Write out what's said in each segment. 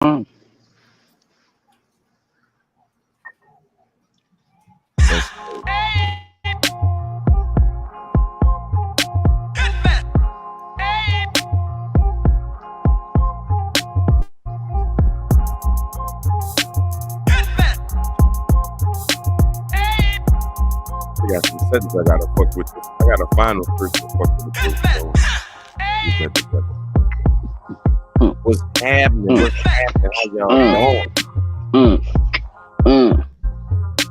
Mm. That's crazy. I got some settings I gotta fuck with. I gotta find them first to fuck with the first. So get that together. Mm. What's happening? Mm. What's happening? How y'all Mm. doing? Mm. Mm.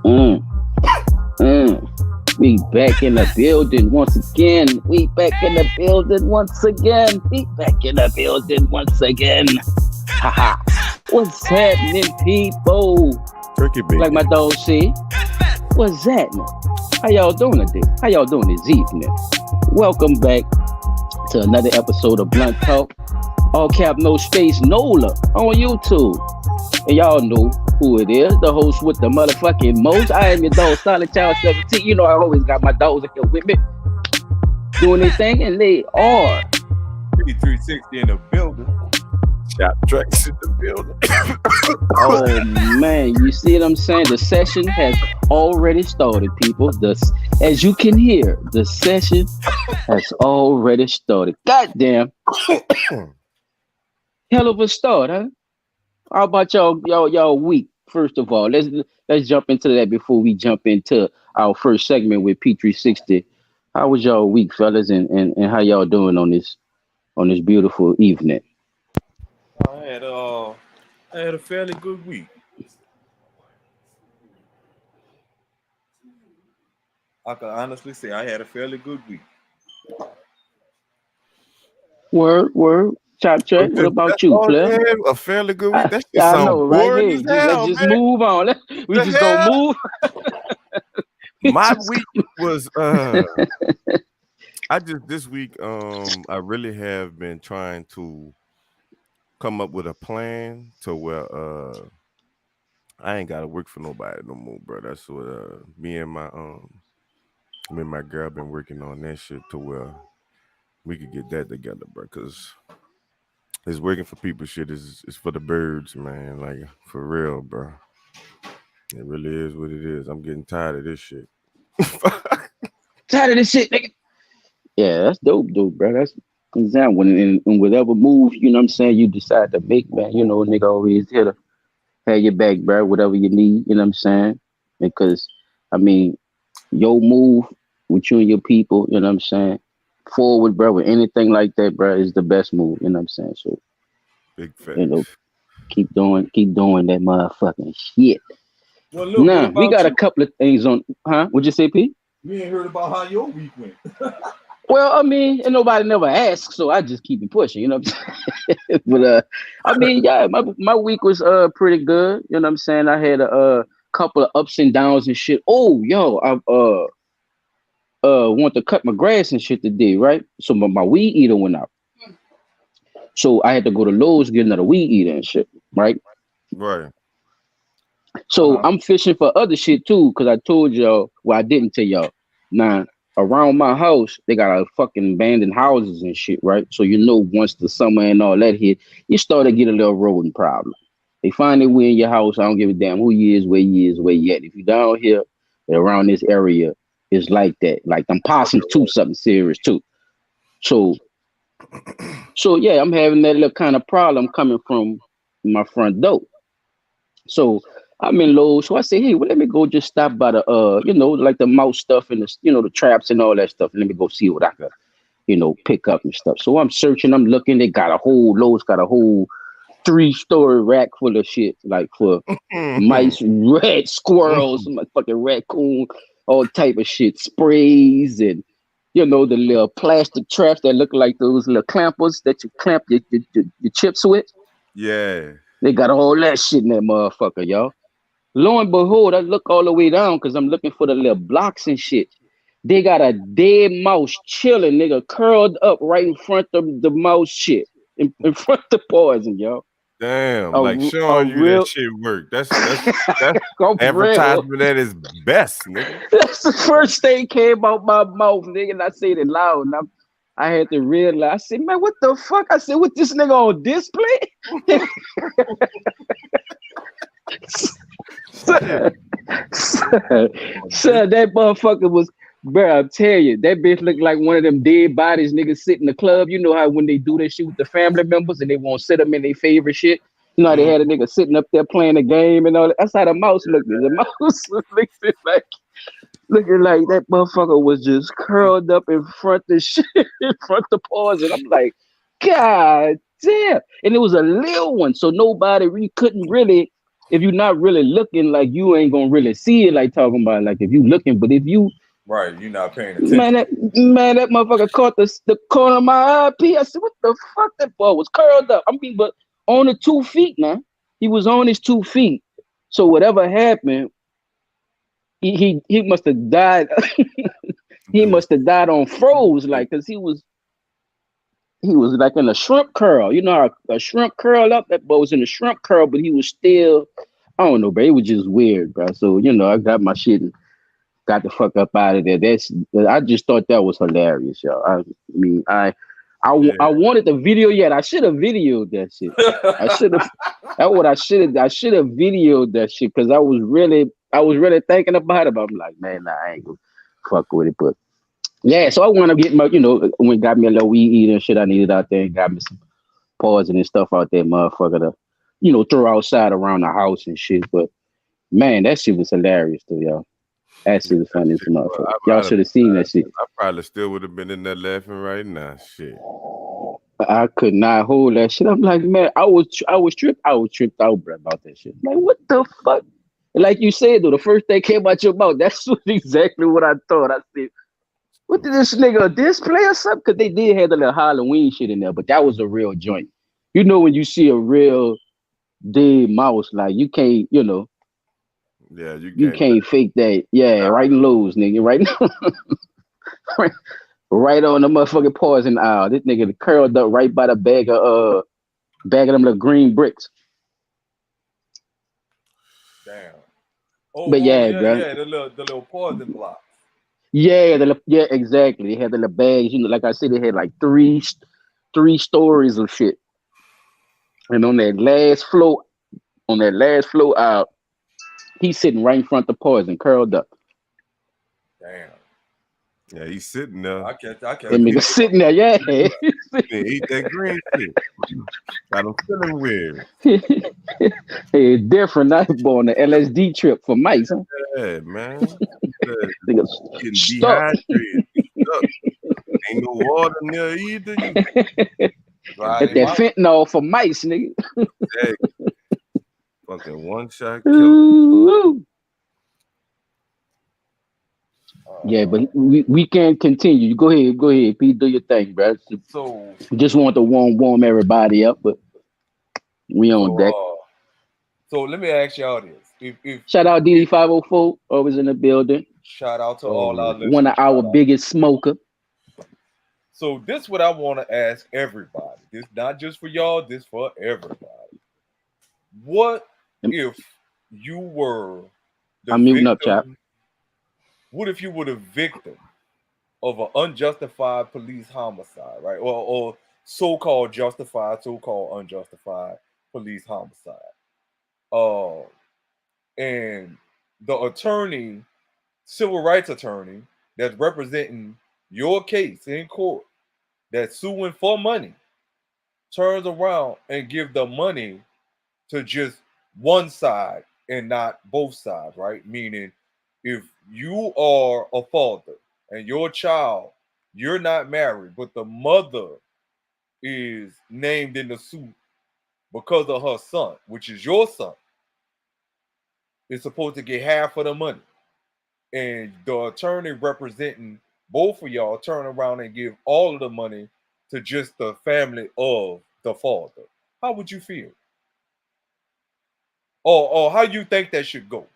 Mm. Mm. We back in the building once again. We back in the building once again. We back in the building once again. Haha. What's happening, people? Turkey Like my bacon. dog say, what's happening? How y'all doing today? How y'all doing this evening? Welcome back to another episode of Blunt Talk. All cap, no space, Nola on YouTube. And y'all know who it is, the host with the motherfucking most. I am your dog, Solid Child 17. You know I always got my dogs in here with me doing their thing, and they are. 360 in the building. Shop tracks in the building. Oh man, you see what I'm saying? The session has already started, people. As you can hear, the session has already started. Goddamn, hell of a start, huh? How about y'all week? First of all, let's jump into that before we jump into our first segment with P360. How was y'all week, fellas, and how y'all doing on this beautiful evening? I had uh I had a fairly good week. I can honestly say I had a fairly good week. Word, chop check. What That's about you, all you player? had? A fairly good week? That shit I sound know, right? boring Hey, as let's hell, just man. move on. We The just gonna hell? move. We My just week was I just this week I really have been trying to come up with a plan to where I ain't gotta work for nobody no more, bro. That's what me and my girl been working on that shit to where we could get that together, bro. Cause it's working for people shit is for the birds, man. Like for real, bro. It really is what it is. I'm getting tired of this shit. tired of this shit, nigga. Yeah, that's dope, bro. That's exactly when in whatever move, you know what I'm saying, you decide to make, man, you know, nigga always here to have your back, bro, whatever you need, you know what I'm saying? Because I mean, your move with you and your people, you know what I'm saying? Forward, bro, with anything like that, bro, is the best move, you know what I'm saying? So, Big you know, facts. keep doing that motherfucking shit. Well, look, what Now, we about got a you? couple of things on, huh? What'd you say, P? We ain't heard about how your week went. Well, I mean, and nobody never asked, so I just keep it pushing, you know what I'm saying? But I mean, yeah, my week was pretty good. You know what I'm saying? I had a couple of ups and downs and shit. Oh, yo, I want to cut my grass and shit today, right? So my weed eater went out. So I had to go to Lowe's get another weed eater and shit, right? Right. So Uh-huh. I'm fishing for other shit too, because I told y'all, well, I didn't tell y'all. Now, around my house, they got a fucking abandoned houses and shit, right? So you know, once the summer and all that hit, you start to get a little rodent problem. They find their way in your house. I don't give a damn who you is, where you at. If you down here around this area, it's like that. Like them possums too, something serious too. So so yeah, I'm having that little kind of problem coming from my front door. So I'm in Lowe's. So I say, hey, well, let me go just stop by the like the mouse stuff and the the traps and all that stuff. Let me go see what I could, pick up and stuff. So I'm searching, I'm looking, they got a whole Lowe's got a whole 3-story rack full of shit, like for mice, red squirrels, motherfucking raccoon, all type of shit, sprays and the little plastic traps that look like those little clampers that you clamp your chips with. Yeah. They got all that shit in that motherfucker, y'all. Lo and behold, I look all the way down because I'm looking for the little blocks and shit. They got a dead mouse chilling, nigga, curled up right in front of the mouse shit, in front of the poison, yo. Damn. Like A showing you that real, shit work. That's a real. advertisement at its best, nigga. That's the first thing came out my mouth, nigga, and I said it loud. And I had to realize. I said, man, what the fuck? I said, what this nigga on display? Shit. So that motherfucker was, bro. I'm telling you, that bitch looked like one of them dead bodies niggas sit in the club. You know how when they do that shit with the family members and they won't sit them in their favorite shit. You know how they Mm, had a nigga sitting up there playing a game and all that. That's how the mouse looked. The mouse looking like that motherfucker was just curled up in front of shit, in front of paws, and I'm like, God damn! And it was a little one, so nobody really couldn't really. If you're not really looking, like you ain't gonna really see it. Like talking about, like if you looking, but if you Right, you're not paying man, attention. that motherfucker caught the corner of my eye. I said, what the fuck? That boy was curled up. I mean, but on the 2 feet now. He was on his 2 feet. So whatever happened, he must have died. He dude. must have died on froze, like, cause he was like in a shrimp curl. You know how a shrimp curl up? That boy was in a shrimp curl, but he was still, I don't know, bro. It was just weird, bro. So, I got my shit and got the fuck up out of there. I just thought that was hilarious, y'all. I mean, Yeah. I wanted the video yet. I should have videoed that shit. I should have. That's what I should have. I should have videoed that shit because I was really thinking about it. But I'm like, man, nah, I ain't gonna fuck with it. But yeah, so I want to get my, when got me a little weed eating and shit I needed out there and got me some poison and stuff out there, motherfucker, to, throw outside around the house and shit. But man, that shit was hilarious too, y'all. That Yeah, shit was that funny as a shit, bro. motherfucker. Y'all should have seen that shit. I probably still would have been in there laughing right now. Shit. I could not hold that shit. I'm like, man, I was tripped out, bro, about that shit. Like, what the fuck? Like you said though, the first thing came out your mouth. That's exactly what I thought. I said, what did this nigga display or something? Because they did have the little Halloween shit in there, but that was a real joint. You know when you see a real dead mouse, like you can't, Yeah, you you can't let can't fake that. Yeah, nah. right in Lowe's, nigga. Right now. Right on the motherfucking poison aisle. This nigga curled up right by the bag of them little green bricks. Damn. But Oh yeah, yeah, bro. yeah. The little poison blocks. Yeah, exactly. They had the little bags. Like I said, they had like three stories of shit. And on that last floor out, he's sitting right in front of the poison, curled up. Damn. Yeah, he's sitting there. I That catch a nigga feeling from sitting there, yeah. He eat that green shit. Got him feeling weird. Hey, different. I boy on the LSD trip for mice, huh? Yeah, man. Yeah, Nigga getting stuck. dehydrated. You stuck. Ain't no water near either. You At riding that mouse. fentanyl for mice, nigga. dead. Fucking one shot killer. Ooh. Yeah, Uh, but we can't continue. Go ahead, Pete, do your thing, bro. so Just want to warm everybody up, but we on so deck. so let me ask y'all this: if Shout out DD504, always in the building. shout out to all our Always. One of listeners. our Shout out. biggest smoker. So this what I want to ask everybody. This not just for y'all. This for everybody. What if you were the I'm muting up, chap. victim? What if you were the victim of an unjustified police homicide, right? Or so-called justified, so-called unjustified police homicide. Uh, and the attorney, civil rights attorney, that's representing your case in court, that's suing for money, turns around and give the money to just one side and not both sides, right? Meaning, if you are a father and your child, you're not married, but the mother is named in the suit because of her son, which is your son, is supposed to get half of the money. And the attorney representing both of y'all turn around and give all of the money to just the family of the father. How would you feel? Or how you think that should go?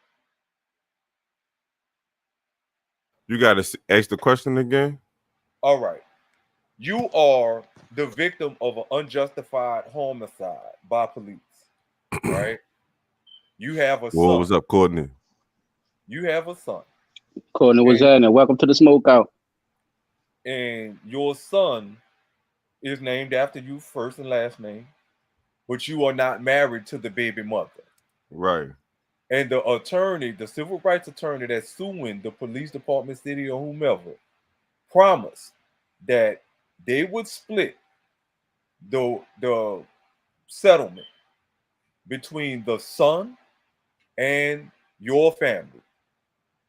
You got to ask the question again. All right. You are the victim of an unjustified homicide by police, right? You have a Well, son. what's up, Courtney? You have a son. Courtney was And that? And welcome to the smokeout. and your son is named after you, first and last name, but you are not married to the baby mother. Right. And the attorney, the civil rights attorney that's suing the police department, city, or whomever, promised that they would split the settlement between the son and your family.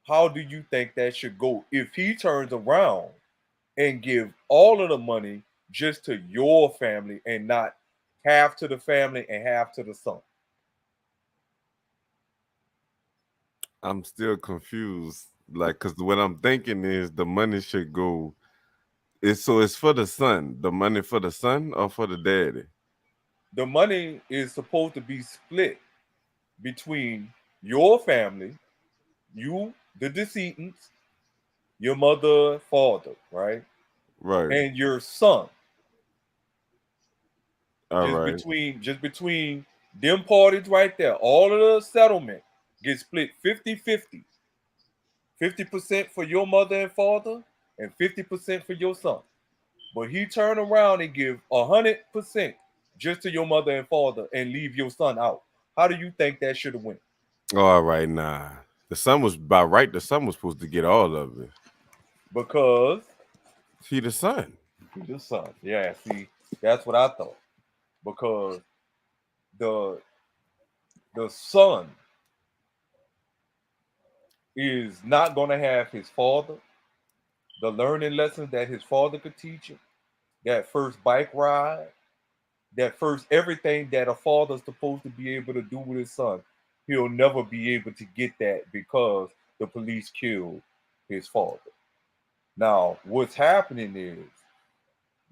How do you think that should go if he turns around and give all of the money just to your family and not half to the family and half to the son? I'm still confused. Like, cause what I'm thinking is the money should go. It's for the son. The money for the son or for the daddy? The money is supposed to be split between your family, you, the decedents, your mother, father, right? Right. And your son. All Just right. between them parties right there. All of the settlement gets split 50-50. 50% for your mother and father and 50% for your son. But he turn around and give 100% just to your mother and father and leave your son out. How do you think that should have went? All right. Nah. The son was by right. The son was supposed to get all of it. Because He the son. he's the son. Yeah, see, that's what I thought. Because the the son is not gonna have his father, the learning lessons that his father could teach him, that first bike ride, that first everything that a father's supposed to be able to do with his son. He'll never be able to get that because the police killed his father. Now, what's happening is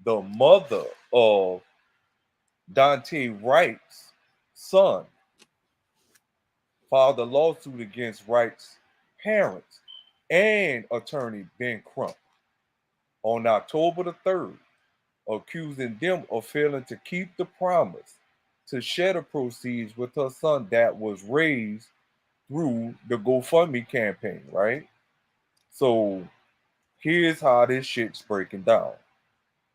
the mother of Dante Wright's son filed a lawsuit against Wright's parents and attorney Ben Crump on October the 3rd, accusing them of failing to keep the promise to share the proceeds with her son that was raised through the GoFundMe campaign, right? So here's how this shit's breaking down.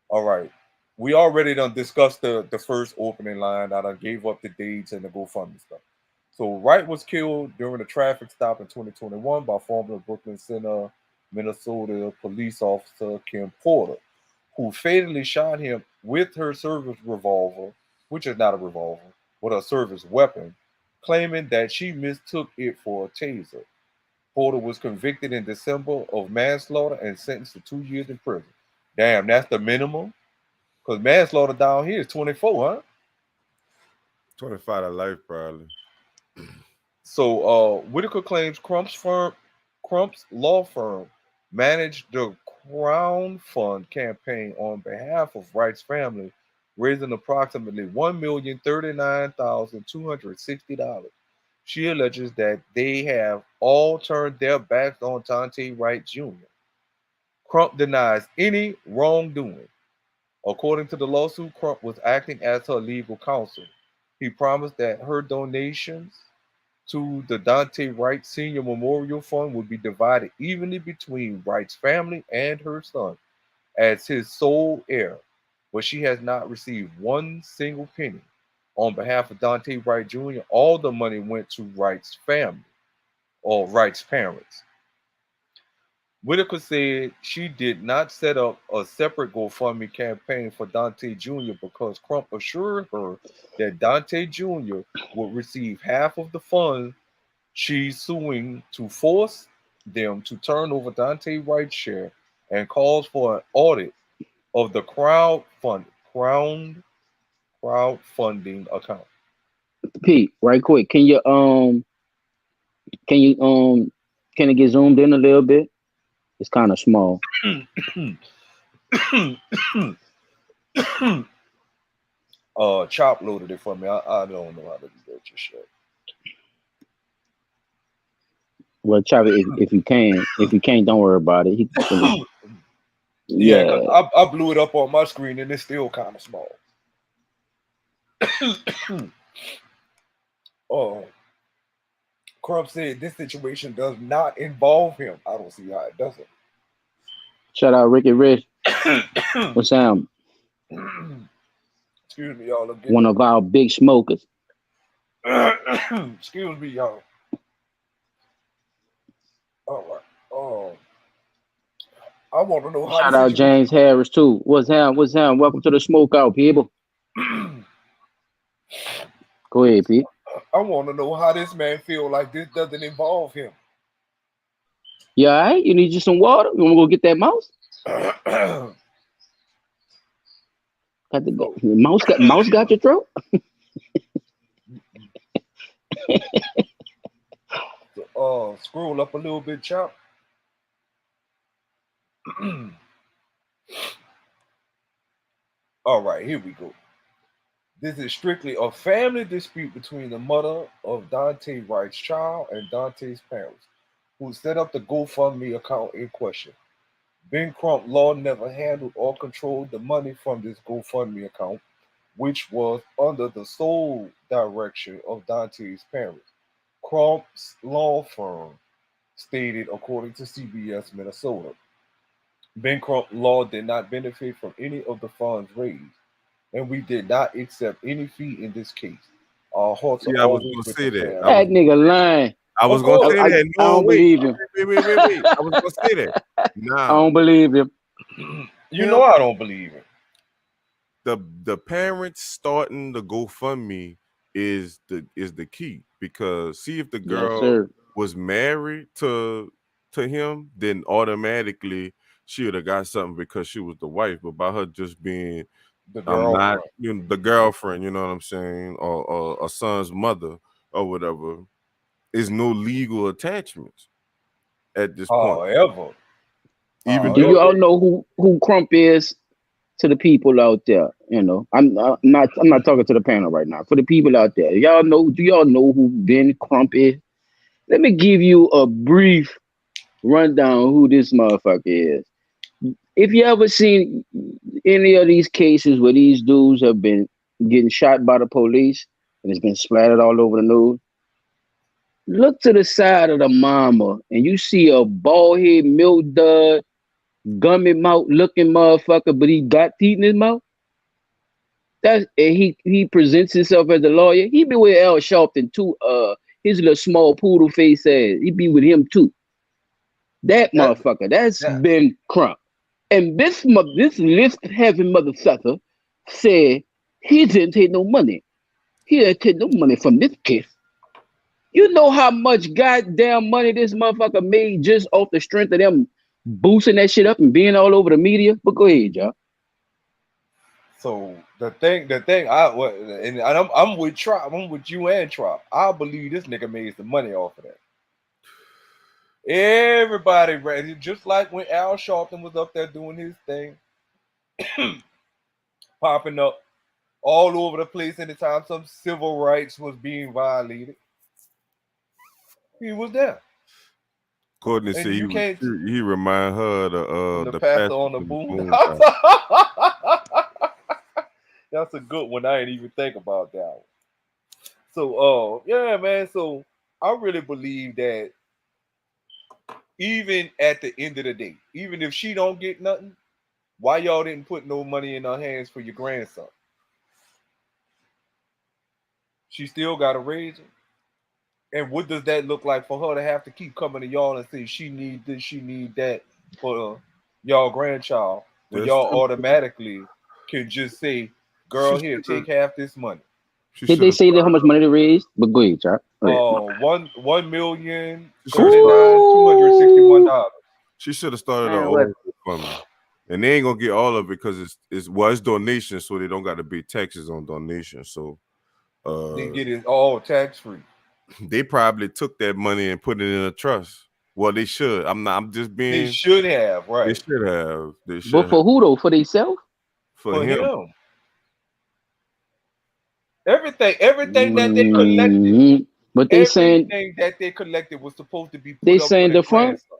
All right. We already done discussed the first opening line. I done gave up the dates and the GoFundMe stuff. So Wright was killed during a traffic stop in 2021 by former Brooklyn Center, Minnesota police officer Kim Porter, who fatally shot him with her service revolver, which is not a revolver, but a service weapon, claiming that she mistook it for a taser. Porter was convicted in December of manslaughter and sentenced to 2 years in prison. Damn, that's the minimum. Because manslaughter down here is 24, huh? 25 to life probably. So Whitaker claims Crump's law firm managed the Crown Fund campaign on behalf of Wright's family, raising approximately $1,039,260. She alleges that they have all turned their backs on Dante Wright Jr. Crump denies any wrongdoing. According to the lawsuit, Crump was acting as her legal counsel. He promised that her donations to the Dante Wright Senior Memorial Fund would be divided evenly between Wright's family and her son as his sole heir, but she has not received one single penny. On behalf of Dante Wright Jr., all the money went to Wright's family or Wright's parents. Whitaker said she did not set up a separate GoFundMe campaign for Dante Jr. because Crump assured her that Dante Jr. would receive half of the funds she's suing to force them to turn over Dante Wright's share and calls for an audit of the crowdfunding account. Pete, right quick, can you can it get zoomed in a little bit? It's kind of small. Chop loaded it for me. I don't know how to do that just yet. Well, Travis, if you can, if you can't, don't worry about it. Yeah, because Yeah, I blew it up on my screen and it's still kind of small. Oh, Crump said this situation does not involve him. I don't see how it doesn't. shout out Ricky Rich. What's that? Excuse me, y'all. I'm One getting of our big smokers. excuse me, y'all. All right. I want to know how the Shout out situation. James Harris too. What's that? What's that? Welcome to the smokeout, people. Go ahead, Pete. I want to know how this man feel like this doesn't involve him. You all right? You need you some water? You want to go get that mouse? Got the so, mouse got your throat? scroll up a little bit, chop. All right, here we go. This is strictly a family dispute between the mother of Dante Wright's child and Dante's parents, who set up the GoFundMe account in question. Ben Crump Law never handled or controlled the money from this GoFundMe account, which was under the sole direction of Dante's parents. Crump's law firm stated, according to CBS Minnesota. Ben Crump Law did not benefit from any of the funds raised, and we did not accept any fee in this case. Our hearts are Yeah, I was always gonna with say the that. family. That nigga lying. I Of was gonna course, say I, that. I No, don't believe him. wait. I was gonna say that. I Nah, don't believe him. you know I don't believe it. the parents starting the GoFundMe is the key, because see, if the Yes, girl sir. was married to him, then automatically she would have got something because she was the wife. But by her just being The not, girlfriend. the girlfriend, you know what I'm saying, or a son's mother or whatever, is no legal attachments at this point. However, Even Do though you all however, know who Crump is to the people out there? You know, I'm not talking to the panel right now. For the people out there, y'all know. Do y'all know who Ben Crump is? Let me give you a brief rundown who this motherfucker is. If you ever seen any of these cases where these dudes have been getting shot by the police and it's been splattered all over the news, look to the side of the mama and you see a bald head, milk dud, gummy mouth looking motherfucker, but he got teeth in his mouth. That's and he presents himself as a lawyer. He be with Al Sharpton too. His little small poodle face ass. He be with him too. That that motherfucker. That's that Ben Crump. And this list having mother sucker said he didn't take no money. He didn't take no money from this case. You know how much goddamn money this motherfucker made just off the strength of them boosting that shit up and being all over the media? But go ahead, y'all. so the thing I'm with Trop. I'm with you and Trop. I believe this nigga made some money off of that. Everybody ready, just like when Al Sharpton was up there doing his thing, popping up all over the place anytime some civil rights was being violated. He was there. Courtney And said you can't he remind her of the the pastor pastor on the in the boom. boondocks. That's a good one. I ain't even think about that one. So yeah, man. So I really believe that even at the end of the day, even if she don't get nothing, why y'all didn't put no money in her hands for your grandson? She still got to raise him. And what does that look like for her to have to keep coming to y'all and say she need this, she need that for y'all grandchild, when That's y'all true. automatically can just say, She "Girl, here, should have take half this money." she Did should they have say that how started much money they raised? But go ahead, y'all. Go ahead. My bad. 1,039,261 she should have started Ooh, dollars. her man, what? own GoFundMe. And they ain't gonna get all of it because it's donations, so they don't got to pay taxes on donations. So They uh get it all tax free. they probably took that money and put it in a trust. Well, they should. I'm just They being. should have, They right, should have. They But should have for who though? For themselves? for for him. him. Everything that they collected, Mm-hmm. But everything that they collected was supposed to be they put up for saying their the fund, grandson.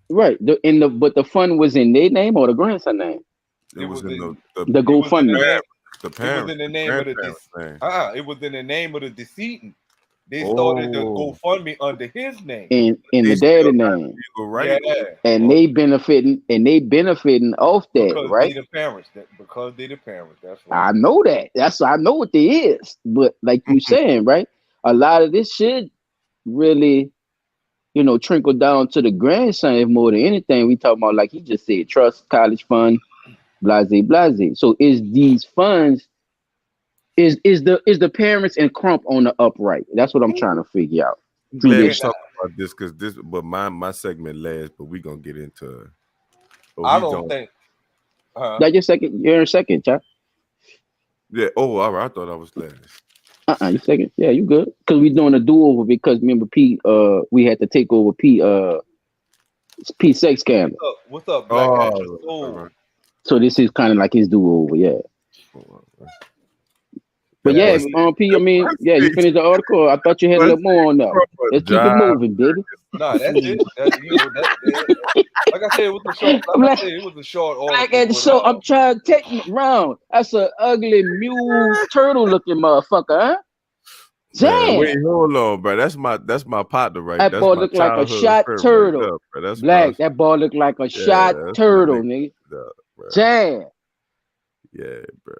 right? But the fund was in their name or the grandson name. It It was was in in The it was in the GoFundMe. name the it was in parents, the the name of the grandparents' name. it was in the name of the decedent. they started the Oh, GoFundMe under his name. in they the still daddy got name, legal Yeah, right. and Oh, they benefiting off that, because they right? the parents. Because they the parents. That's right. I know that. I know what they is. But like you saying, right? A lot of this shit really, trickle down to the grandson more than anything. We talking about, like he just said, trust, college fund, blase, blase. So is these funds is the parents and Crump on the upright? That's what I'm trying to figure out I'm through glad we And this. talk about this because this, but my segment last, but we gonna get into. Oh, I he don't don't. think. Huh? That your second, you're in second, chat. Yeah. Oh, all right. I thought I was last. You second. Yeah, you good. Cause we doing a do over because remember P we had to take over P sex scandal. What's up, Black Asher Oh, all Soul? right. So this is kind of like his do over, yeah. Oh, But that Yeah, yeah, bus. P, I That mean, bus yeah, you stage. finished the article. I thought you had a Bus little more on that. from a Let's keep it job. moving, baby. nah, that's it. Like I said, it was a short. Like I Black, said, it was a short black article, at the but show. I'm trying to take him around. That's a ugly mule turtle looking motherfucker, huh? Man, wait, Damn. hold on, bro. That's my partner, right? That That's boy my look like a childhood shot friend right turtle. there, bro. That's my Black, that boy look like a yeah. shot That's my turtle, nigga. nigga. Yeah, bro. Damn. Yeah, bro.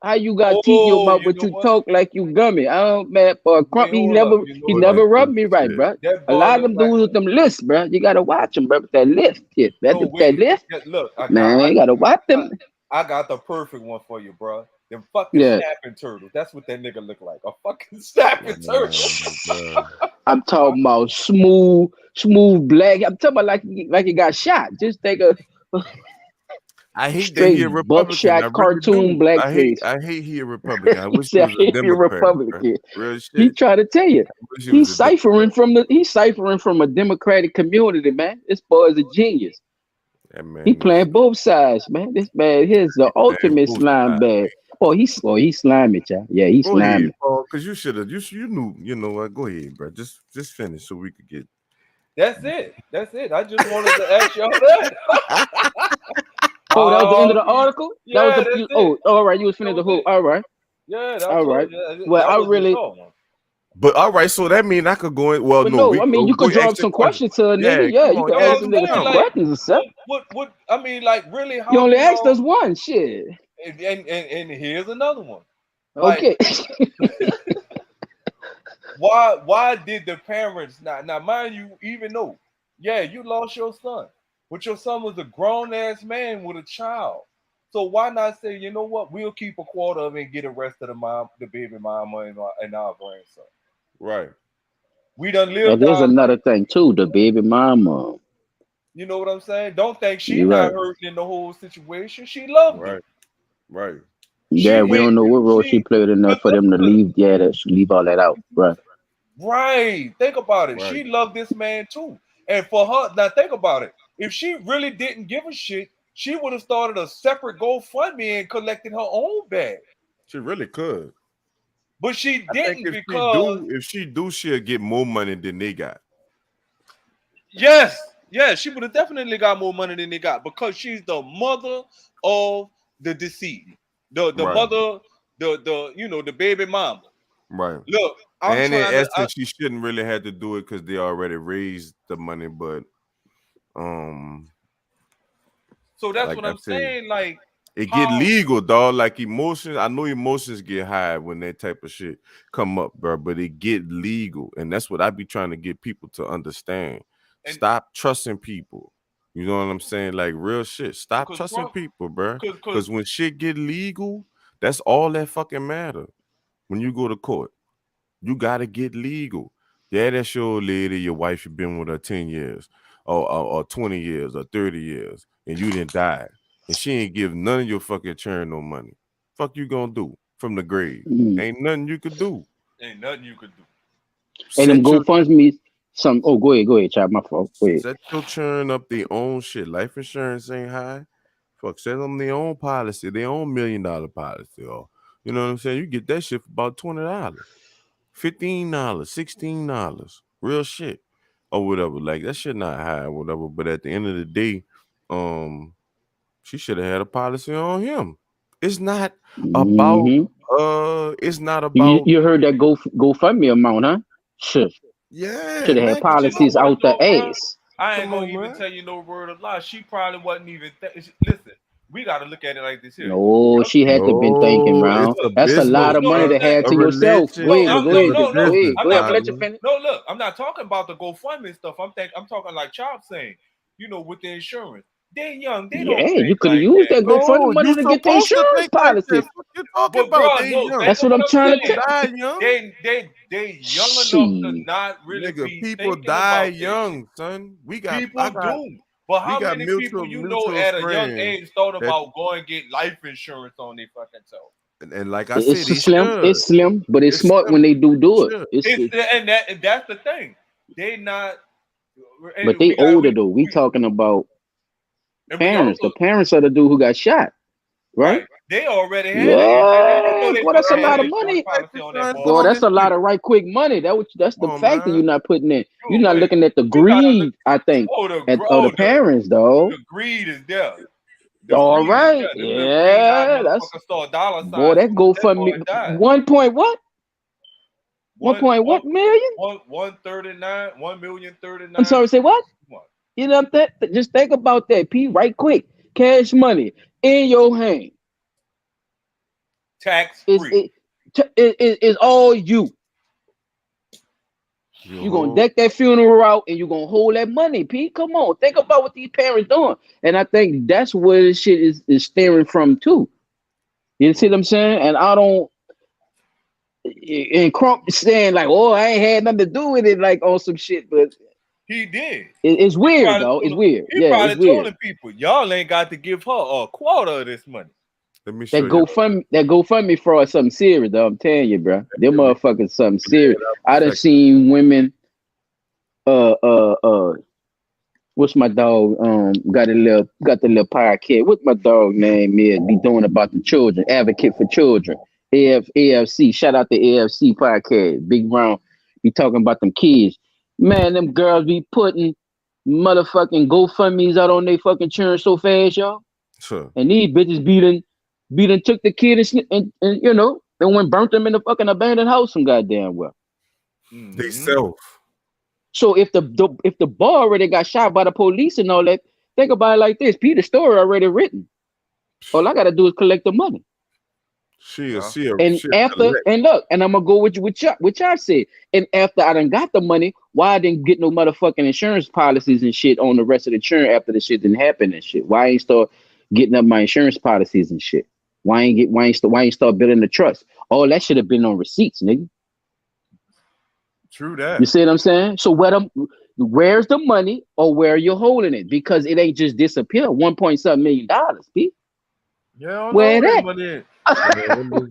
How you got teeth in your oh, mouth, you but know you what? talk like you gummy? I don't, man, boy, Crump, Wait, hold up. You he know Oh, what? never this rubbed me right, shit. bro. That A boy lot of look them like. dudes with them lifts, bro. You gotta watch them, bro. With that lift, shit. No, That wait. lift, Look, man. You gotta watch I, them. I got the perfect one for you, bro. Them fucking Yeah, snapping turtles. That's what that nigga look like. A fucking snapping turtle. Bro. I'm talking about smooth black. I'm talking about like he got shot. Just take a I hate that he a straight Republican. I buckshot really cartoon do. blackface. I hate he a Republican. I He wish he said was a he a Democrat, bro. Republican. Real He shit. trying to tell you. I wish he was a Democrat. He's ciphering from a Democratic community, man. This boy is a genius. That He man is playing both sides, man. This man here's the man ultimate both slime sides. bag. He's slimy, child. Yeah, he's Go ahead, slimy. Paul, because you should have. You knew. You know what? Go ahead, bro. Just finish so we could get. That's it. That's it. I just wanted to ask y'all that. Oh, that was the end of How the do you- article? That was yeah, that's it. all right. You was That finished the was whole. it. All right. Yeah, I All right. told you Well, that I was the really short one. But all right, so that means I could go in. Well, but no, no, we I mean go you go could ask drop the some question. questions to a Yeah, nigga. Yeah, come you on, could That's what ask yeah, a I'm nigga saying. some come. Like, questions or something. what? I mean, like, really, You how do only asked y'all? us one shit. And here's another one. Like, Okay. why did the parents not? Now, mind you, even though, yeah, you lost your son, but your son was a grown ass man with a child. So why not say, you know what? We'll keep a quarter of it and get the rest of the baby mama, and our grandson. Right, We done That lived is our another life. thing too. The baby mama. You know what I'm saying? Don't think she You're not right. hurting in the whole situation. She loved him. right, right. Yeah, She we don't went. know what role she She played in that look, for them to look, leave. Yeah, that leave all that out, right? right. Think about it. Right. She loved this man too. And for her, now think about it. If she really didn't give a shit, she would have started a separate GoFundMe and collected her own bag. She really could. But she I think didn't because if she do, she'll get more money than they got. yes, yes, she would have definitely got more money than they got because she's the mother of the deceased. The Right, mother, the baby mama. right. Look, I'm And in trying to essence, she shouldn't really have to do it because they already raised the money. But um, so that's like what I I'm said, saying. Like it get how legal, dog. Like emotions, I know emotions get high when that type of shit come up, bro. But it get legal, and that's what I be trying to get people to understand. and Stop trusting people. You know what I'm saying? Like real shit. Stop cause trusting Trump, people, bro. cause Because when shit get legal, that's all that fucking matter. When you go to court, you gotta get legal. Yeah, that's your lady, your wife. You've been with her 10 years, or 20 years, or 30 years, and you didn't die, and she ain't give none of your fucking churn no money. Fuck you gonna do from the grave? Mm. Ain't nothing you could do. ain't nothing you could do. And them Set your GoFundMe, some. Oh, go ahead, child. My fault. Go ahead. set your churn up their own shit. Life insurance ain't high. Fuck, set them their own policy, their own $1 million policy, or you know what I'm saying. You get that shit for about $20. $15, $16, real shit, or whatever. Like that shit not high, or whatever. But at the end of the day, um, she should have had a policy on him. It's not about Hmm it's not You about you heard that GoFundMe amount, huh? Shit. Yeah, Should have man. had 'Cause you know policies what, out the though, bro? ass. I ain't Come gonna on, even man. tell you no word of lie. She probably wasn't even. Listen, we got to look at it like this here. No, Young she had to people, have been thinking, No, it's round. a look, That's a business, lot you of know what money I'm bro. to saying? have A to yourself. Go relationship ahead, go No, is ahead, a no, go no. ahead, business, go ahead. I'm gonna let you Diamond. finish. No, look, I'm not talking about the GoFundMe stuff. I'm talking like Chop saying, you know, with the insurance. They young, they don't Yeah, you think could have like used that. that No, GoFundMe money you to get the supposed to insurance think like that. policies. What you talking But about? bro, They no, young. think That's of what what I'm I'm trying to People saying. tell. die young. They young enough to She, not really Nigga, be people thinking die about this shit. young, son. People do. But We how got many people you know mutual at a young friends age thought that about going and get life insurance on their fucking self? and like I it's said, a they slim. should. It's slim, but it's It's smart when slim. they do it. Should. It's And that's the thing. They not. but And they we got older though. We talking about and we parents. also The parents of the dude who got shot, right? right. They already had it. You know Yeah, they boy, that's a fucking had lot an of insurance money. policy on that Put Boy, on motherfucker. that's this a lot shit. of right quick money. That's Come the on, factor you're man. not putting in. You're Dude, not wait. looking at the You gotta look. greed. I think Oh, of the parents, though. the greed is there. The All greed is right, there. Them little green eye yeah, that's motherfuckers saw dollar boy. signs That soon as that boy GoFundMe died. 1 point what? One One point one what million? 139, 1,039,000. I'm sorry. Say what? You know that? Just think about that, P. Right quick, cash money in your hand. Tax Is free. it? Is all you. You You're gonna hold. deck that funeral out and you're gonna hold that money, Pete. Come on, think about what these parents doing. And I think that's where this shit is stemming from too. You see what I'm saying? And I don't and Crump saying like, oh, I ain't had nothing to do with it, like on some shit, but He did. it's weird though. It's weird. He Yeah, it's probably told weird. them people, y'all ain't got to give her a quarter of this money. Let me That show you. GoFundMe fraud is something serious though. I'm telling you, bro. Them Let me motherfuckers something let me serious. add up I a done second. seen women what's my dog? Got the little podcast. What's my dog name is? Be doing about the children, advocate for children. AFC. Shout out to AFC podcast. Big round. Be talking about them kids. Man, them girls be putting motherfucking GoFundMe's out on their fucking churn so fast, y'all. Sure. And these bitches beat and took the kid and you know, and went burnt them in the fucking abandoned house some goddamn well. They self. So if the boy already got shot by the police and all that, think about it like this: Peter's story already written. All I gotta do is collect the money. She And after collect. and look, and I'm gonna go with you with y'all said. And after I done got the money, why I didn't get no motherfucking insurance policies and shit on the rest of the churn after the shit didn't happen and shit? Why I ain't start getting up my insurance policies and shit? Why ain't start building the trust? All that should have been on receipts, nigga. True that. You see what I'm saying? So where's the money or where you're holding it? Because it ain't just disappear. $1.7 million, Pete. Yeah, I don't Where know that that? money.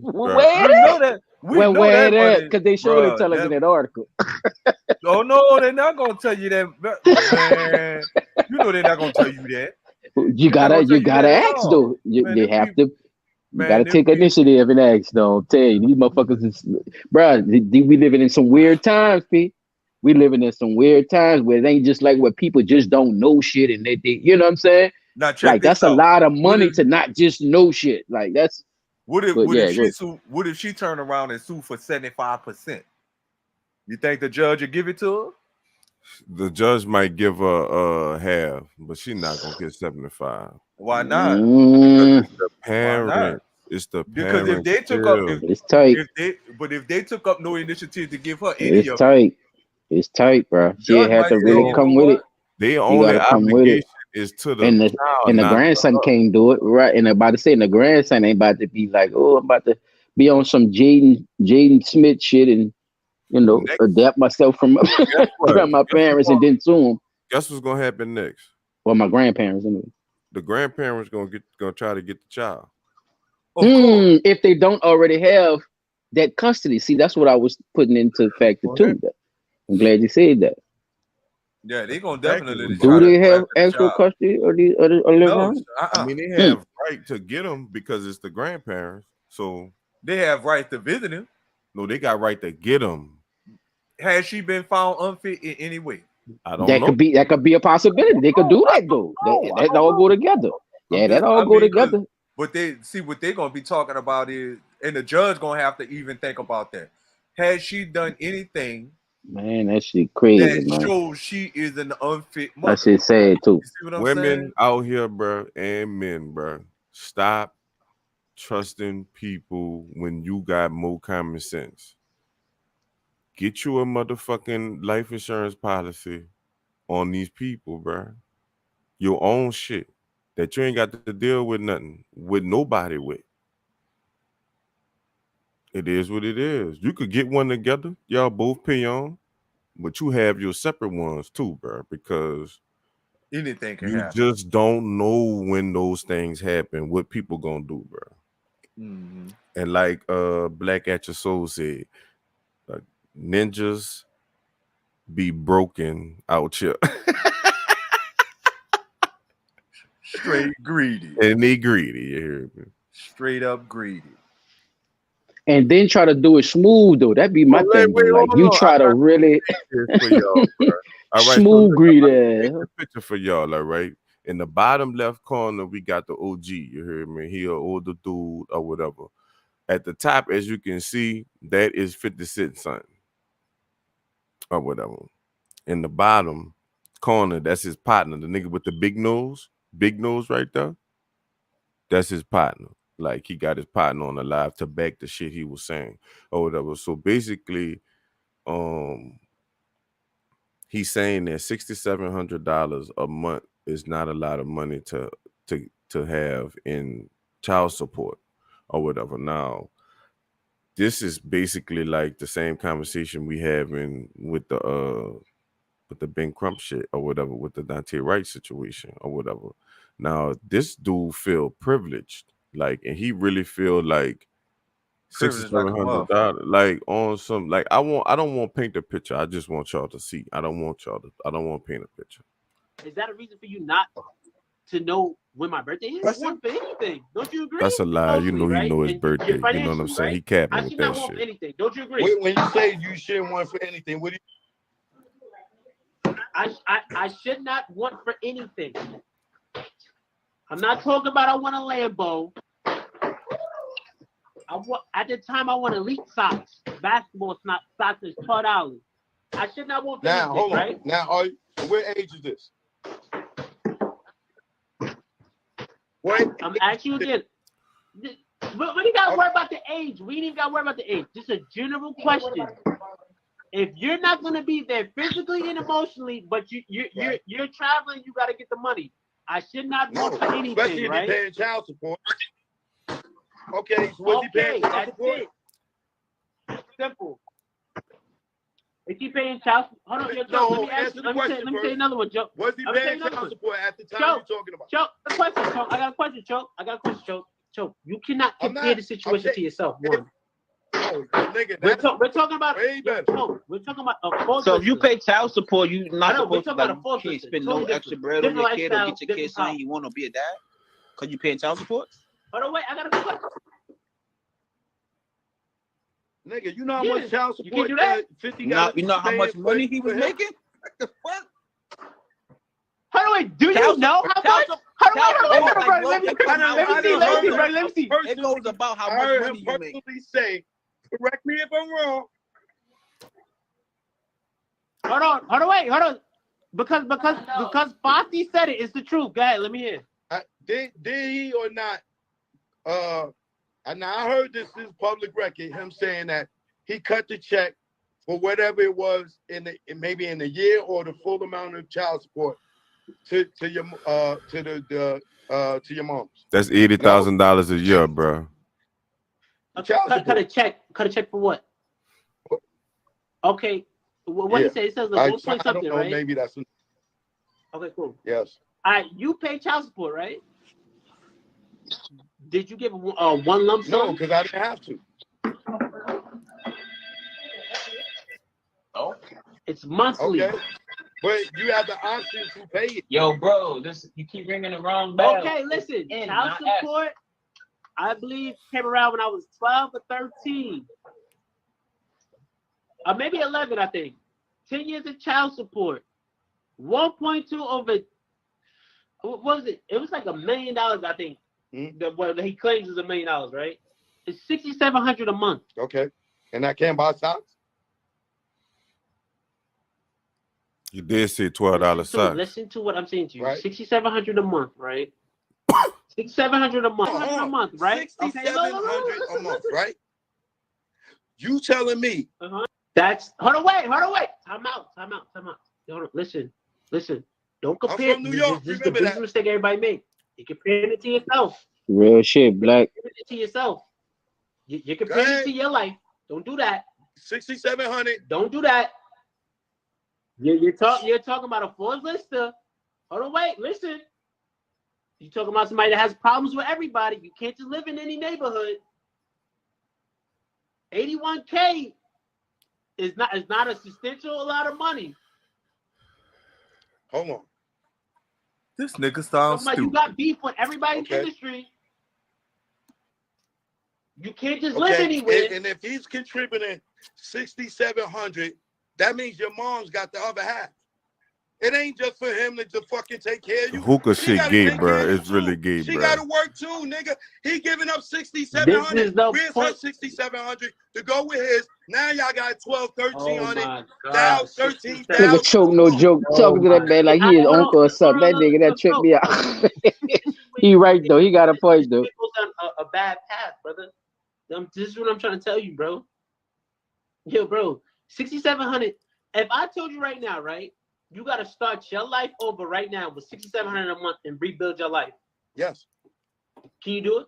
Where We know that? that. We Well, know where that that? money, Because they showed it bro. tell us in that article. Oh no, they're not gonna tell you that, man. You know they're not gonna tell you that. You They're not gonna tell you gotta that at ask all. though. Man, They them have people, to. You man, gotta them take people. initiative and ask though. I'm telling you, these motherfuckers is, bro. We living in some weird times, Pete. We living in some weird times where it ain't just like where people just don't know shit and they you know what I'm saying? Now check Like this that's a out. lot of What money if to not just know shit. Like that's. But what yeah, if go she ahead. what if she turn around and sue for 75%? You think the judge would give it to her? The judge might give her half, but she's not gonna get 75. Why not? Because Mm, it's the Why not? parent. It's the Because if parent they took up still. it's tight. if they took up no initiative to give her any It's of it, tight. It's tight, bro. She judge had might to say, really you So know come with it. what? their She got only to come with it. obligation is to the And child, the not to grandson her. can't do it, right? And about to say, and the grandson ain't about to be like, oh, I'm about to be on some Jaden Smith shit and Next, adapt myself from guess what? from my parents and then sue them. Guess what's gonna happen next? Well, my grandparents anyway. The grandparents gonna try to get the child. Of course. If they don't already have that custody, see, that's what I was putting into factor Go ahead. too. I'm glad you said that. Yeah, they're gonna Exactly definitely what's Do try gonna to they go have after the actual child. custody or live No, on? I mean, they Mm. have right to get them because it's the grandparents. So they have right to visit him. no, they got right to get them. Has she been found unfit in any way? I don't know. That could be a possibility. They could do I that don't though. know. I That don't all go know. together. Yeah, that all I go mean, because together. what they see what they're gonna be talking about is, and the judge gonna have to even think about that. Has she done anything Man, that shit crazy, that man. shows she is an unfit That mother. shit sad too. You see what I'm Women saying? out here, bro, and men, bro, stop trusting people when you got more common sense. Get you a motherfucking life insurance policy on these people, bro. Your own shit that you ain't got to deal with nothing with nobody with. It is what it is. You could get one together, y'all both pay on, but you have your separate ones too, bro, because Anything can you happen. just don't know when those things happen, what people gonna do, bro. Mm-hmm. And like Black at Your Soul said, like, ninjas be broken out here. Straight greedy. And they greedy, you hear me? Straight up greedy. And then try to do it smooth though. That'd be my Well, thing though. Like hold you on. I try to got really this for y'all, bro. All right, so smooth look, I'm greed about to paint ass. the picture for y'all, all right? In the bottom left corner, we got the OG, you hear me? He an older dude or whatever. At the top, as you can see, that is 50 Cent son or whatever. In the bottom corner, that's his partner, the nigga with the big nose right there. That's his partner. Like he got his partner on the live to back the shit he was saying or whatever. So basically, um, he's saying that $6,700 a month is not a lot of money to have in child support or whatever. Now, this is basically like the same conversation we having with the Ben Crump shit or whatever, with the Dante Wright situation or whatever. Now, this dude feel privileged, like, and he really feel like six or Privilege like seven a hundred motherfucker. dollars, like on some, like I don't want to paint the picture. I just want y'all to see. I don't want to paint a picture. Is that a reason for you not to know when my birthday is? I want for anything. Don't you agree? That's a lie. You know he Right? know his And you're birthday. You know what I'm financially, saying? right? He capping I with should that not want for shit. anything. Don't you agree? When you say you shouldn't want for anything, what do I should not want for anything. I'm not talking about I want a Lambo. At the time I want elite socks. Basketball socks is $12. I should not want for now? anything, Hold on. right? Now, what age is this? What? I'm asking you again. We ain't got to worry about the age. We ain't even got to worry about the age. Just a general question. If you're not gonna be there physically and emotionally, but you're traveling, you got to get the money. I should not want for anything, especially if right? you're paying child support. Okay, so what's he paying child that's support? it. Simple. If he paying child support, hold on, No, let me ask you. Let me tell you another one, Joe. What's he paying child support at the time you're talking about? Choke, a question, Choke. I got a question, Choke. Choke, you cannot compare the situation to yourself. One. Oh, nigga, We're talking about way better. We're talking about a full. So if you pay child support, you not supposed to, about like, a full can't system. spend Totally no different. extra bread on your Different kid or lifestyle, get your kid different something you want to be a dad because you paying child support. Hold on, wait, I got a question. Nigga, you know how much child support? You can do that? 50 You know how much money he was making? What the fuck? Hold on, wait, do you know how much? Let me see. It goes about how I much heard money him you make. personally say, correct me if I'm wrong. Hold on. Because Fosti said it, it's the truth. Go ahead, let me hear. Did he or not? Now I heard this is public record. Him saying that he cut the check for whatever it was maybe in a year or the full amount of child support to your moms. That's $80,000 a year, bro. Cut a check for what? Okay, what he said? It says like 1 something, right? Maybe that's okay. Cool. Yes. All right, you pay child support, right? Did you give one lump sum? No, because I didn't have to. Oh, it's monthly. Okay, but you have the option to pay it. Yo, bro, you keep ringing the wrong bell. Okay, listen, child support, I believe, came around when I was 12 or 13. Or maybe 11, I think. 10 years of child support. 1.2 over, what was it? It was like $1 million, I think. What he claims is $1 million, right? It's $6,700 a month. Okay, and I can't buy socks. You did say $12 socks. Listen to what I'm saying to you. Right. $6,700 a month, right? $6,700 a month. $6,700 a month, right? $6,700 a month, right? You telling me? That's hold on, wait. Time out. Hold on, listen. Don't compare. I'm from New York. This is the biggest mistake everybody make. You comparing it to yourself. Real shit, Black. You're comparing it to yourself. You're comparing it to your life. Don't do that. 6,700. Don't do that. You're talking about a Forbes lister. Hold on, wait, listen. You're talking about somebody that has problems with everybody. You can't just live in any neighborhood. $81K is not a substantial lot of money. Hold on. This nigga sounds stupid. You got beef with everybody's industry. You can't just live anywhere. And if he's contributing $6,700, that means your mom's got the other half. It ain't just for him to just fucking take care of you. Hookah shit gay, bro. It's really gay, she bro. She got to work too, nigga. He giving up $6,700. Where's her $6,700 to go with his? Now y'all got $1,200, $1,300. Now $13,000. Nigga choke no joke. Talking to that man like he his uncle or something. That nigga that tripped me out. He right though. He got a point though. It goes down a bad path, brother. This is what I'm trying to tell you, bro. Yo, bro, $6,700. If I told you right now, right, you got to start your life over right now with $6,700 a month and rebuild your life. Yes. Can you do it?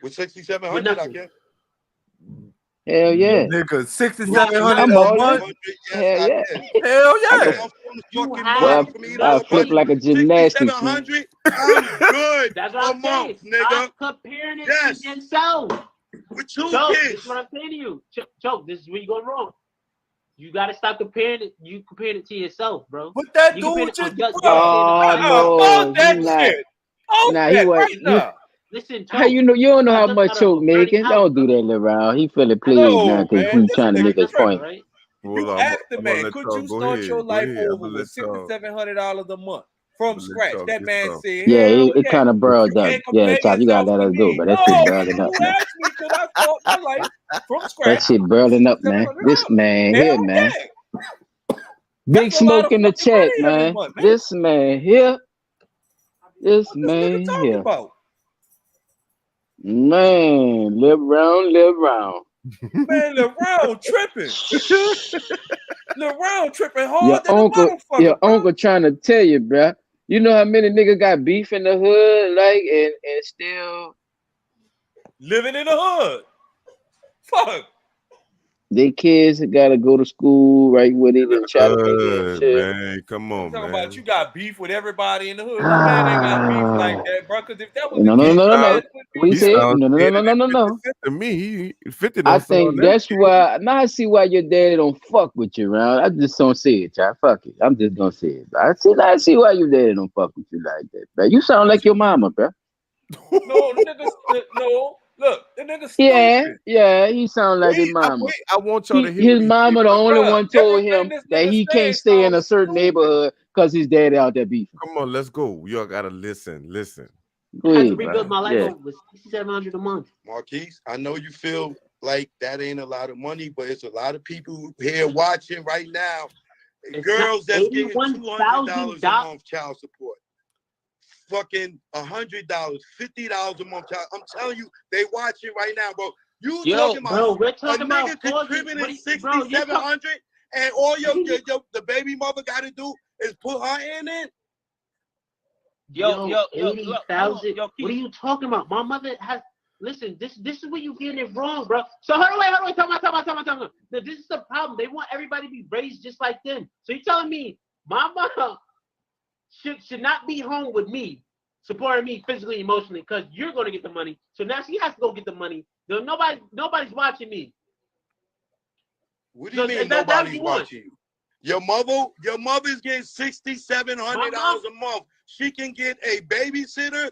With $6,700, I can. Hell yeah. Nigga, $6,700 a month. Yes, Hell yeah. Hell yeah. Well, I flip like a gymnastics. $6,700. I'm good. That's what I'm saying. Nigga. I'm comparing it to yourself. With two Choke, kids. this is what I'm saying to you. Choke, this is where you go wrong. You gotta stop comparing it. You comparing it to yourself, bro. But that dude just no, that shit. Nah, he was. Listen, how you know? You don't know how much Choke making. Don't do that, LeBron. He feeling pleased now because he's trying to make his point. Right? You asked the man, could you start your life over with $6,700 a month from scratch? That man said, yeah, it kind of burled up. Yeah, Chop, you gotta let us go, but that shit burling up, man. You asked me, could I start my life from scratch? That shit burling up, man. This man here, man. Big smoke in the chat, man. This man here. This man here. Man, live round. Man, LeBron tripping. LeBron tripping hard than a motherfucker. Your uncle trying to tell you, bro. You know how many niggas got beef in the hood, like, and still living in the hood. Fuck. They kids gotta go to school right with it and try to make it. Man, come on, man. About you got beef with everybody in the hood. No man ain't got beef like that, bro. Because if that was no. What he said? No. To me, he 50. I think that's why. Now I see why your daddy don't fuck with you, around. I just don't see it, y'all. Fuck it. I'm just gonna say it. I see why your daddy don't fuck with you like that, bro. You sound like your mama, bro. No, niggas, no. Look, the nigga stupid. Yeah, he sound like his mama. I want y'all to hear his mama the only one told him that he can't stay in a certain neighborhood because his daddy out there beefing. Come on, let's go. Y'all gotta listen. Go ahead, I have to rebuild my life with $6,700 a month. Marquise, I know you feel like that ain't a lot of money, but it's a lot of people here watching right now. Girls that's getting $200 a month child support. Fucking $100, $50 a month. I'm telling you, they watching right now, bro. You talking about we're talking a about nigga contributing $6,700, and all the baby mother got to do is put her in it. Yo, 80,000. What are you talking about? My mother has. Listen, this is where you getting it wrong, bro. So hold on, talk about. Now, this is the problem. They want everybody to be raised just like them. So you telling me my mom should not be home with me, supporting me physically, emotionally, because you're going to get the money. So now she has to go get the money. Nobody's watching me. What do you mean nobody's watching you? Your mother's getting $6,700 a month. She can get a babysitter.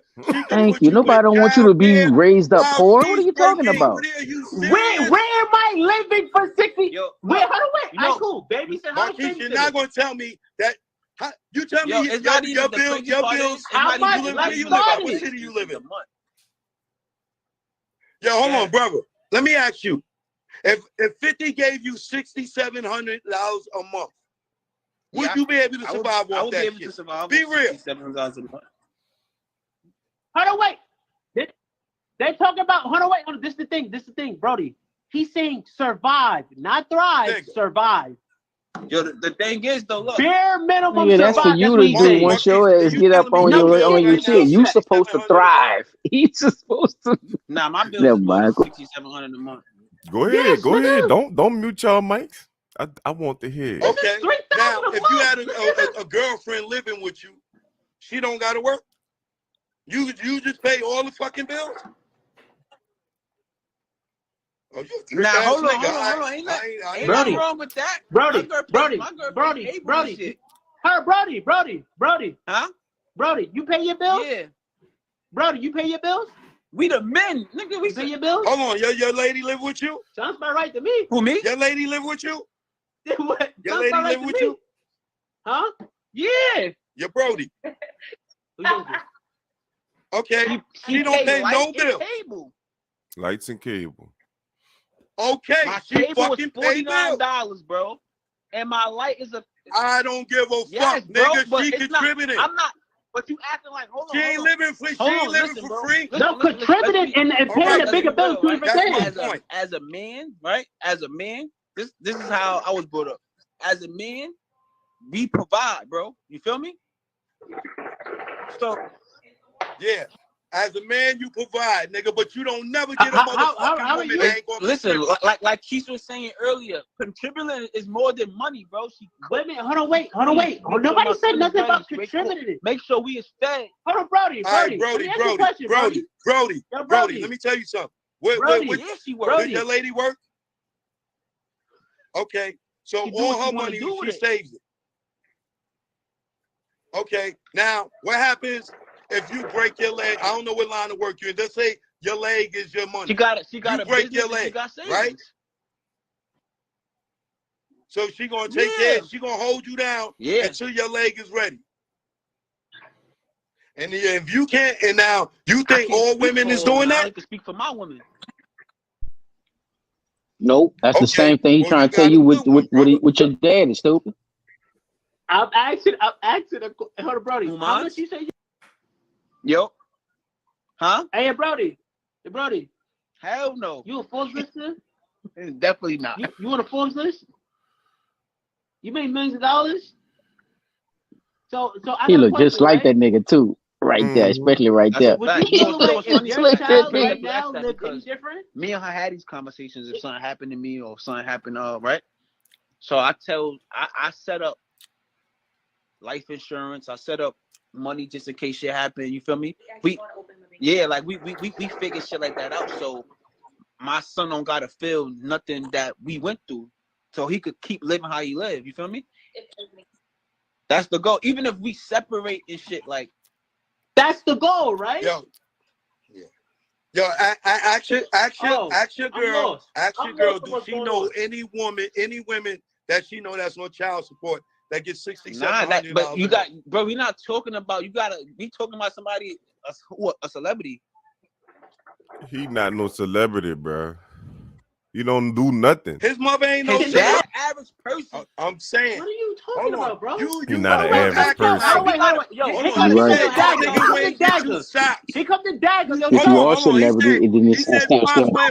Thank you. Nobody don't want you to be raised up poor. What are you talking about? Where am I living for 60? Wait, hold on, wait. That's cool. Babysitter. Marquise, you're not going to tell me that. You tell me your bills. How much? Where you live at? What city you live in? Yo, hold on, brother. Let me ask you. If 50 gave you $6,700 a month, Would you be able to survive off that shit? Be real. $700 a month. Hold on, wait. They talking about. Hold on, wait. This is the thing. This is the thing, Brody. He's saying survive, not thrive. Nigga. Survive. Yo, the thing is though, look. Bare minimum. Yeah, that's for survive. you That's to do once your ass get up on your shit. You supposed to thrive. He's supposed to. Nah, my bill Never is mind. $6,700 a month. Go ahead, Yes, go ahead. nigga. Don't mute y'all mics. I want to hear. Okay. Now, $3,000 if you had a girlfriend living with you, she don't got to work. You just pay all the fucking bills. Oh, you Now hold on. Ain't nothing wrong with that. Brody. Brody. Her, Brody. Huh? Brody, you pay your bills? Yeah. Brody, you pay your bills? We the men, nigga. We pay your bills? Hold on, your lady live with you? Sounds about right to me. Who, me? Your lady live with you? What? Your lady live with you? Huh? Yeah. Your Brody. Okay. She don't pay no bill. Cable. Lights and cable. Okay. My She cable fucking is pay bills. $49, bro. And my light is I don't give a yes, fuck, bro, nigga. but She contributing. I'm not. But you acting like She ain't living for free. No, contributing and paying the bigger bills. Right? As a man, right? As a man, this is how I was brought up. As a man, we provide, bro. You feel me? So yeah. As a man, you provide, nigga, but you don't never get a motherfucking woman that ain't gonna listen, like Keisha was saying earlier, contributing is more than money, bro. Wait a minute, hold on, wait. Nobody said nothing about contributing. Make sure we is fed. Hold on, Brody. Brody, let me tell you something. Does your lady work? Okay, so all her money, she saves it. Okay, now what happens if you break your leg? I don't know what line of work you're in. Let's say your leg is your money. She got a break your leg, right? So she gonna take care. She gonna hold you down until your leg is ready. And if you can't, and now you think all women is doing that? I can speak for my women. Nope, that's the same thing he's trying to tell you with your dad. Is stupid. I'm asking. Hold on, Brody. How much you say? Yo. Huh? Hey, Brody. Hey, Brody. Hell no. You a Forbes lister? Definitely not. You on a Forbes list? You made millions of dollars? So I he look just like that nigga too. Right there, especially right there. Would you feel like if your child right now lived any different? Me and her had these conversations if something happened to me or if something happened right? So I set up life insurance. I set up money just in case shit happened. You feel me? We figure shit like that out. So my son don't gotta feel nothing that we went through, so he could keep living how he live. You feel me? That's the goal. Even if we separate and shit, like that's the goal, right? Ask your girl. Do she know any women that she know that's no child support that gets $6,700? But you got, bro. We're not talking about. You gotta be talking about somebody, a celebrity. He not no celebrity, bro. He don't do nothing. His mother ain't no average person. I'm saying. What are you talking about, bro? He's not an average person. Here comes the dagger. If you are a celebrity, it didn't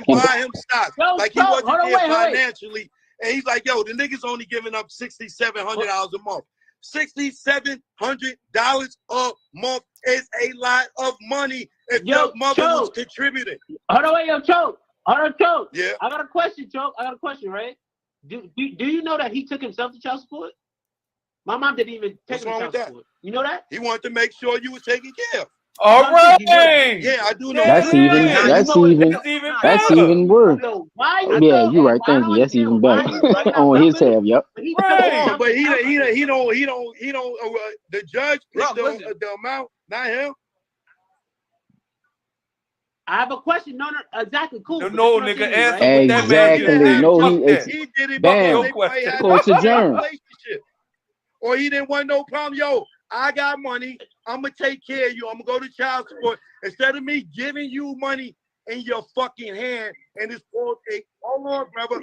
buy him stock. Like he wasn't there financially. And he's like, yo, the nigga's only giving up $6,700 a month. $6,700 a month is a lot of money if your mother was contributing. Hold on, Choke. Yeah. I got a question, Choke. right? Do you know that he took himself to child support? My mom didn't even take him to child support. You know that? He wanted to make sure you were taken care of. All right. Yeah, I do know. That's even worse. Yeah, you're right. Thank you. That's even better on his tab. Yep. Right. But he don't. The judge picked the amount, not him. I have a question. No, exactly. Cool. No, nigga, answer what that man exactly. No, he did it. Bam. Court's adjourned. Or he didn't want no problem. Yo, I got money. I'm gonna take care of you. I'm gonna go to child support instead of me giving you money in your fucking hand. And it's all hold on, brother.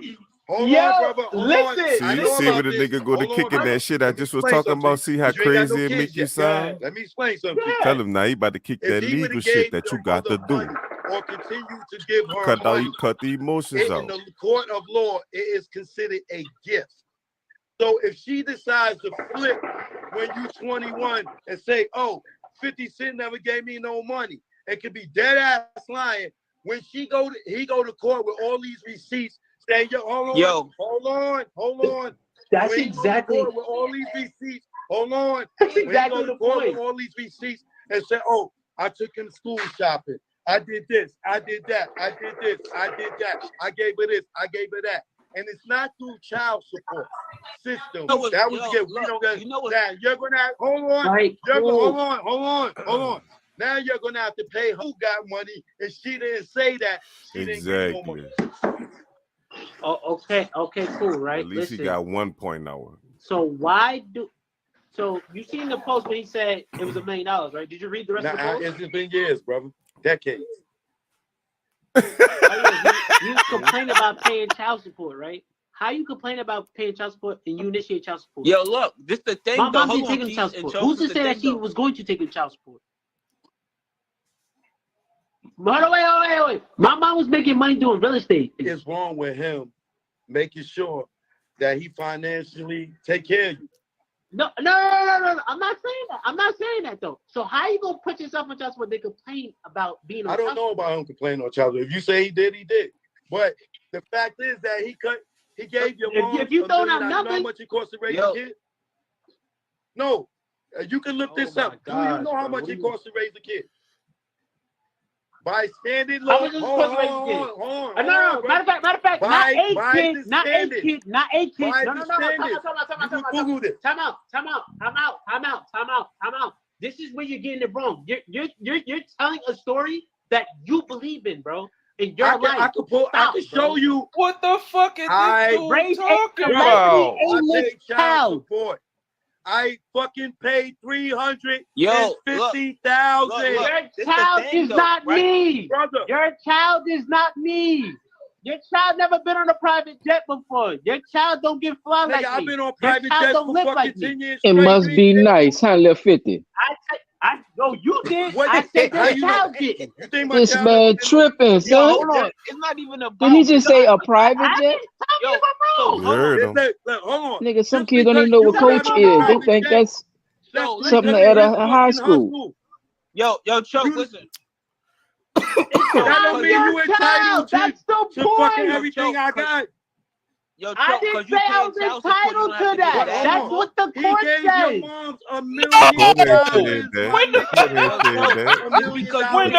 Hold Yo, on, brother. Hold on. listen. I See, know see about where the this. nigga go to Hold on, kicking brother. that shit I Let me just was explain talking something about. to you, See how 'cause you ain't got no crazy it kids make you yet. Go ahead. sound? Let me explain something to you. Tell him now he about to kick If that he would legal have shit gave that the you got mother to do. money or continue to give her Cut money, the emotions in out. the court of law, it is considered a gift. So if she decides to flip when you 21 and say, oh, 50 Cent never gave me no money, it could be dead ass lying. When he go to court with all these receipts, saying, yo, hold on. That's When he exactly. go to court with all these receipts, hold on. That's When he exactly go to the court point. with all these receipts and say, oh, I took him school shopping. I did this. I did that. I did this. I did that. I gave her this. I gave her that. And it's not through child support system. That was the gift. We don't get. Now you're gonna have, hold on. Right, Hold on. Now you're gonna have to pay who got money, and she didn't say that. She didn't give you no money. Oh, okay, cool, right? At least Listen, he got 1 point now. So you seen the post when he said it was $1 million, right? Did you read the rest of the post? It's been years, brother. Decades. You complain about paying child support, right? How you complain about paying child support and you initiate child support? Yo, look, this the thing. My mom didn't take him child support. Who's to say that she was going to take him child support? Wait. My mom was making money doing real estate. It's wrong with him making sure that he financially take care of you. No. I'm not saying that. I'm not saying that though. So how you gonna put yourself on child support? They complain about being on I don't know about him complaining on child support. If you say he did, he did. But the fact is that he gave your mom if you don't know you know how much it costs to raise a kid? No. You can look this up. Do you know how much it costs to raise a kid? By standard law. Hold on. No. Matter of fact, not eight kids. No. Time out. This is where you're getting it wrong. You're telling a story that you believe in, bro. In your life. I can show you. What the fuck is this dude talking about? I pay child support. I fucking paid $350,000. Your child is not me, brother. Your child is not me. Your child never been on a private jet before. Your child don't get fly like me. I've been on private jets for fucking 10 years. It must be nice, huh, little 50? You did. I said your child didn't. This man tripping, son. Hold on. It's not even about. Did he just say a private jet? Hold on. Nigga, some kids don't even know what coach is. They think that's something at a high school. Yo, Chuck, listen. That don't mean you entitled to fucking everything I got. Yo, I didn't say I was entitled to that. That's what the court says. He gave your moms $1 million. When the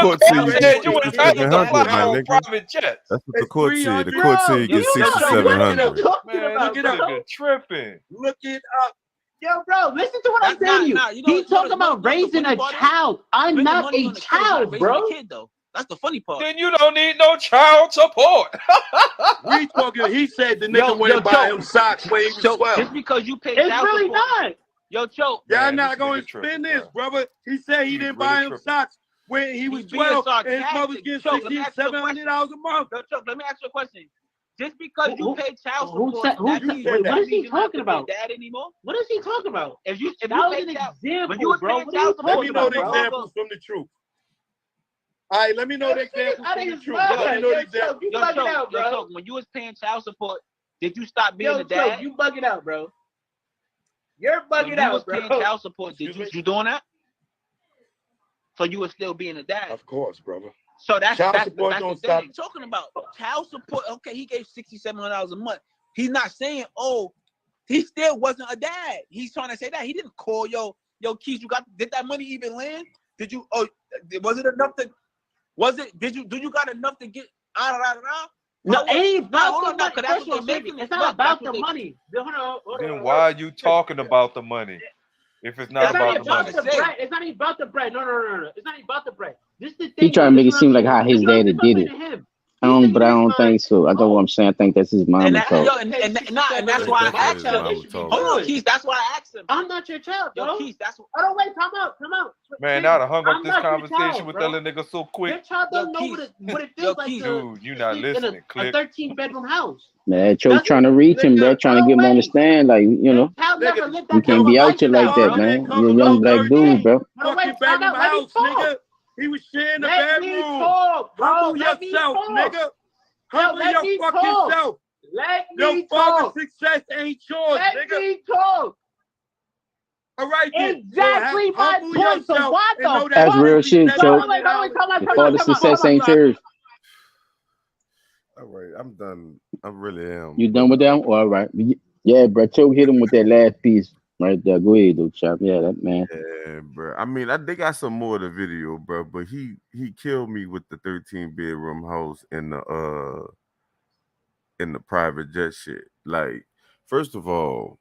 court said you were entitled to fly on private jets. That's what the court said. The court said you get 6,700. Man, look at it, tripping. Look it up. Yo, bro, listen to what I'm saying to you. He's talking about raising a child. I'm not a child, bro. That's the funny part. Then you don't need no child support. We talking. He said the nigga went and buy him socks when he was 12. Just because you pay it's child really support. Not. Yo, Choke. Y'all not going to spin this, brother. He said he didn't buy him socks when he was 12, and his mother's getting $600, $700 a month. Yo, Choke, let me ask you a question. Just because you pay child support, what is he talking about? Dad anymore? What is he talking about? If you that was an example, bro. Let me know the examples from the truth. All right, let me know the examples from the truth. Let me know the examples. You bugging out, bro. When you was paying child support, did you stop being a dad? You bugging out, bro. You're bugging out, bro. When you was paying child support, did you doing that? So you were still being a dad? Of course, brother. So that's child the support don't stop. thing. Talking about child support, okay, he gave $6,700 a month. He's not saying, he still wasn't a dad. He's trying to say that. He didn't call, yo, Keith, did that money even land? Did you, was it enough to, do you got enough to get, No, it ain't about the money. It's not about the money. Then why are you talking about the money? If it's not about the money. It's not even about the bread. No. It's not even about the bread. This is the thing. He trying to make it seem like how his daddy did it. But I don't think so. I know what I'm saying. I think that's his mama talk. And that's why I asked him. Hold on, Keith. That's why I asked him. I'm not your child, bro. Yo, Keith, that's. Oh, no, wait, come out. Man, I'd have hung up this conversation with that little nigga so quick. Your child don't know what it feels like to dude, you not listening. A 13-bedroom house. Man, Choke trying to reach him, bro. Trying to get him to understand, like, you know, you can't be out here like that, man. You're a young black dude, bro. Fucking bedroom house, nigga. He was sharing the bedroom. Humble yourself, nigga. Humble your fucking self. Your father's success ain't yours, nigga. Let me talk. All right, exactly my point. So why the fuck? That's real shit, Choke. Your father's success ain't yours. All right, I'm done. I really am. You done with that? All right. Yeah, bro. Choke hit him with that last piece right there. Go ahead, though, Chop. Yeah, that man. Yeah, bro. I mean, they got some more of the video, bro. But he killed me with the 13-bedroom house in the private jet shit. Like, first of all,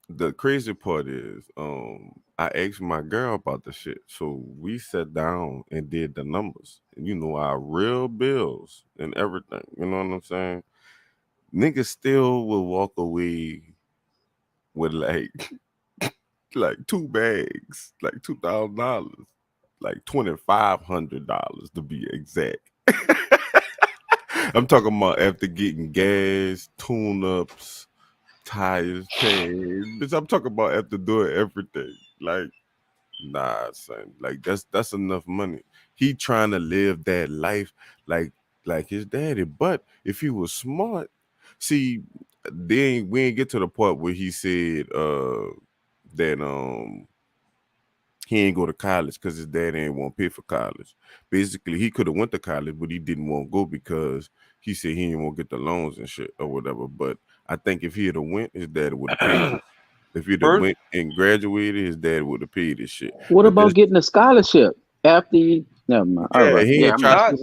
the crazy part is, I asked my girl about the shit. So we sat down and did the numbers. And you know, our real bills and everything. You know what I'm saying? Niggas still will walk away with like 2 bags, like $2,000, like $2,500 to be exact. I'm talking about after getting gas, tune-ups, tires changed. Bitch, I'm talking about after doing everything. Like, nah, son. Like that's enough money. He trying to live that life like his daddy. But if he was smart, see, then we ain't get to the part where he said that he ain't go to college because his dad ain't want to pay for college. Basically, he could have went to college, but he didn't want to go because he said he didn't want to get the loans and shit or whatever. But I think if he had went, his dad would have paid. If he'd have went and graduated, his dad would have paid his shit. What about getting a scholarship after you? Never mind. Yeah, all right. he ain't not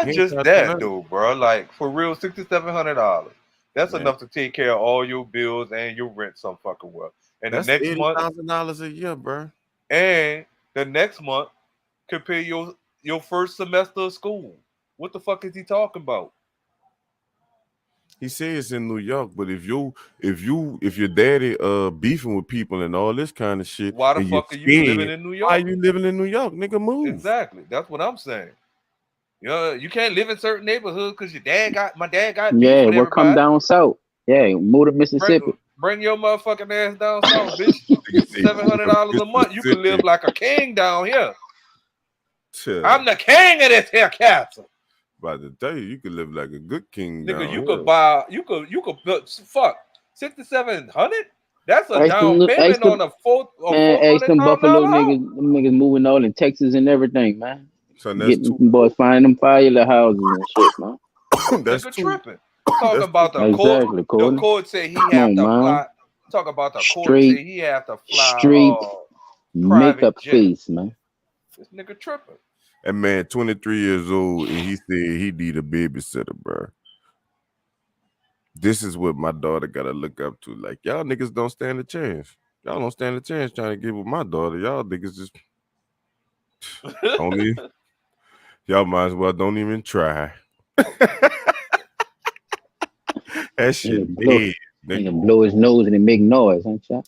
just that though, bro. Like for real, $6,700. That's enough to take care of all your bills and your rent some fucking well. And that's the next month, $80,000 a year, bro. And the next month could pay your first semester of school. What the fuck is he talking about? He says in New York, but if your daddy beefing with people and all this kind of shit, why the fuck are you living in New York? Why are you living in New York, nigga? Move. Exactly. That's what I'm saying. You know, you can't live in certain neighborhoods because my dad got beef with we'll come down south. Yeah, move to Mississippi. Bring your motherfucking ass down south, bitch. $700 a month. You can live like a king down here. I'm the king of this here castle. About to tell you can live like a good king. Nigga, you could buy, you could fuck $6,700. That's a down payment on a man, ask them Buffalo niggas moving all in Texas and everything, man. So getting them boys finding them fire houses and shit, man. That's tripping. Talk about the court. The court say he have to fly. Talk about the court say he have to fly. Straight makeup face, man. This nigga tripping. That man, 23 years old, and he said he need a babysitter, bro. This is what my daughter gotta look up to. Like, y'all niggas don't stand a chance. Y'all don't stand a chance trying to get with my daughter. Y'all niggas just only. Y'all might as well don't even try. That shit dead. Nigga blow his nose and it make noise, ain't y'all?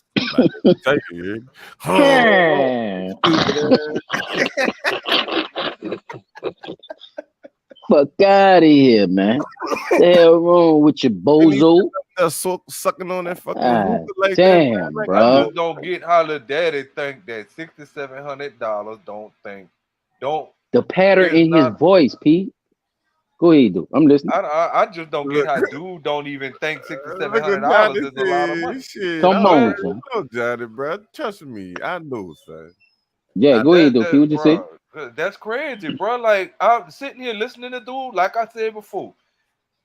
Fuck out of here, man. The hell wrong with your bozo? Sucking on that fucking like damn, that. Bro. I just don't get how the daddy think that $6,700 don't. The pattern in his voice, Pete. Go ahead, dude. I'm listening. I just don't get how dude don't even think $6,700 is a lot of money. Shit. Come on, son. No, Johnny, bro. Trust me. I know, son. Yeah, go ahead, dude. What you say? That's crazy, bro. Like I'm sitting here listening to dude, like I said before.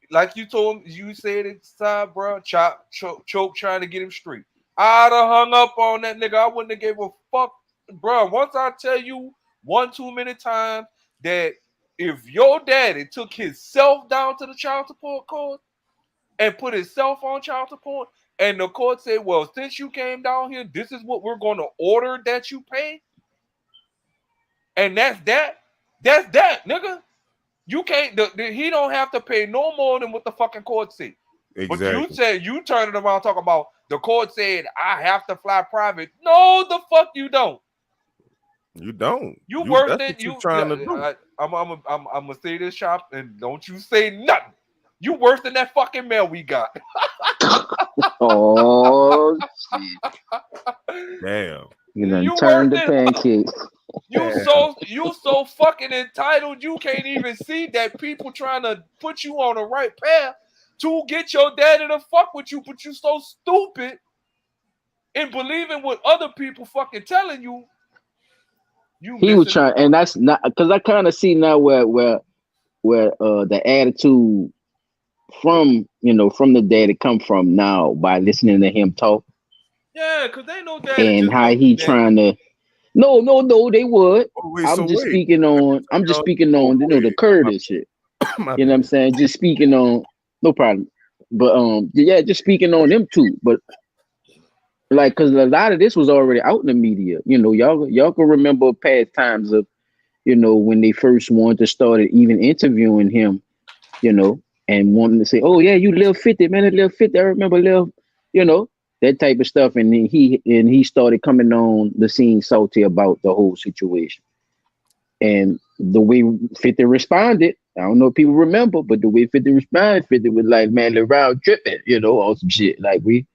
Like you told him, you said it side, bro. Choke trying to get him straight. I'd have hung up on that nigga. I wouldn't have gave a fuck, bro. Once I tell you one too many times that if your daddy took himself down to the child support court and put himself on child support, and the court said, well, since you came down here, this is what we're going to order that you pay. And that's that, nigga. You can't. He don't have to pay no more than what the fucking court said. Exactly. But you said you turn it around talking about the court said I have to fly private. No, the fuck you don't. You don't. You worse that's than what you. trying to do. I'm gonna say this, shop, and don't you say nothing. You worse than that fucking mail we got. Oh shit! Damn. You done You turned the worse than pancakes. you so fucking entitled. You can't even see that people trying to put you on the right path to get your daddy to fuck with you, but you so stupid in believing what other people fucking telling you. He was trying, and that's not because I kind of see now where the attitude from from the daddy come from now by listening to him talk. Yeah, because they know daddy and just how don't he do that. trying to. No, they would. Oh, wait, I'm just speaking on the Curtis shit. You know what I'm saying? Just speaking on, no problem. But yeah, just speaking on them too. But like, cause a lot of this was already out in the media. Y'all can remember past times of, when they first wanted to start even interviewing him, and wanting to say, oh yeah, you live 50, man, live 50. I remember live, that type of stuff. And then he started coming on the scene salty about the whole situation. And the way 50 responded, I don't know if people remember, but the way 50 responded, 50 was like, man, the round tripping, on some shit. Like we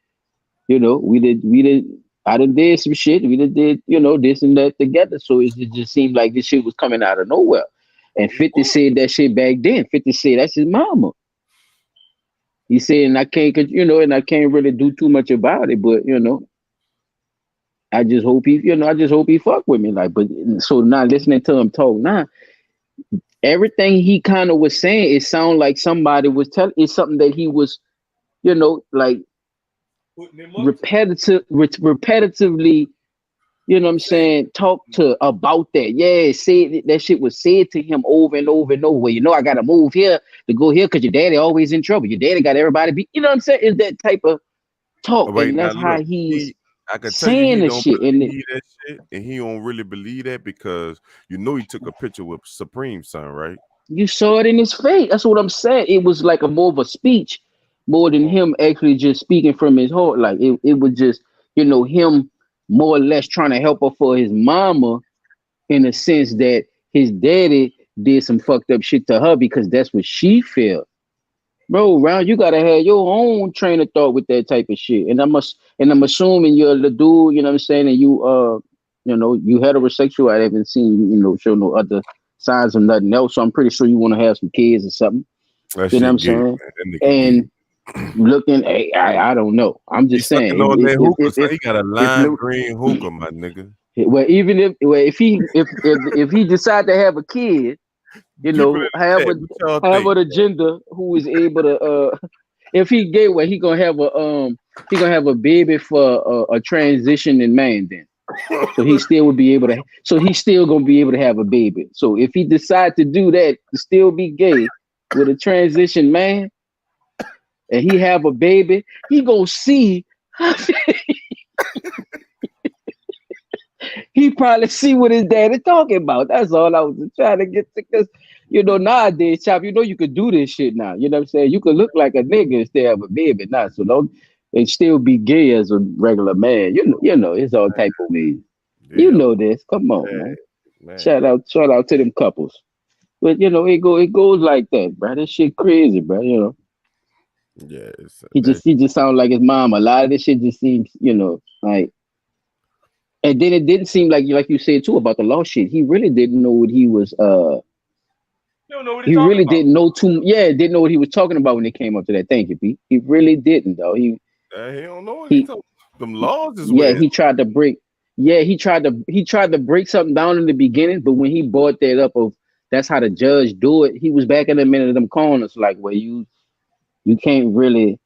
did, I done did some shit. We done did, this and that together. So it just seemed like this shit was coming out of nowhere. And 50 said that shit back then. 50 said that's his mama. He said, and I can't really do too much about it, but I just hope he fuck with me. Like, but so now listening to him talk now, everything he kind of was saying, it sounded like somebody was telling. It's something that he was, like repetitively, talk to about that. Yeah, say that shit was said to him over and over and over. Well, I gotta move here to go here because your daddy always in trouble. Your daddy got everybody beat. You know what I'm saying? Is that type of talk, Right, and that's now, how look, he's I can tell you saying he the don't shit. And believe that shit, and he don't really believe that because he took a picture with Supreme's son, right? you saw it in his face. That's what I'm saying. It was like a more of a speech, more than him actually just speaking from his heart. Like it was just, him more or less trying to help her for his mama, in a sense that his daddy did some fucked up shit to her because that's what she felt. Bro, Round, you gotta have your own train of thought with that type of shit. And I'm assuming you're the dude, you know what I'm saying, and you heterosexual. I haven't seen you, show no other signs of nothing else. So I'm pretty sure you want to have some kids or something. That You know what I'm shit gay, saying? man. That nigga And looking, I don't know. I'm just saying. sucking on that hookah, so he got a lime green hookah, my nigga. Well, even if he decide to have a kid, have an agenda who is able to if he gay, well, he gonna have a baby for a transitioning man then. So he still would be able to. So he's still gonna be able to have a baby. So if he decide to do that, to still be gay with a transition man, and he have a baby, he gonna see. He probably see what his daddy talking about. That's all I was trying to get to. Because nowadays, chop, you could do this shit now. You know what I'm saying? You could look like a nigga and still have a baby now. So don't and still be gay as a regular man. It's all type of ways. Yeah. You know this. Come on, man. Shout out to them couples. But it goes like that, bro. This shit crazy, bro. Yeah, he just sounds like his mom. A lot of this shit just seems, like. And then it didn't seem like you said too about the law shit. He really didn't know what he was. He really didn't know didn't know what he was talking about when it came up to that. Thank you, Pete. He really didn't though. He don't know what he's talking. Them laws is weird. He tried to break. Yeah, he tried to break something down in the beginning, but when he brought that up of that's how the judge do it, he was back in a minute of them corners like where you can't really.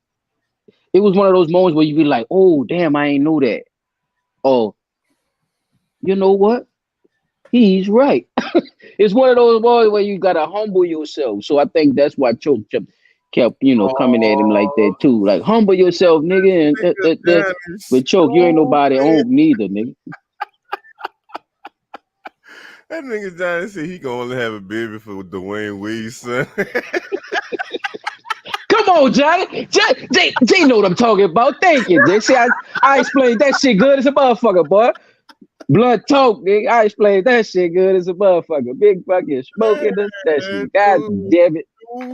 It was one of those moments where you be like, oh damn, I ain't know that. Oh. You know what? He's right. It's one of those boys where you gotta humble yourself. So I think that's why Choke kept coming at him like that too. Like humble yourself, nigga. And but Choke, you ain't nobody own neither, nigga. That nigga Johnny said he gonna only have a baby for Dwayne Wade's son. Come on, Johnny. Jay know what I'm talking about. Thank you, Jay. See, I explained that shit good as a motherfucker, boy. Blunt talk, nigga. I explained that shit good as a motherfucker. Big fucking smoke in the session. God damn it.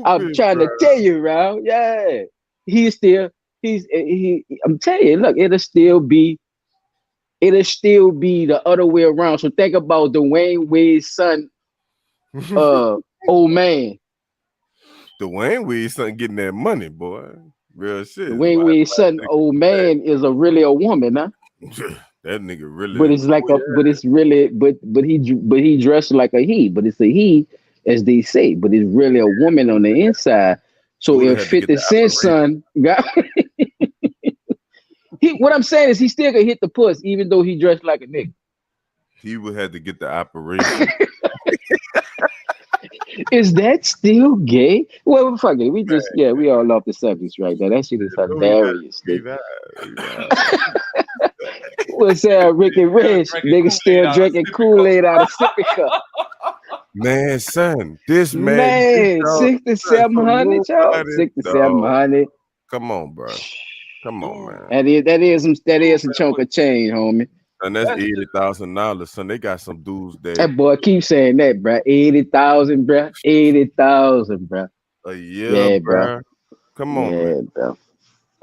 I'm trying to tell you, Ralph. Yeah. He's I'm telling you, look, it'll still be the other way around. So think about Dwayne Wade's son, old man. Dwayne Wade's son getting that money, boy. Real shit. Dwayne Wade's son, old man, is really a woman, huh? That nigga really. But it's like but he dressed like a he, but it's a he, as they say, but it's really a woman on the inside. So if 50 Cent's son got what I'm saying is he still gonna hit the puss even though he dressed like a nigga. He would have to get the operation. Is that still gay? Well, fuck it. We all off the subjects right now. That shit is hilarious. What's that, Ricky Rich? Nigga still drinking Kool-Aid out of sippy cup. Man, son, this man 6,700, y'all. 6,700. Come on, bro. Come on, man. That is some chunk of change, homie. And that's $80,000, son. They got some dudes there. That boy keep saying that, bro. 80,000, bro. 80,000, bro. A year, yeah, bro. Come on, man. Bro.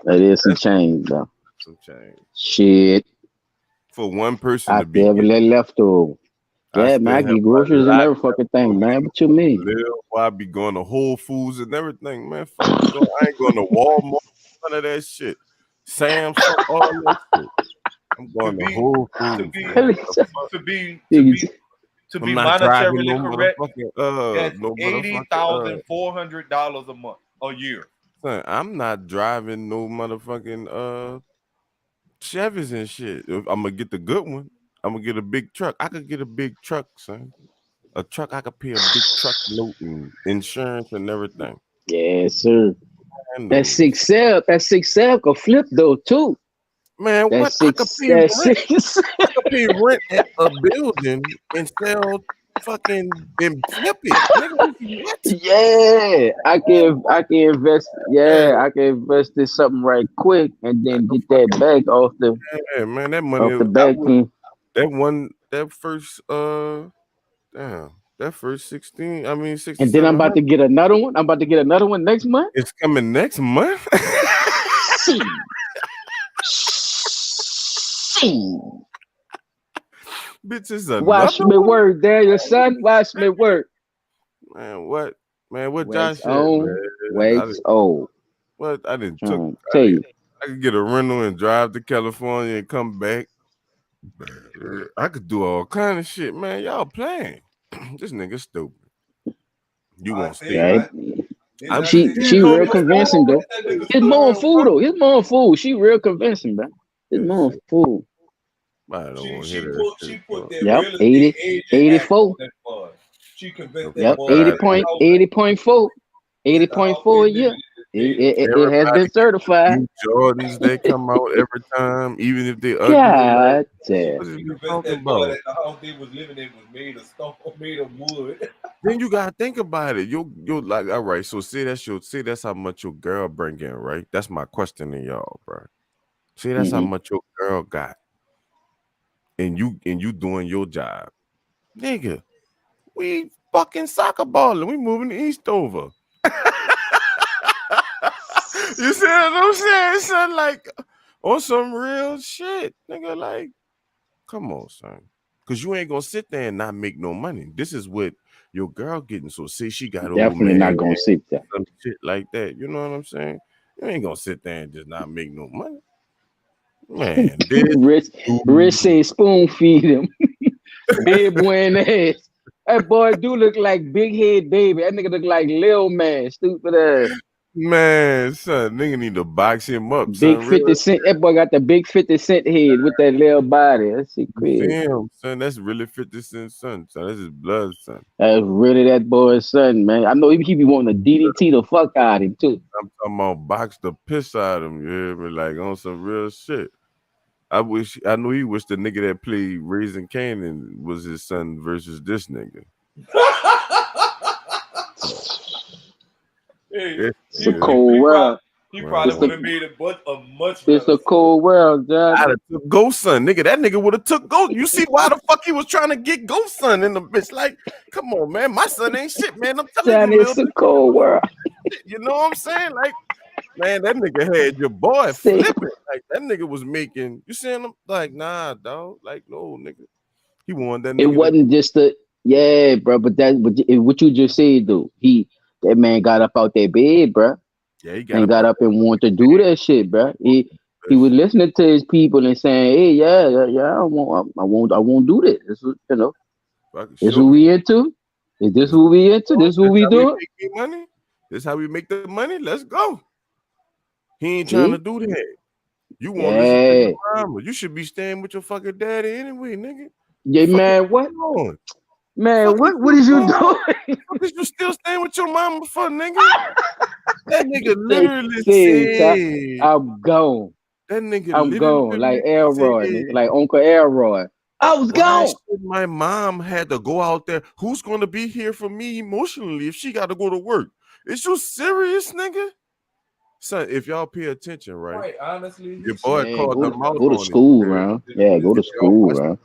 That is some change, bro. Some change. Shit. For one person I to be left over. Yeah, man, I get groceries and every fucking thing, man. What you mean? I be going to Whole Foods and everything, man. Fuck, I ain't going to Walmart. None of that shit. Sam's, all that shit. I'm going to Whole Foods. To be monetarily correct, that's $80,400 a month, a year. Son, I'm not driving no motherfucking Chevys and shit. If I'm gonna get the good one, I'm gonna get a big truck. I could get a big truck, son. A truck, I could pay a big truck note and insurance and everything. Yes, sir. That 6 could flip though too. Man, what? I could pay rent at a building and sell fucking and flip it. Yeah, I can invest. Yeah, I can invest in something right quick and then get that back off the. Yeah, man, that money off the back end. That first 16. I mean 16. And then I'm about to get another one. I'm about to get another one next month. It's coming next month. Bitches, watch me work, Daniel, son. Watch me work. Man, what? Man, what Josh said? Man, what I didn't tell you. I could get a rental and drive to California and come back. I could do all kind of shit, man. Y'all playing. This nigga stupid. You won't stay. She real convincing though. It's more fool though. It's more fool. She real convincing, bro. It's more fool. I don't want to hear that. She put that 84. She convinced that 80.4. 80.4 a year. It has been certified. Jordans, they come out every time, even if they ugly. God damn. What are you talking about? The house they was living in was made of stone, made of wood. Then you gotta think about it. You're like, all right. So say that's how much your girl bring in, right? That's my question to y'all, bro. See, that's how much your girl got, and you doing your job, nigga. We fucking soccer balling. We moving the East over. You see what I'm saying, son? Like, on some real shit, nigga. Like, come on, son. Because you ain't gonna sit there and not make no money. This is what your girl getting. So, say she got definitely not gonna sit there. Some shit like that. You know what I'm saying? You ain't gonna sit there and just not make no money. Man, Rich say spoon feed him. Big boy in the ass. That boy do look like big head baby. That nigga look like Lil Man, stupid ass. Man, son, nigga need to box him up. Big son, 50 Cent. That boy got the big 50 Cent head with that little body. That shit crazy. Damn, son, that's really 50 Cent's son. That's his blood, son. That's really that boy's son, man. I know he be wanting to DDT the fuck out of him too. I'm talking about box the piss out of him. Yeah, but like on some real shit. I knew he wished the nigga that played Raising Canaan was his son versus this nigga. Hey, It's a cold world. he probably would have made a much It's a cold world, John. I'd have took Ghost Son, nigga. That nigga would have took Ghost. You see why the fuck he was trying to get Ghost Son in the bitch? Like, come on, man. My son ain't shit, man. I'm telling you, it's a cold world. You know what I'm saying? Like, man, that nigga had your boy flipping. Like, that nigga was making. You seeing him? Like, nah, dog. Like, no, nigga. He wanted that nigga. It wasn't just bro. But what you just said, though. That man got up out that bed, bro. Yeah, he got up and wanted to do that shit, bro. He was listening to his people and saying, "Hey, I won't do this. This is, this what we into. Is this what we into? This what we doing? Money. This how we make the money. Let's go." He ain't trying to do that. You want to listen to your mama? You should be staying with your fucking daddy anyway, nigga. Yeah, man. What? Man, what is you doing? What is you still staying with your mama for, nigga? That nigga literally said, "I'm gone." That nigga, I'm gone, like Elroy, nigga, like Uncle Elroy. I was gone. My mom had to go out there. Who's gonna be here for me emotionally if she got to go to work? Is you serious, nigga? Son, if y'all pay attention, right? Honestly, your boy called them out. Go to school, bro. Yeah, go to school, bro.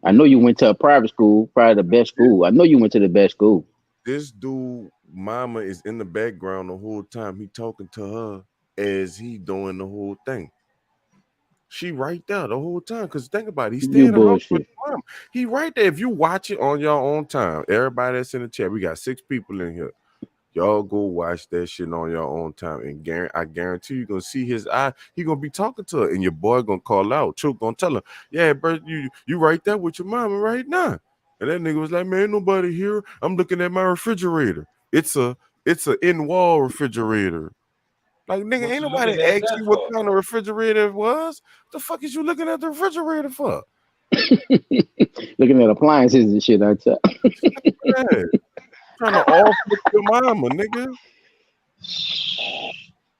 I know you went to a private school, probably the best school. I know you went to the best school. This dude, mama, is in the background the whole time. He talking to her as he doing the whole thing. She right there the whole time. Cause think about it, he's staying in the house with mom. He right there. If you watch it on your own time, everybody that's in the chat, we got 6 people in here. Y'all go watch that shit on your own time, and I guarantee you gonna see his eye. He gonna be talking to her, and your boy gonna call out. Choke gonna tell her, "Yeah, bro, you right there with your mama right now." And that nigga was like, "Man, ain't nobody here. I'm looking at my refrigerator. It's a in-wall refrigerator. Like, nigga, ain't nobody asked you what kind of refrigerator it was. The fuck is you looking at the refrigerator for? Looking at appliances and shit outside." Trying to off with your mama, nigga.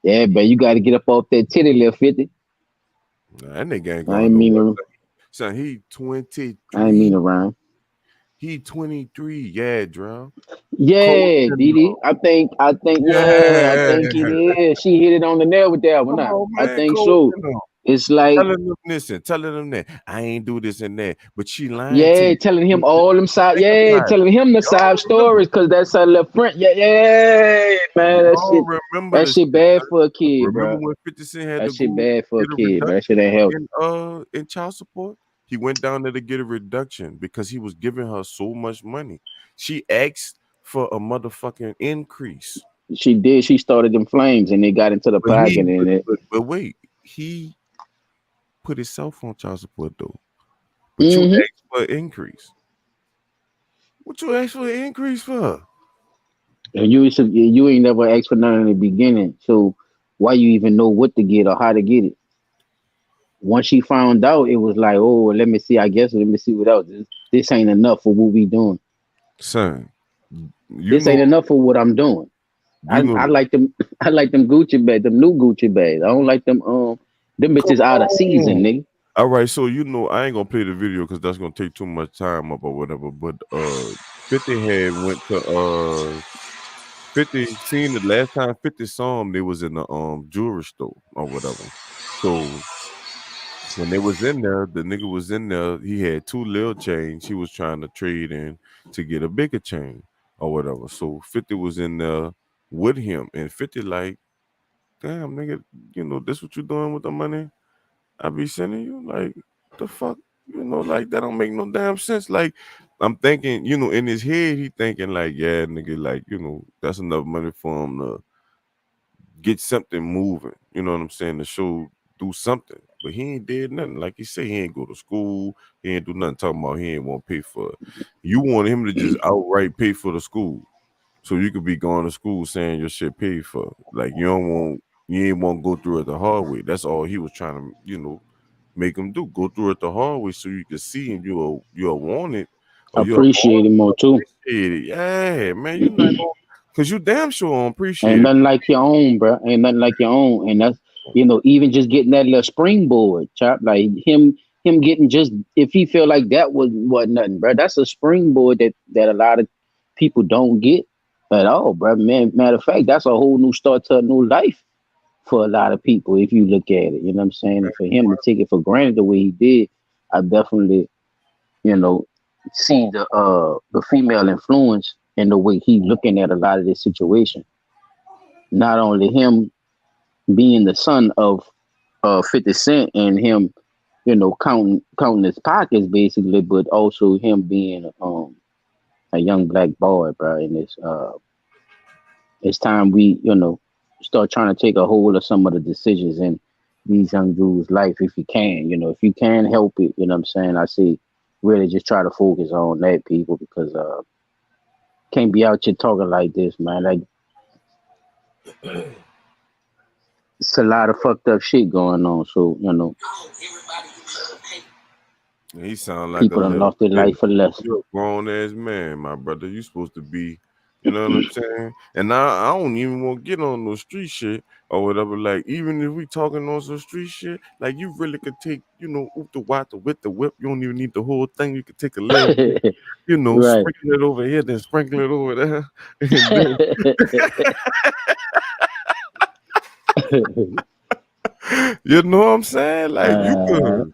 Yeah, but you got to get up off that titty, little 50. Nah, that nigga ain't I ain't mean to. Son, he 23. I ain't mean around. He 23. Yeah, Drew. Yeah, Didi. I think it is. She hit it on the nail with that one. Now. I think so. It's like telling them that I ain't do this and that, but she lying. Yeah, telling him all them side. Yeah, telling him the side stories because that's her little friend. Yeah, man. That shit bad for a kid, bro. Remember when 50 Cent had that shit bad for a kid, bro. That shit ain't help. In child support, he went down there to get a reduction because he was giving her so much money. She asked for a motherfucking increase. She did. She started them flames and they got into the pocket. But wait, he put himself on child support though. But you asked for an increase. What you asked for an increase for? And you ain't never asked for nothing in the beginning. So why you even know what to get or how to get it? Once she found out, it was like, oh, let me see what else. This ain't enough for what we doing. Son, this ain't enough for what I'm doing. I like them Gucci bags, them new Gucci bags. I don't like them bitches out of season, nigga. All right, so I ain't gonna play the video because that's gonna take too much time up or whatever. But 50 had went to 50 seen the last time 50 saw him, they was in the jewelry store or whatever. So when they was in there, the nigga was in there. He had 2 little chains. He was trying to trade in to get a bigger chain or whatever. So 50 was in there with him, and 50 like, damn nigga, this what you doing with the money I be sending you? Like, the fuck, like that don't make no damn sense. Like, I'm thinking, in his head, he thinking like, yeah, nigga, like, that's enough money for him to get something moving. You know what I'm saying? To do something. But he ain't did nothing. Like he said, he ain't go to school. He ain't do nothing. Talking about he ain't want to pay for it. You want him to just outright pay for the school. So you could be going to school saying your shit paid for. Like, you ain't want to go through it the hard way. That's all he was trying to, make him do. Go through it the hard way so you can see and you'll want it. Appreciate it more too. Yeah, man. You not going, because you damn sure don't appreciate it. Ain't nothing like your own, bro. Ain't nothing like your own. And You know, even just getting that little springboard, chop, like him getting just if he feel like that was nothing, bro. That's a springboard that a lot of people don't get at all, bro. Man, matter of fact, that's a whole new start to a new life for a lot of people if you look at it. You know what I'm saying? And for him to take it for granted the way he did, I definitely, you know, see the female influence in the way he looking at a lot of this situation. Not only him being the son of 50 Cent and him, you know, counting his pockets basically, but also him being a young black boy, bro. And it's time we, you know, start trying to take a hold of some of the decisions in these young dudes' life if you can. You know, if you can help it, you know what I'm saying? I say really just try to focus on that, people, because can't be out here talking like this, man. Like it's a lot of fucked up shit going on. So, you know, He sound like a people done little lost their bit. life for less. You're a grown ass man, my brother. You supposed to be, you know what I'm saying? And now I don't even want to get on no street shit or whatever. Like even if we talking on some street shit, like you really could take, you know, oop the water with the whip. You don't even need the whole thing. You could take a little bit, you know, Right. sprinkle it over here, then sprinkle it over there, and then you know what I'm saying? Like you uh, could.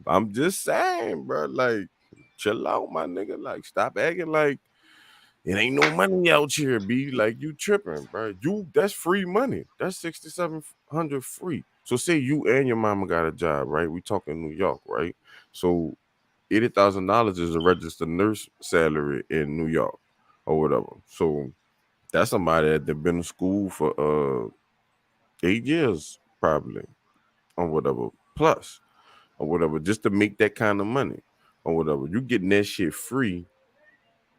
I'm just saying, bro. Like chill out, my nigga. Like stop acting like it ain't no money out here, B. Like you tripping, bro. That's free money. That's 6,700 free. So say you and your mama got a job, right? We talking New York, right? So $80,000 is a registered nurse salary in New York or whatever. So that's somebody that been in school for 8 years probably or whatever plus or whatever just to make that kind of money or whatever. You getting that shit free.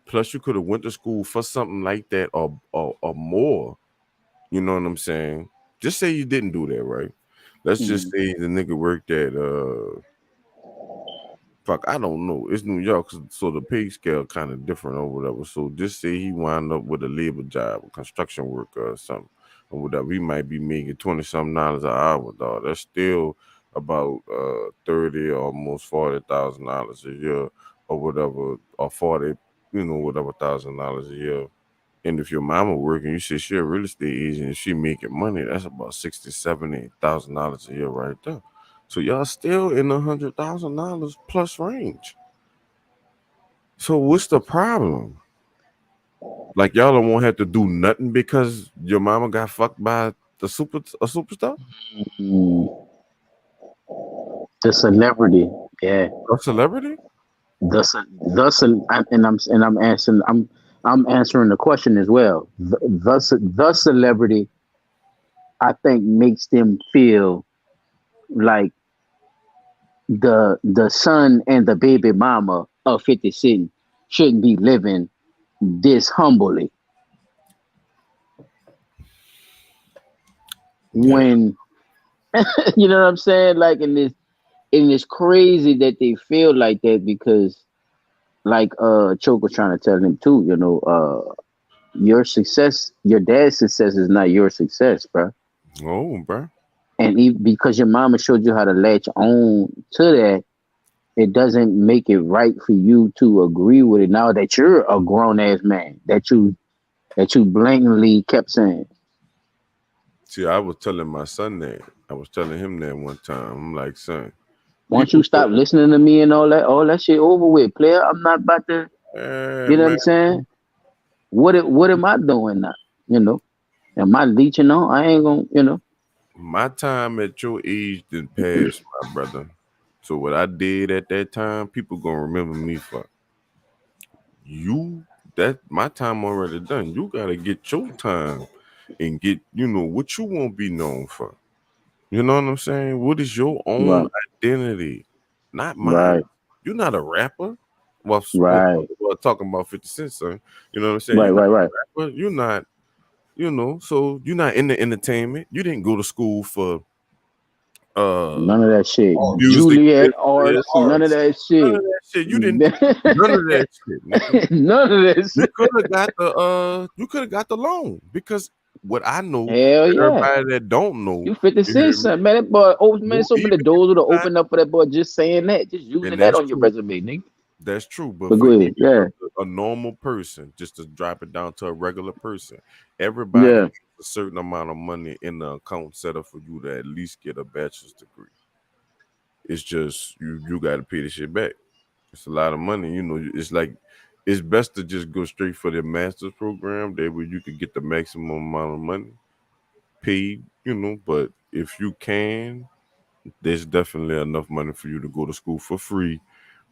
Plus, you could have went to school for something like that or more. You know what I'm saying? Just say you didn't do that, right? Let's just mm, say the nigga worked at fuck, I don't know. It's New York, so the pay scale kind of different or whatever. So just say he wound up with a labor job, a construction worker or something or whatever. He might be making 20 something dollars an hour, dog. That's still about 30 almost $40,000 a year or whatever, or 40, you know, whatever $1,000 a year. And if your mama working, you say she a real estate agent and she making money, that's about 60, $70,000 a year right there. So y'all still in $100,000 plus range. So what's the problem? Like y'all don't want to have to do nothing because your mama got fucked by a superstar, mm, the celebrity, yeah. a celebrity. And I'm answering the question as well. The celebrity, I think, makes them feel like the son and the baby mama of 50 Cent shouldn't be living this humbly. Yeah. When you know what I'm saying, like and it's crazy that they feel like that because like Choke was trying to tell him too, you know, your success, your dad's success is not your success, bro. Oh, bro. And because your mama showed you how to latch on to that, it doesn't make it right for you to agree with it now that you're a grown ass man that you blatantly kept saying. See, I was telling my son that. I was telling him that one time. I'm like, son, Once you people stop listening to me and all that shit over with, player. I'm not about to, you know what man, I'm saying? What am I doing now? You know, am I leeching on? I ain't gonna, you know. my time at your age didn't pass, my brother. So what I did at that time, people gonna remember me for you. That my time already done. You gotta get your time and get, you know, what you won't be known for. You know what I'm saying? What is your own Right, identity, not mine? right, You're not a rapper. right, Well, talking about 50 Cent, son. You know what I'm saying? right, You're not right, a right. rapper. You're not, you know, so you're not in the entertainment. You didn't go to school for uh None of that shit. music, Juliet this, arts, none of Arts. that none shit. of that shit. You didn't None do none of that shit, nigga. of that You shit. could have got the loan because what I know, Hell yeah. everybody that don't know, You 50 Cent, son, man. That boy, oh man, so many doors would have opened up for that boy just saying that, just using that on your resume, nigga. That's true, but But for go ahead, yeah, a normal person, just to drop it down to a regular person, everybody yeah. gets a certain amount of money in the account set up for you to at least get a bachelor's degree. It's just you got to pay the shit back. It's a lot of money, you know. It's like it's best to just go straight for the master's program, there where you could get the maximum amount of money paid, you know. But if you can, there's definitely enough money for you to go to school for free,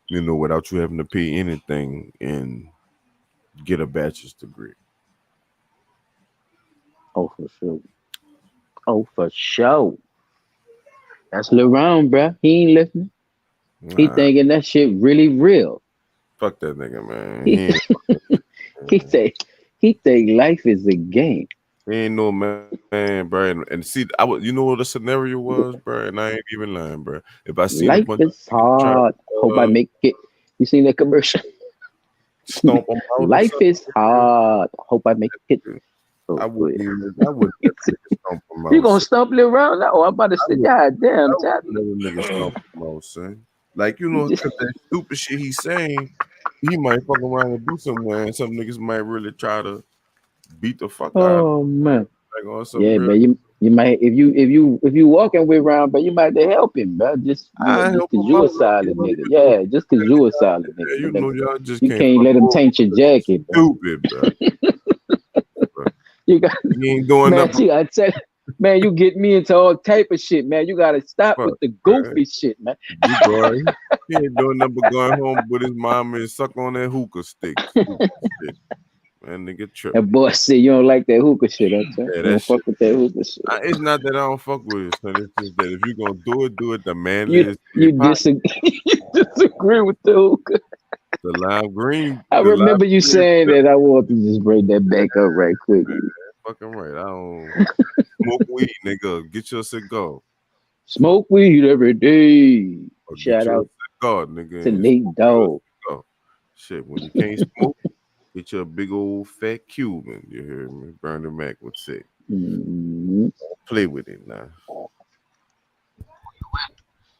you know, without you having to pay anything and get a bachelor's degree. Oh for sure. Oh for sure. That's Lil Ron, bruh. He ain't listening. He Nah, thinking that shit really real. fuck that nigga, man. He he think he think life is a game. He ain't no man, bro. And see, you know what the scenario was, bro. And I ain't even lying, bro. If I seen a Life bunch of is niggas trying hard. Hope I to make it. You seen that commercial? stomp them out or Life something, is hard. Hope I make it. Oh, I good. wouldn't let a nigga stomp them You out, gonna son. stump Lil Ron now? Oh, I'm about to I say, would, God I damn, would Chad. let a nigga stomp them out, son. Like, you You know, just, because that stupid shit he's saying, he might fuck around and be somewhere, and some niggas might really try to beat the fuck out of him, oh man. like on some Yeah, real. man. You might if you walking with Ron, but you might have to help him, bro. Just I just help cause him you a out, like, solid you know, nigga. Yeah, just cause you a solid you nigga. know, y'all just You can't can't fuck let him over taint your with jacket, bro. stupid, bro. You got He ain't doing man, nothing I tell man, you get me into all type of shit, man. You gotta stop but with the man. goofy shit, man. You boy, he ain't doing nothing but going home with his mom and suck on that hookah stick. Stupid shit. Man, nigga That tripping. boy said you don't like that hookah shit, I tell you. Yeah, You that don't shit. fuck with that hookah shit. It's not that I don't fuck with it, son. It's just that if you gonna do it the You manliest in your you pocket. disagree you disagree with the hookah. The lime green, I the lime remember you green saying flip. that. I want to just bring that back up right quick. Fucking right. I don't smoke weed, nigga. Get your cigar. Fuck. Smoke weed every day. Or get Shout your out cigar, nigga, to and Nate smoke your Dogg. cigar. Shit, when you can't smoke, get your big old fat Cuban. You hear me? Bernie Mac would say. Mhm. Play with it now.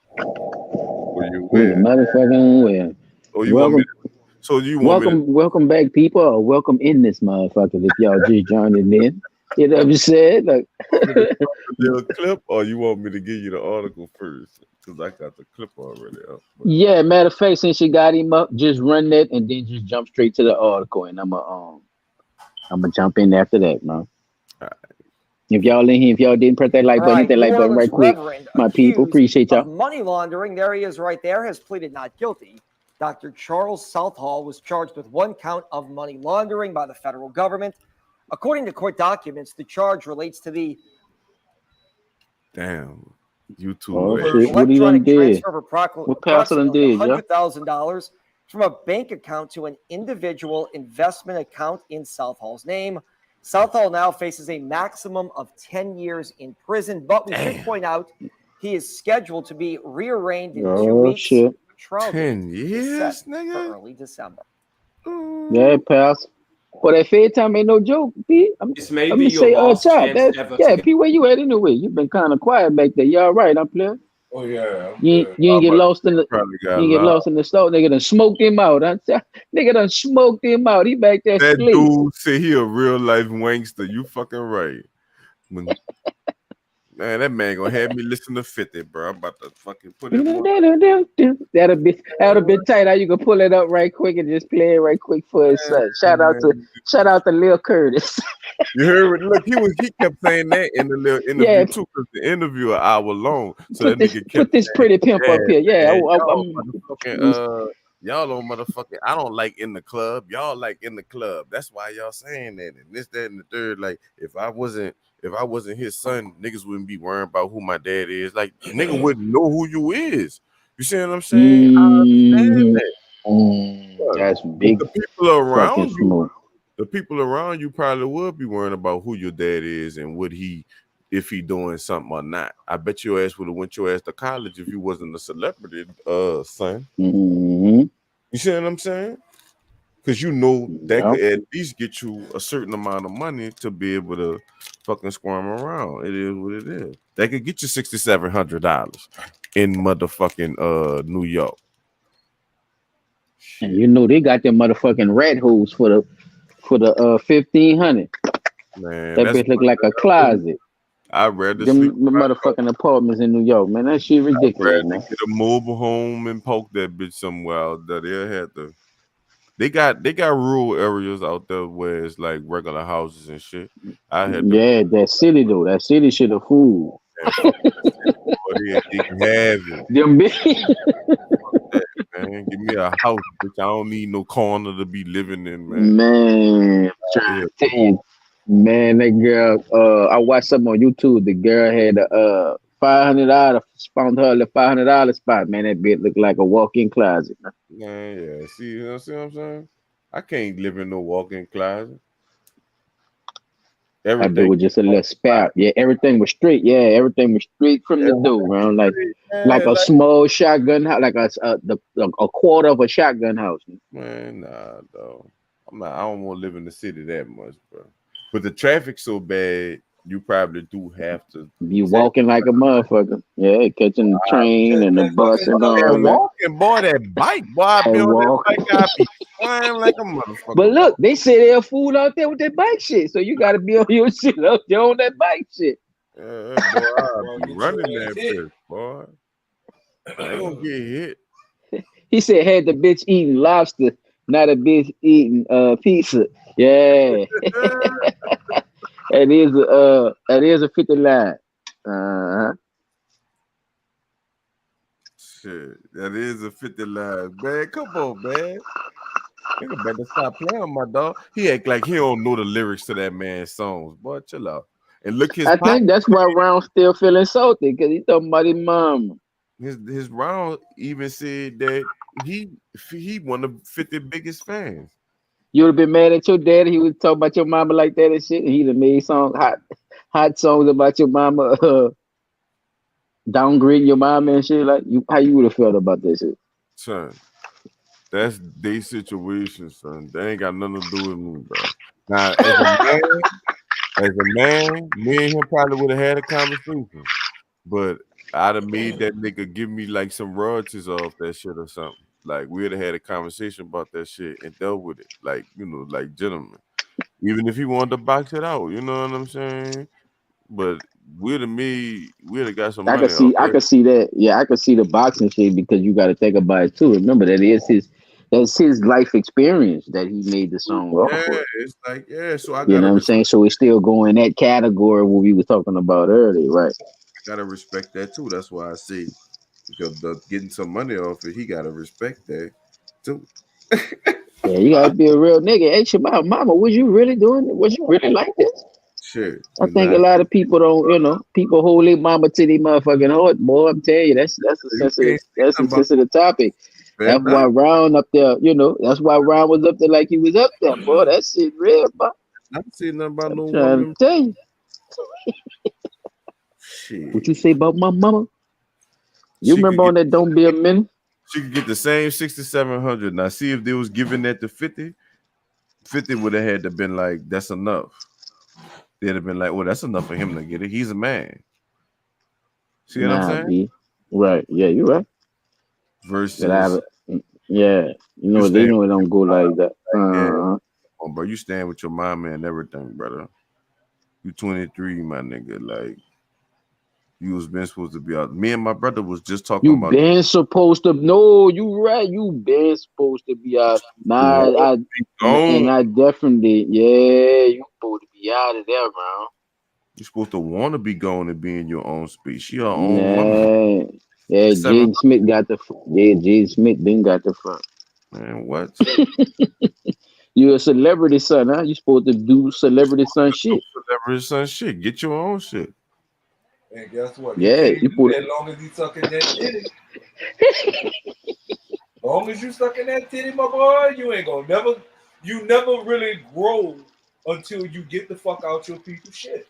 Or you Who you where? motherfucking well. Or you want me Welcome, to, so you want me to welcome back, people, or welcome in this motherfucker if y'all just joining in. You know what I'm saying? Like, start the little clip or you want me to give you the article first? Because I got the clip already up. But yeah, matter of fact, since you got him up, just run that and then just jump straight to the article, and I'm gonna jump in after that, man. uh, If y'all in here, if y'all didn't press that like All button, hit right, that New like button Orleans right quick, reverend my people. accused Appreciate of y'all. money laundering. There he is right there, has pleaded not guilty. Dr. Charles Southall was charged with one count of money laundering by the federal government. According to court documents, the charge relates to the damn. YouTube Oh ass. shit, what he done electronic did? transfer of What Pastor done approximately did, yeah? $100,000 from a bank account to an individual investment account in Southall's name. Southall now faces a maximum of 10 years in prison, but we should Damn. point out he is scheduled to be rearranged in 2 Oh weeks. shit. A trial date 10 is set years, for nigga? early December. Yeah, Pastor. But that Fed time ain't no joke, P. This may Let be me your say, last Chop, chance that ever to yeah, get. P, where you at anyway? You've been kind of quiet back there. You all right, I'm playing. Oh yeah, I'm You good. you ain't I'm get about to lost in the probably you got ain't get loud. lost in the store. Nigga done smoked him out. Nigga done smoked him out. He back there That sleep. dude say he a real life wankster. You fucking right. When, man, that man gonna have me listen to 50, bro. I'm about to fucking put it on. That'll be tight. How you can pull it up right quick and just play it right quick for his son. Man, Shout out to Lil Curtis. you heard it? Look, he kept saying that in the little Yeah, interview too, because the interview an hour long. So that nigga put kept this saying, pretty pimp up here. "Yeah, Yeah, man, y'all don't motherfucking. I don't like in the club. Y'all like in the club. That's why y'all saying that and this, that, and the third. Like if I wasn't his son, niggas wouldn't be worrying about who my dad is. Like nigga wouldn't know who you is. You see what I'm saying? I understand mm, that. But that's big the people fucking around you smoke. the people around you probably would be worrying about who your dad is and would he if he doing something or not. I bet your ass would have went your ass to college if you wasn't a celebrity, son. Mm-hmm. You see what I'm saying? Because you know that could at least get you a certain amount of money to be able to fucking squirm around. It is what it is. That could get you $6,700 in motherfucking New York. And you know they got them motherfucking rat holes for the 1,500. Man, That bitch look like a closet. I'd rather Them sleep motherfucking apartments in New York, man. That shit ridiculous, man. get a mobile home and poke that bitch somewhere out there. They'll have to. They got rural areas out there where it's like regular houses and shit. I had to. Yeah, that city though. That city should have fooled. Man, fuck that shit, boy. They can have it. Them big. Man, give me a house, bitch. I don't need no corner to be living in, man. Man, trying to tell you, man, that girl. I watched something on YouTube. The girl had a $500 found her the $500 spot. Man, that bitch looked like a walk-in closet. Man, yeah. See what I'm saying? I can't live in no walk-in closet. That bitch was just a little spout. Yeah, everything was straight. Yeah, everything was straight from the door, man. Like a small shotgun house, like a quarter of a shotgun house. Man, nah, dog. I don't want to live in the city that much, bro. But the traffic's so bad, you probably do have to be walking like a motherfucker. Yeah, catching the train and the bus and all that. Walking, boy, that bike, boy, I be on that bike, I be flying like a motherfucker. But look, they say they're fool out there with that bike shit, so you got to be on your shit up there on that bike shit. Yeah, boy, I be running that bitch, boy. I ain't gonna get hit. He said had the bitch eating lobster, not a bitch eating pizza. Yeah. That is a 50 line. Shit, that is a 50 line, man. Come on, man. Nigga better stop playing on my dog. He act like he don't know the lyrics to that man's songs. Boy, chill out. And look his I think that's why Round still feeling salty, because he talking about his mama. His Round even said that he one of the 50 biggest fans. You would have been mad at your daddy. He would talk about your mama like that and shit. He'd have made hot songs about your mama, downgrading your mama and shit. Like how you would have felt about that shit? Son, that's their situation, son. They ain't got nothing to do with me, bro. Now, as a man, me and him probably would have had a conversation, but I'd have made that nigga give me like some royalties off that shit or something. Like we'd have had a conversation about that shit and dealt with it, like like gentlemen. Even if he wanted to box it out, you know what I'm saying? But we'd have got some money. I could see that. Yeah, I could see the boxing shit because you got to think about it too. Remember that's his life experience that he made the song off for. It's like so I you know what I'm saying. So it's still going that category what we were talking about earlier, right? I gotta respect that too. That's why I say because getting some money off it, he gotta respect that too. Yeah, you gotta be a real nigga. Hey, Shabbat, mama, was you really doing it? Was you really like this? Shit. I think a lot of people don't, people hold their mama to their motherfucking heart, boy. I'm telling you, that's a sensitive topic. That's why Round up there, that's why Round was up there like he was up there, boy. That shit real, boy. I don't see nothing about no woman. Tell you. Shit. What you say about my mama? You remember on that Don't Be a Minute? She could get the same 6,700. Now, see if they was giving that to 50. 50 would have had to been like, that's enough. They'd have been like, well, that's enough for him to get it. He's a man. See what I'm saying? B. Right. Yeah, you're right. Versus. Yeah. They know it don't go like that. Oh, bro, you stand with your mama and everything, brother. You 23, my nigga. Like, you was been supposed to be out. Me and my brother was just talking about. You been supposed to. No, you right. You been supposed to be out. Nah, I definitely. Yeah, you supposed to be out of there, man. You're supposed to want to be going and be in your own space. She her own woman. Yeah, Jaden Smith got the front. Yeah, Jaden Smith then got the front. Man, what? You're a celebrity son, huh? You supposed to do celebrity son shit. Celebrity son shit. Get your own shit. And guess what? Yeah, you put as long as you suck in that titty. As long as you stuck in that titty, my boy, you ain't gonna never really grow until you get the fuck out your people's shit.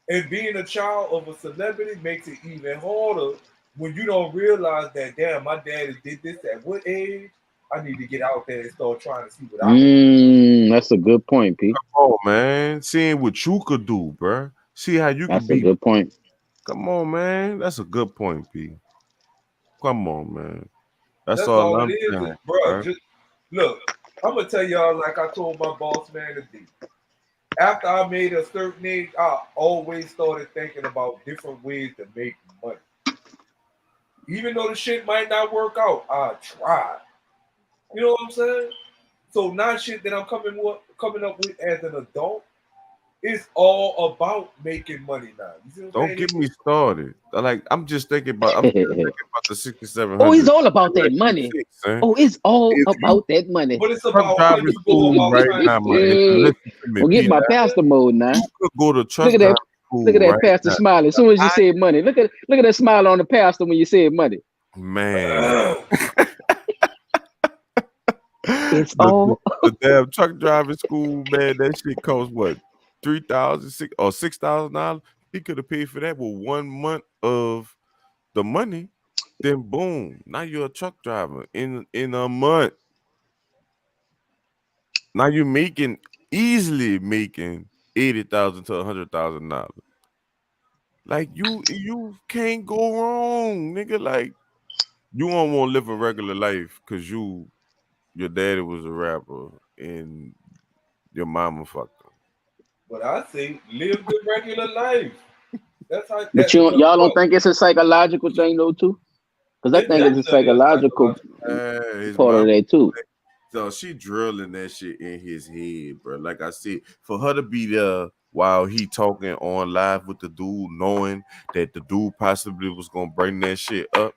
And being a child of a celebrity makes it even harder when you don't realize that, damn, my daddy did this at what age? I need to get out there and start trying to see what I can. That's a good point, P. Come on, man. Seeing what you could do, bro. See how you could That's a be. good point. Come on, man. That's a good point, P. Come on, man. That's That's all all it I'm is, saying, bro. bro. Just look. I'm gonna tell y'all like I told my boss man today. After I made a certain age, I always started thinking about different ways to make money. Even though the shit might not work out, I try. You know what I'm saying? So now shit that I'm coming up with as an adult, it's all about making money now. You see what I'm Don't saying? get me started. Like I'm just thinking about. I'm still thinking about the Oh, 6700. it's all about that money. Oh, it's all If you about that money. But it's truck about how driving you go school about right trying now, to get man. it. Listen to me, Well, get my Peter. pastor mode now. You could go to Look truck at that. driving Look school at that right pastor now. smile as soon as you I, said money. Look at that smile on the pastor when you said money. man, It's the, the, all. the damn truck driving school, man, that shit costs what, 3,000 or $6,000. He could have paid for that with 1 month of the money. Then boom, now you're a truck driver in a month. Now you're easily making 80,000 to $100,000. Like you can't go wrong, nigga. Like you don't want to live a regular life because your daddy was a rapper and your mama fucked him. But I say live the regular life. That's how. But That's what. y'all don't What think it's a psychological thing though too? Because I it think it's a definitely is psychological psychological. His part of mama, that too. so she drilling that shit in his head, bro. Like I said, for her to be there while he talking on live with the dude, knowing that the dude possibly was gonna bring that shit up,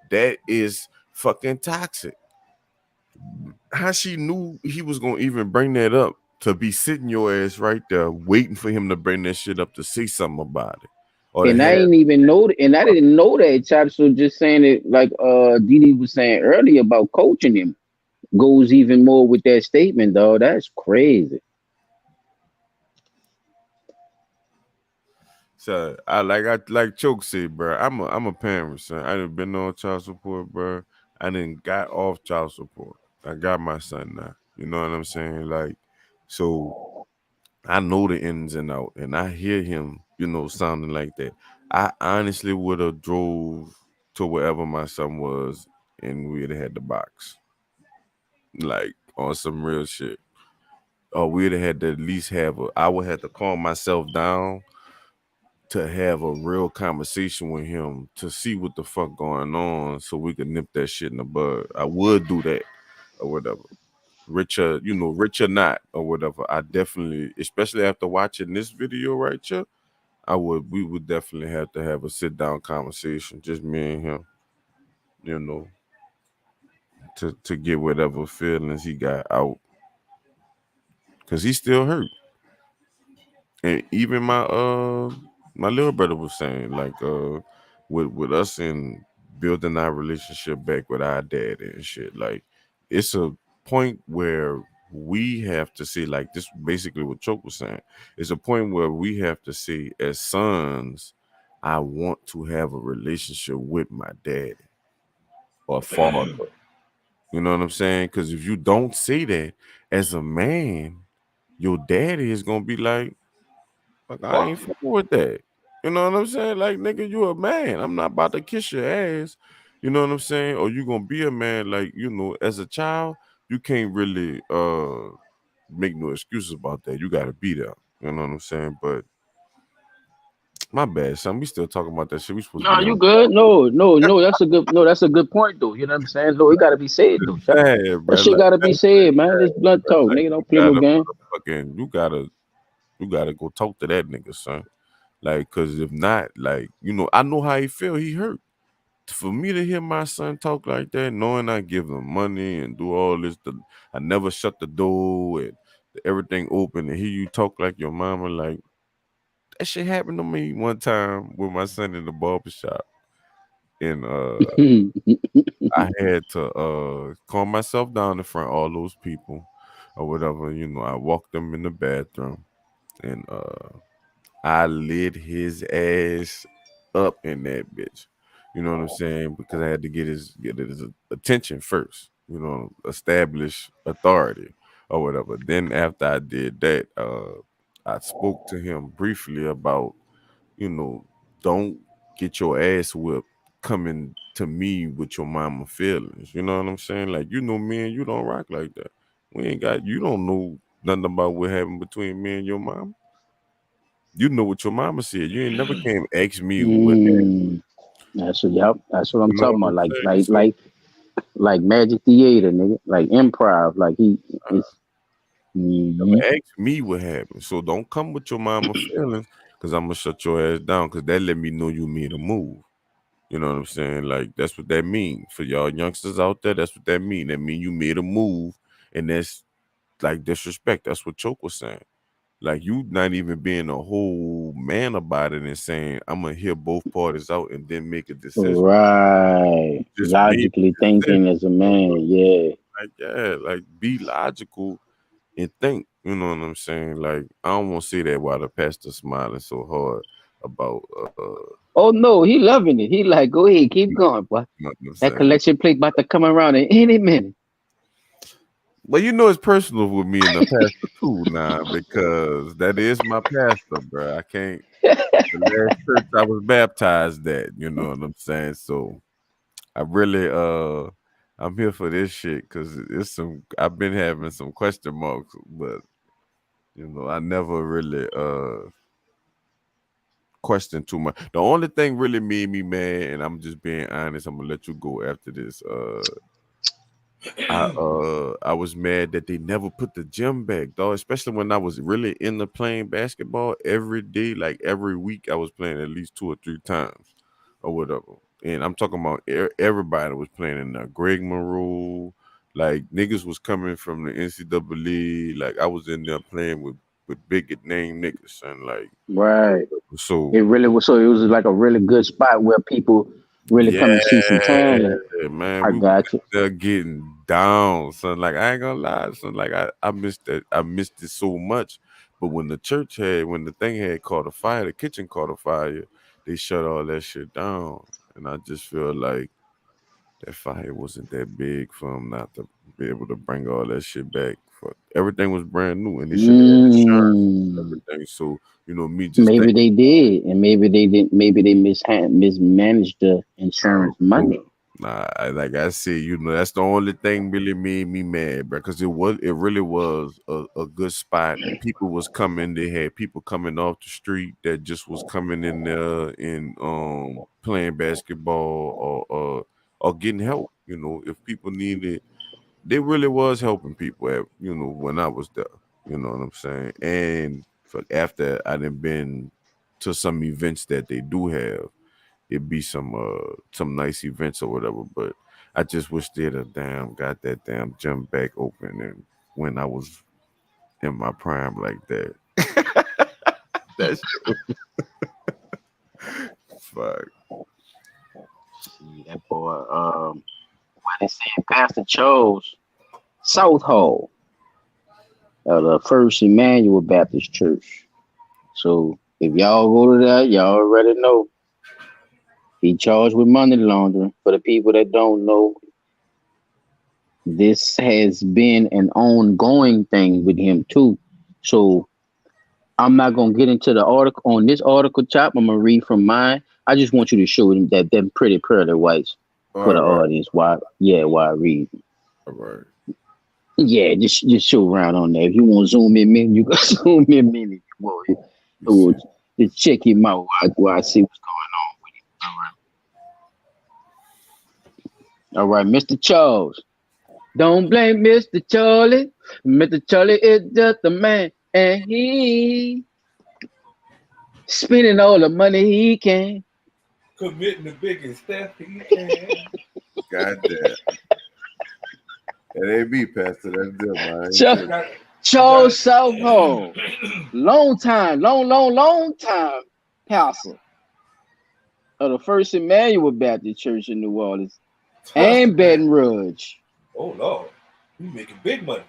that is fucking toxic. How she knew he was gonna even bring that up to be sitting your ass right there waiting for him to bring that shit up to say something about it or to And I have ain't even know, and I didn't know that, Chop. So just saying it, like Didi was saying earlier about coaching him, goes even more with that statement, though. That's crazy. so I like Choke said, bro. I'm a parent, son. I done been on child support, bro. I done got off child support. I got my son now. You know what I'm saying? Like, so I know the ins and out, and I hear him, sounding like that. I honestly would have drove to wherever my son was, and we'd have had the box, like on some real shit. Or we'd have had to at least have a. I would have to calm myself down to have a real conversation with him to see what the fuck going on, so we could nip that shit in the bud. I would do that or whatever. Rich or not or whatever. I definitely, especially after watching this video right here, we would definitely have to have a sit down conversation, just me and him, you know, to get whatever feelings he got out, cause he still hurt. And even my little brother was saying like with us in building our relationship back with our dad and shit, like it's a point where we have to see, like this basically what Choke was saying. It's a point where we have to see as sons, I want to have a relationship with my dad or father. You know what I'm saying? Because if you don't say that as a man, your daddy is gonna be like, I Fuck ain't you. fucking with that. You know what I'm saying? Like, nigga, you a man. I'm not about to kiss your ass. You know what I'm saying? Or you gonna be a man, like, as a child, you can't really make no excuses about that. You gotta be there. You know what I'm saying? But my bad, son. We still talking about that shit. We supposed to No, be you on. good. No. That's a good point though. You know what I'm saying? No, it gotta be said though, Chop. Yeah, That bro. shit Like, gotta be said, man. This blunt talk, like nigga. you Don't play no gotta game. you gotta go talk to that nigga, son. Like, cause if not, like, I know how he feel. He hurt. For me to hear my son talk like that, knowing I give him money and do all this, I never shut the door and everything open, and hear you talk like your mama, like that shit happened to me one time with my son in the barber shop, and I had to calm myself down in front of all those people or whatever. I walked them in the bathroom and I lit his ass up in that bitch. You know what I'm saying? Because I had to get his attention first. establish authority or whatever. Then after I did that, I spoke to him briefly about, don't get your ass whipped coming to me with your mama feelings. You know what I'm saying? Like, me and you don't rock like that. You don't know nothing about what happened between me and your mama. You know what your mama said. You ain't never came ask me what happened. That's what I'm You know talking what about. I'm Like saying? like So like like Magic Theater, nigga. Like improv. Like it's. never Mhm. ask me what happened. So don't come with your mama feelings, because I'm gonna shut your ass down, because that let me know you made a move. You know what I'm saying? Like, that's what that means. For y'all youngsters out there, that's what that mean. That mean you made a move, and that's like disrespect. That's what Choke was saying. Like, you not even being a whole man about it and saying, I'm gonna hear both parties out and then make a decision. Right. Just made Logically a decision. thinking as a man. Yeah. Like, yeah, like, be logical and think. You know what I'm saying? Like, I don't want to say that while the pastor smiling so hard about Oh no, he loving it. He like, go ahead, keep going, boy. you know what I'm That saying. collection plate about to come around in any minute. But it's personal with me and the pastor too now, because that is my pastor, bro. I can't. The last church I was baptized at, you know what I'm saying. So I really I'm here for this shit, because it's some. I've been having some question marks, but I never really questioned too much. The only thing really made me mad, and I'm just being honest. I'm gonna let you go after this. I was mad that they never put the gym back, dog. Especially when I was really into playing basketball every day, like every week. I was playing at least 2 or 3 times, or whatever. And I'm talking about everybody was playing in there. Greg Monroe, like niggas was coming from the NCAA. Like, I was in there playing with big name niggas, and like, Right. so It really was. So it was like a really good spot where people really come and see some yeah, talent. man, I we was got you. in there getting down, son. Like, I ain't gonna lie, son. Like, I missed that. I missed it so much. But when when the thing had caught a fire, the kitchen caught a fire, they shut all that shit down. And I just feel like that fire wasn't that big for them not to be able to bring all that shit back. For everything was brand new, and they should have had insurance and Mm. everything. So, me just Maybe thinking. they did, and maybe they didn't. Maybe they mismanaged the Oh, insurance no. money. Nah, like I said, that's the only thing really made me mad, bro. Because it really was a good spot. People was coming. They had people coming off the street that just was coming in there and playing basketball or getting help. If people needed, they really was helping people. When I was there, you know what I'm saying. And for after I done been to some events that they do have, it be some nice events or whatever. But I just wish they'd have got that damn gym back open, and when I was in my prime like that. That's fuck. That boy. What they saying? Pastor chose South Hall of the First Emmanuel Baptist Church. So if y'all go to that, y'all already know he charged with money laundering. For the people that don't know, this has been an ongoing thing with him too. So I'm not gonna get into the article on this article chop. I'm gonna read from mine. I just want you to show them that them pretty pearly whites for All the right, audience. Why? Yeah, why I read. all right. Yeah, just show around on there. If you want to zoom in, man, you can zoom in, man. If you want, You so see, just check him out while I see what's going on. All right, Mr. Charles. Don't blame Mr. Charlie. Mr. Charlie is just a man, and he spending all the money he can. Committing the biggest theft he can. goddamn, that ain't me, Pastor. That's them. I ain't Ch- You saying. got, you got Charles Southall, long time pastor of the First Emmanuel Baptist Church in New Orleans and man. Baton Rouge, Oh Lord, you making big money.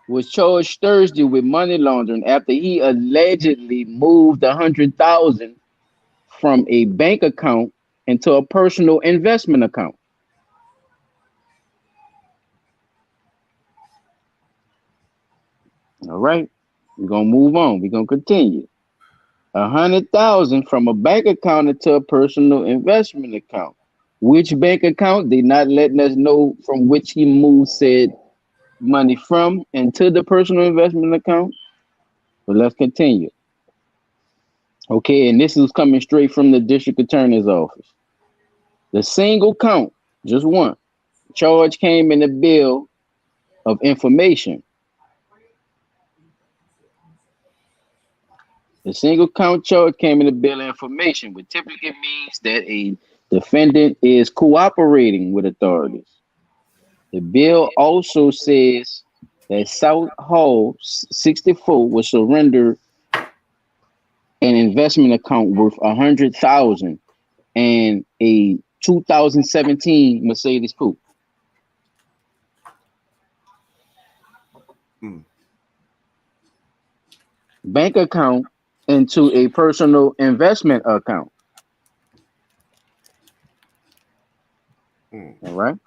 was charged Thursday with money laundering after he allegedly moved 100,000 from a bank account into a personal investment account. All right, we're gonna move on. We're gonna continue. 100,000 from a bank account into a personal investment account. Which bank account? They not letting us know from which he moved said money from and to the personal investment account. But let's continue. Okay, and this is coming straight from the district attorney's office. The single count, just one, charge came in the bill of information. The single count charge came in the bill of information, which typically means that a defendant is cooperating with authorities. The bill also says that South Hall 64 will surrender an investment account worth 100,000 and a 2017 Mercedes coupe. Bank account into a personal investment account. All right.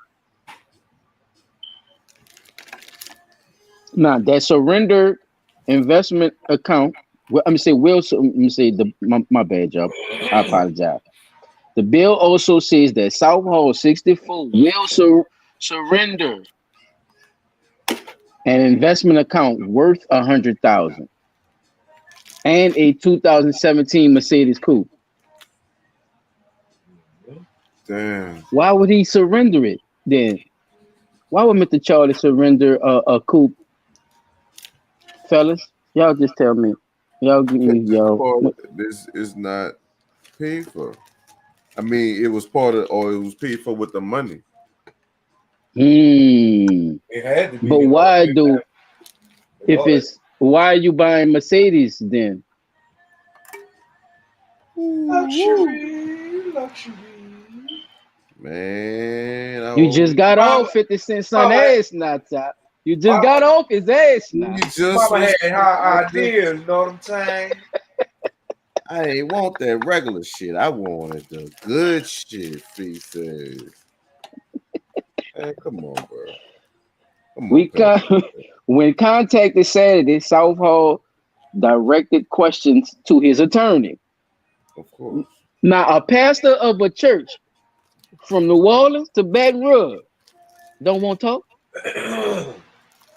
Now that surrender investment account. Let me say my bad, job. I apologize. The bill also says that South Hall 64 will surrender an investment account worth 100,000 and a 2017 Mercedes coupe. Damn. Why would he surrender it then? Why would Mr. Charlie surrender a coupe? Fellas, y'all just tell me. Y'all give me y'all. This is not paid for. I mean, it was part of, or it was paid for with the money. It had to be. But why do? If it's why are you buying Mercedes then? Luxury. Man, You just got off 50 Cent son ass not top. You just got off his ass now. Mama had high ideas, you know what I'm saying? I ain't want that regular shit. I wanted the good shit, he says. Hey, come on, bro. When contacted Saturday, South Hall directed questions to his attorney. Of course. Now, a pastor of a church from New Orleans to Baton Rouge don't want to talk.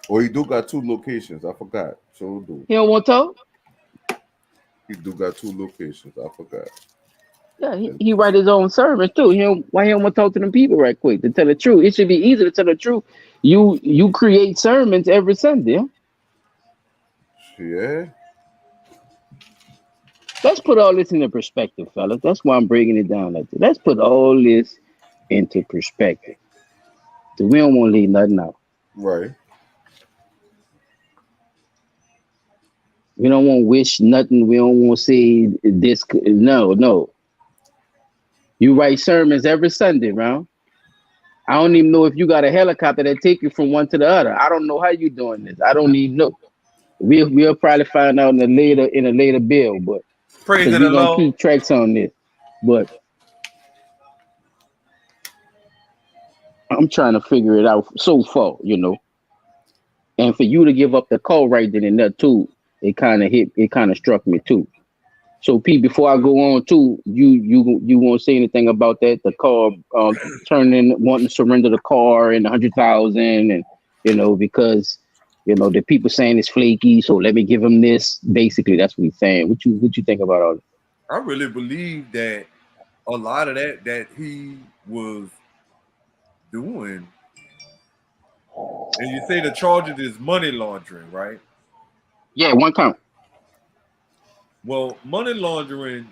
Well, he do got two locations. I forgot. So do. He don't want to talk. He do got two locations. I forgot. Yeah, he write his own sermons too. Why he don't want to talk to them people right quick to tell the truth? It should be easy to tell the truth. You create sermons every Sunday. Yeah. Let's put all this into perspective, fellas. That's why I'm breaking it down like this. Let's put all this into perspective. So we don't want to leave nothing out. Right. We don't want to wish nothing. We don't want to say this. No. You write sermons every Sunday, right? I don't even know if you got a helicopter that take you from one to the other. I don't know how you doing this. I don't even know. We'll probably find out in a later bill, but praise we're gonna keep tracks on this. But I'm trying to figure it out so far, And for you to give up the call right then and there too, it kind of struck me too. So Pete, before I go on too, you won't say anything about that? The car wanting to surrender the car and 100,000, and because the people saying it's flaky, so let me give him this. Basically, that's what he's saying. What you think about all this? I really believe that a lot of that he was doing, and you say the charge is money laundering, right? Yeah, one count. Well, money laundering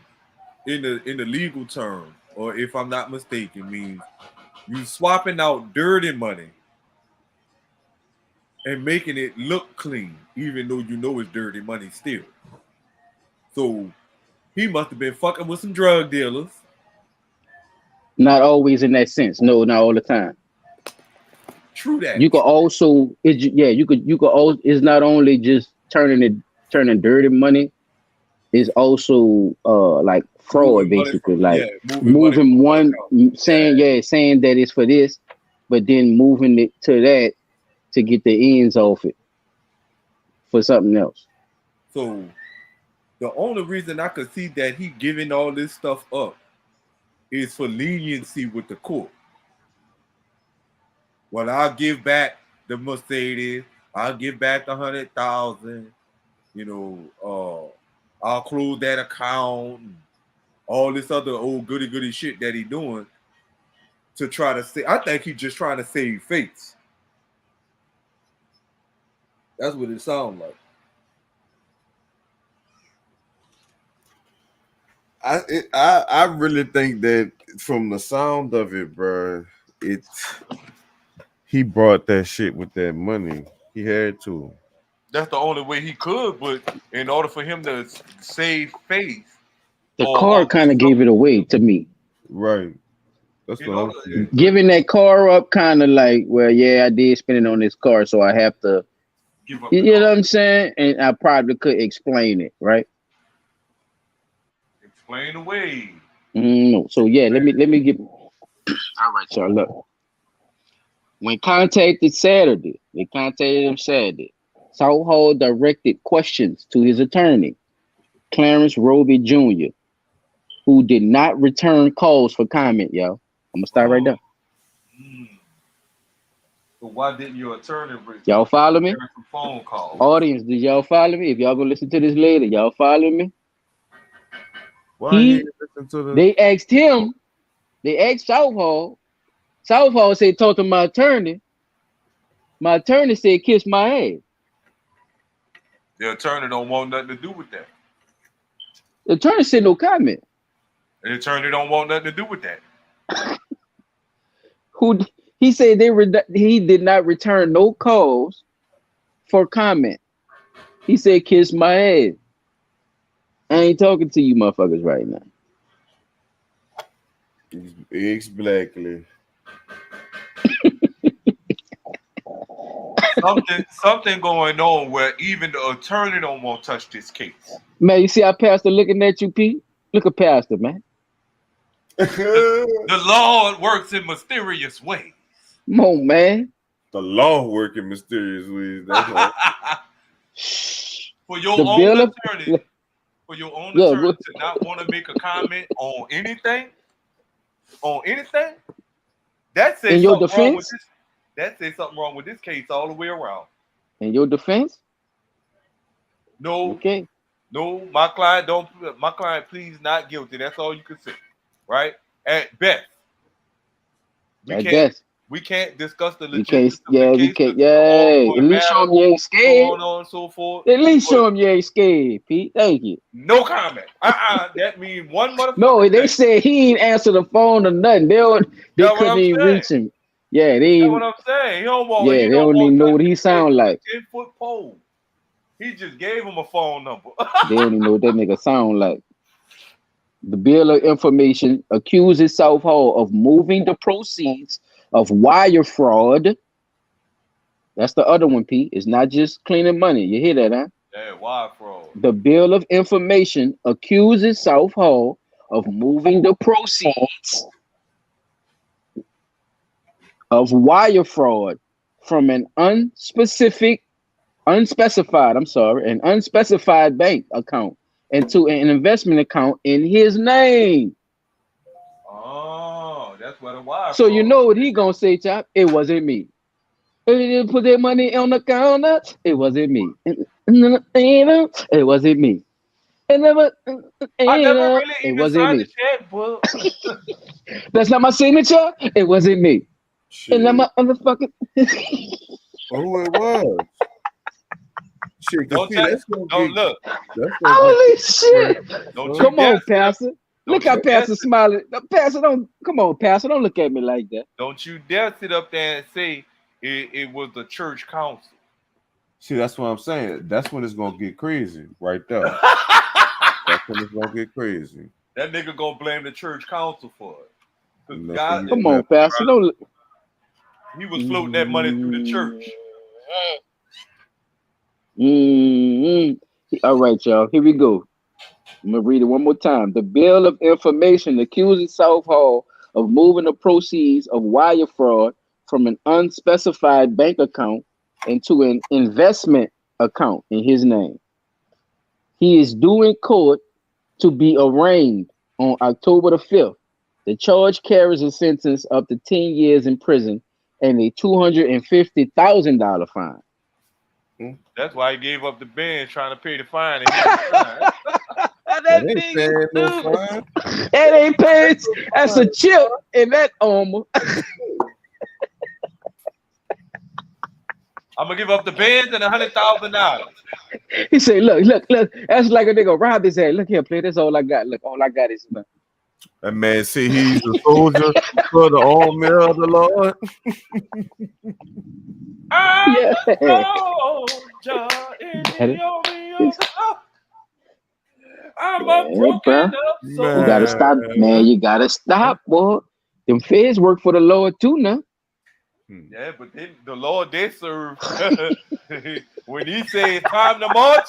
in the legal term, or if I'm not mistaken, means you swapping out dirty money and making it look clean, even though you know it's dirty money still. So he must have been fucking with some drug dealers. Not always in that sense. No, not all the time. True that. You could also, you could also. It's not only just turning dirty money. It's also like fraud, basically, like moving one, saying that it's for this, but then moving it to that to get the ends off it for something else. So the only reason I could see that he giving all this stuff up is for leniency with the court. Well, I'll give back the Mercedes. I'll give back the 100,000. I'll close that account. And all this other old goody shit that he doing to try to say. I think he's just trying to save face. That's what it sounds like. I really think that from the sound of it, bro, he brought that shit with that money. He had to. That's the only way he could, but in order for him to save face, the car kind of gave it away to me. Right. That's what I'm saying. Giving that car up kind of like, well, yeah, I did spend it on this car, so I have to give up. You know what I'm saying? And I probably could explain it, right? Explain away. So yeah, let me get. All right, y'all. Look, when contacted Saturday, Southall directed questions to his attorney, Clarence Roby Jr., who did not return calls for comment, y'all. I'm gonna start right there. So why didn't your attorney y'all follow me? Phone calls? Audience, did y'all follow me? If y'all gonna listen to this later, y'all follow me? Why They asked him, they asked Southall. Southall said, talk to my attorney. My attorney said, kiss my ass. The attorney don't want nothing to do with that. The attorney said no comment. The attorney don't want nothing to do with that. He said he did not return no calls for comment. He said, kiss my ass. I ain't talking to you motherfuckers right now. Exactly. Something going on where even the attorney don't want to touch this case. Man, you see how Pastor looking at you, Pete? Look at Pastor, man. The Lord works in mysterious ways. Come on, man. The law works in mysterious ways. That's right. For your own attorney to not want to make a comment on anything, that says something wrong with this. That says something wrong with this case all the way around. In your defense? No. Okay. No, my client pleads not guilty. That's all you can say. Right? At best. We can't discuss the legitimacy of the case. We can't. Yeah. At least show them you ain't scared. So on and so forth. At least show them you ain't scared, Pete. Thank you. No comment. That means one motherfucker. No, they said he ain't answer the phone or nothing. They couldn't even reach him. Yeah, that's what I'm saying. He don't want. Yeah, they don't even know what he sound like. 10-foot pole. He just gave him a phone number. They don't even know what that nigga sound like. The Bill of Information accuses Southall of moving the proceeds of wire fraud. That's the other one, Pete. It's not just cleaning money. You hear that, huh? Yeah, wire fraud. The Bill of Information accuses Southall of moving the proceeds of wire fraud from an unspecified bank account into an investment account in his name. Oh, that's what a wire. So you know what he gonna say, Chop? It wasn't me. He didn't put that money on the counter. It wasn't me. It wasn't me. I never really even signed the check, bro. That's not my signature. It wasn't me. Shit. And I'm a motherfucker. Who it was? Shit, don't look. Holy shit! Come on, Pastor. Look how Pastor smiling. Pastor, come on, Pastor. Don't look at me like that. Don't you dare sit up there and say it was the church council. See, that's what I'm saying. That's when it's gonna get crazy, right there. That's when it's gonna get crazy. That nigga gonna blame the church council for it. God, come on, Pastor. Don't. He was floating that money through the church. All right, y'all. Here we go. I'm gonna read it one more time. The Bill of Information accuses Southall of moving the proceeds of wire fraud from an unspecified bank account into an investment account in his name. He is due in court to be arraigned on October the 5th. The charge carries a sentence up to 10 years in prison and a $250,000 fine. That's why he gave up the bench trying to pay the fine. And he was That ain't paying no fine. That ain't paid. That's a chip in that armor. I'm gonna give up the bands and $100,000. He said, look. That's like a nigga rob his head. Look here, play. That's all I got. Look, all I got is money. That man said he's a soldier for the army of the Lord. I'm Yeah. a soldier in the army of the Lord. I'm a broken up soldier. You gotta stop, man. You gotta stop, boy. Them feds work for the Lord too now. Yeah, but then the Lord they serve. When he says time to march,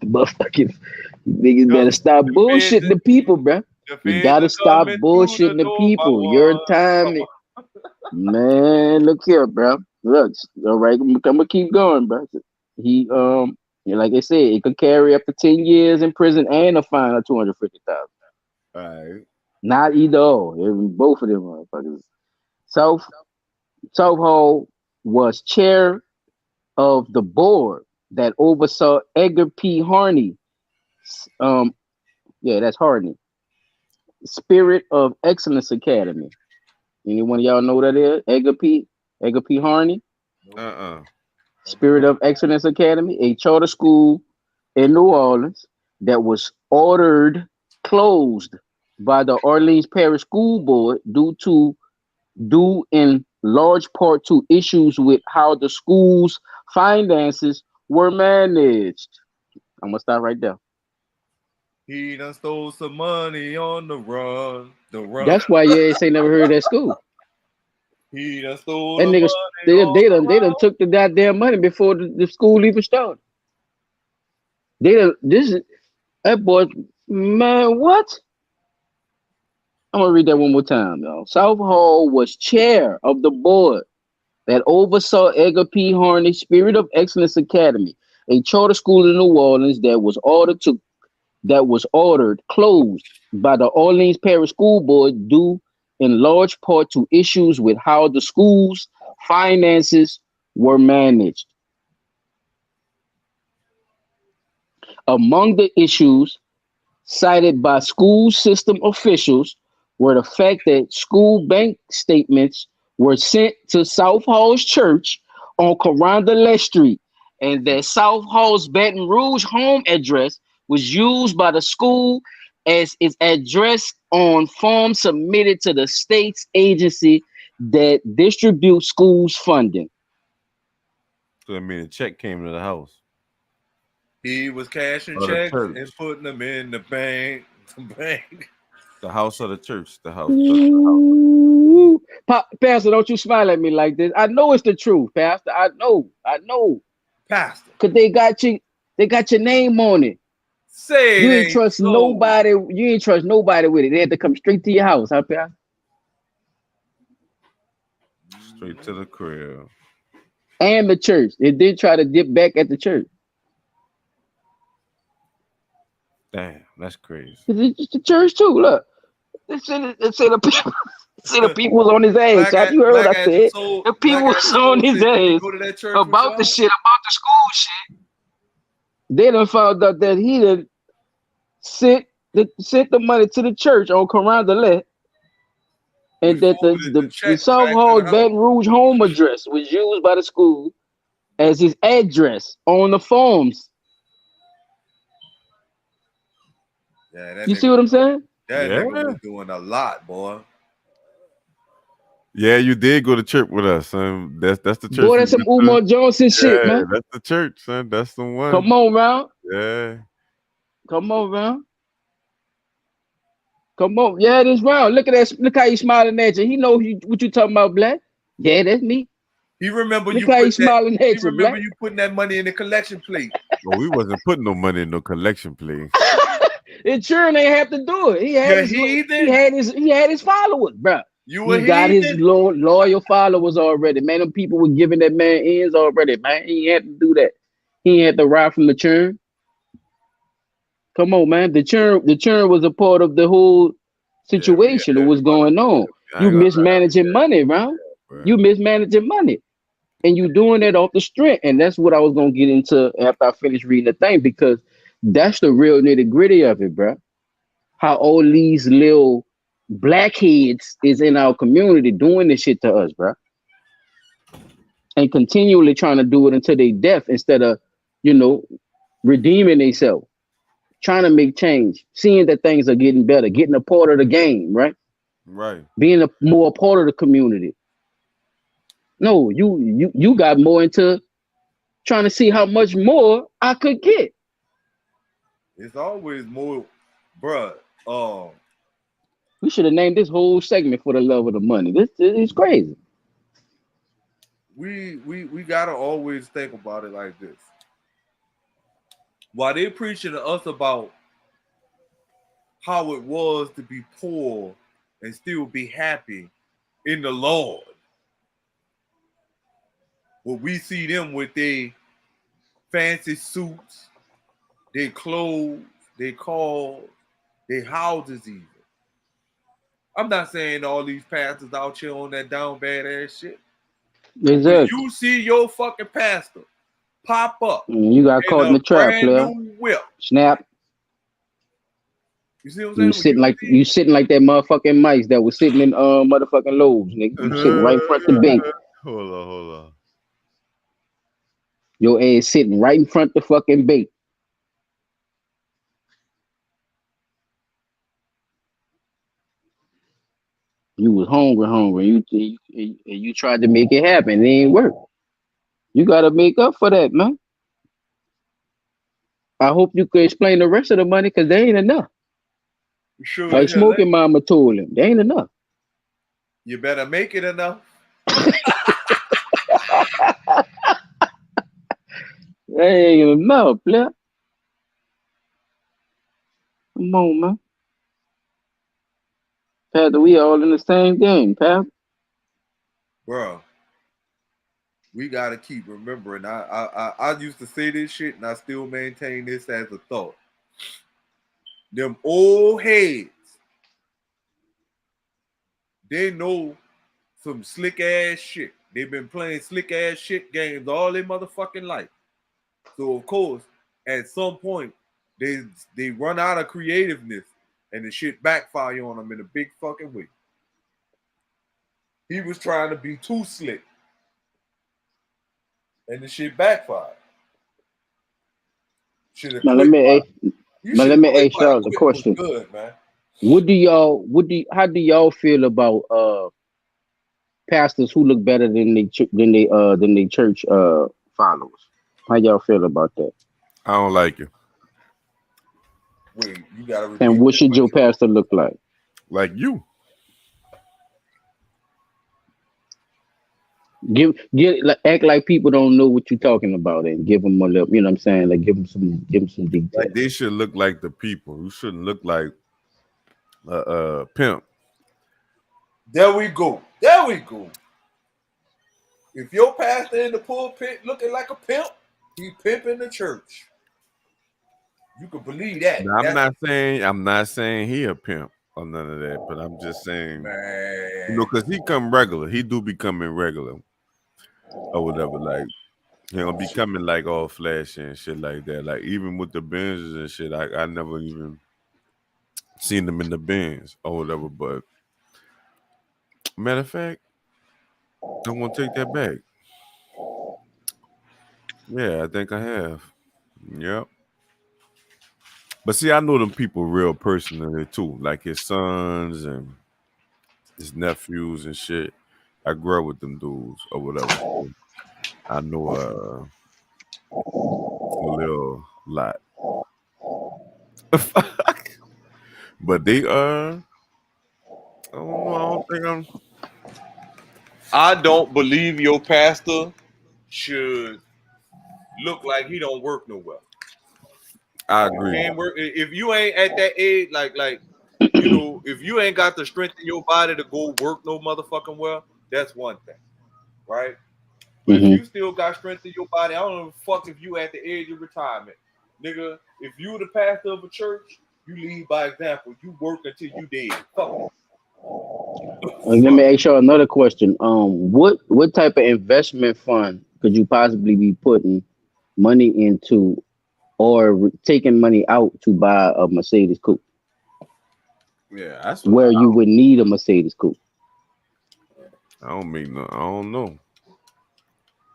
The motherfucking niggas better stop bullshitting the people, bro. You gotta stop bullshitting the people. Your time, man. Look here, bro. Look, all right, I'm gonna keep going, bro. He like I said, it could carry up to 10 years in prison and a fine of $250,000. All right. Not either or. Both of them motherfuckers. Southall was chair of the board that oversaw Edgar P. Harney. That's Harney. Spirit of Excellence Academy. Anyone of y'all know what that is? Edgar P. Harney. Spirit of Excellence Academy, a charter school in New Orleans that was ordered closed by the Orleans Parish School Board due in large part to issues with how the school's finances were managed. I'm gonna stop right there. he done stole some money on the run. That's why you ain't never heard of that school. He done stole That the niggas, money. they done took the goddamn money before the school even started. That boy, man, what? I'm gonna read that one more time, y'all. Southall was chair of the board that oversaw Edgar P. Harney Spirit of Excellence Academy, a charter school in New Orleans that was ordered closed by the Orleans Parish School Board due in large part to issues with how the school's finances were managed. Among the issues cited by school system officials were the fact that school bank statements were sent to South Hall's church on Carondelet Street, and that South Hall's Baton Rouge home address was used by the school as its address on forms submitted to the state's agency that distributes schools funding. So I mean, a check came to the house. He was cashing checks and putting them in the bank. The house of the church. The house. Ooh. Pastor, don't you smile at me like this. I know it's the truth, Pastor. I know. Pastor. Cause they got your name on it. Say you ain't trust nobody. You ain't trust nobody with it. They had to come straight to your house, huh, Pastor? Straight to the crib. And the church. They did try to dip back at the church. Damn, that's crazy. It's the church too. Look, they say the people. See the people was on his ass. You heard what I said. The people was on his ass about the shit, about the school shit. They done found out that he done sent the money to the church on Carondelet, and that the South Hall Baton Rouge home address was used by the school as his address on the forms. Yeah, you see what I'm saying? That nigga was doing a lot, boy. Yeah, you did go to church with us, son. That's the church. Boy, that's some Umar Johnson shit, man. That's the church, son. That's the one. Come on, round. Yeah. Come on, round. Come on. Yeah, this round. Look at that. Look how he's smiling at you. He know what you talking about, Black. Yeah, that's me. He remember Look how he's smiling at you, Black. You putting that money in the collection plate. Well, we wasn't putting no money in no collection plate. It sure ain't have to do it. He had his followers, bro. He got his loyal followers already. Man, them people were giving that man ends already, man. He ain't had to do that. He had to ride from the churn. Come on, man. The churn was a part of the whole Yeah, we had situation of that what's money. going on. I You ain't gonna lie, we mismanaging had money, bro. bro. You mismanaging money. And you doing that off the strength. And that's what I was gonna get into after I finished reading the thing, because that's the real nitty gritty of it, bro. How all these little blackheads is in our community doing this shit to us, bro, and continually trying to do it until they death instead of, you know, redeeming themselves, trying to make change, seeing that things are getting better, getting a part of the game, right? Right. Being a more part of the community. No, you got more into trying to see how much more I could get. It's always more, bruh. We should have named this whole segment "For the Love of the Money." This is crazy. We gotta always think about it like this. While they preaching to us about how it was to be poor and still be happy in the Lord, but we see them with their fancy suits, their clothes, their cars, their houses even. I'm not saying all these pastors out here on that down bad ass shit. But when Exactly. you see your fucking pastor pop up You got in caught in a the trap, brand player. new whip, Snap. you see what I'm You saying? When sitting you like see, that motherfucking mice that was sitting in motherfucking lobes, nigga. You sitting right in front of the bait. Hold on. Your ass sitting right in front of the fucking bait. You was hungry. You tried to make it happen. It ain't work. You gotta make up for that, man. I hope you could explain the rest of the money, because they ain't enough. you sure Like as hell Smoking ain't. Mama told him, they ain't enough. You better make it enough. They ain't enough, player. Come on, man. Pastor, we all in the same game, Pastor. Bro, we gotta keep remembering. I used to say this shit and I still maintain this as a thought. Them old heads, they know some slick ass shit. They've been playing slick ass shit games all their motherfucking life. So of course, at some point, they run out of creativeness and the shit backfire on them in a big fucking way. He was trying to be too slick, and the shit backfired. Should have Now let quit. me You now should let have me quit ask while the y'all the quitting was question. good, man. How do y'all feel about pastors who look better than they church followers? How y'all feel about that? I don't like it. Wait, you gotta And repeat what that should your question. pastor look like? Like you. Act like people don't know what you're talking about, and give them a little, you know what I'm saying? Like give them some Like detail. they should look like the people. You shouldn't look like a pimp. There we go. There we go. If your pastor in the pulpit looking like a pimp, he pimping the church. You can believe that. Now, That's I'm not saying he a pimp or none of that, but I'm just saying, man. because he come regular. He do be coming regular or whatever. Like he don't be coming like all flashy and shit like that. Like even with the Benzes and shit, I never even seen them in the Benz or whatever. But matter of fact, I'm gonna take that back. Yeah, I think I have. Yep. But see, I know them people real personally too, like his sons and his nephews and shit. I grew up with them dudes or whatever. So I know a little lot. But they I don't know, I don't think I'm I don't believe your pastor should look like he don't work nowhere. I If he agree. ain't work, if you ain't at that age, like if you ain't got the strength in your body to go work no motherfucking well, that's one thing, right? But if you still got strength in your body, I don't give a fuck if you at the edge of retirement. Nigga, if you the pastor of a church, you lead by example. You work until you dead. Fuck. Let me ask you another question. What type of investment fund could you possibly be putting money into, or taking money out to buy a Mercedes coupe? Yeah, that's where you would need a Mercedes coupe. I don't know.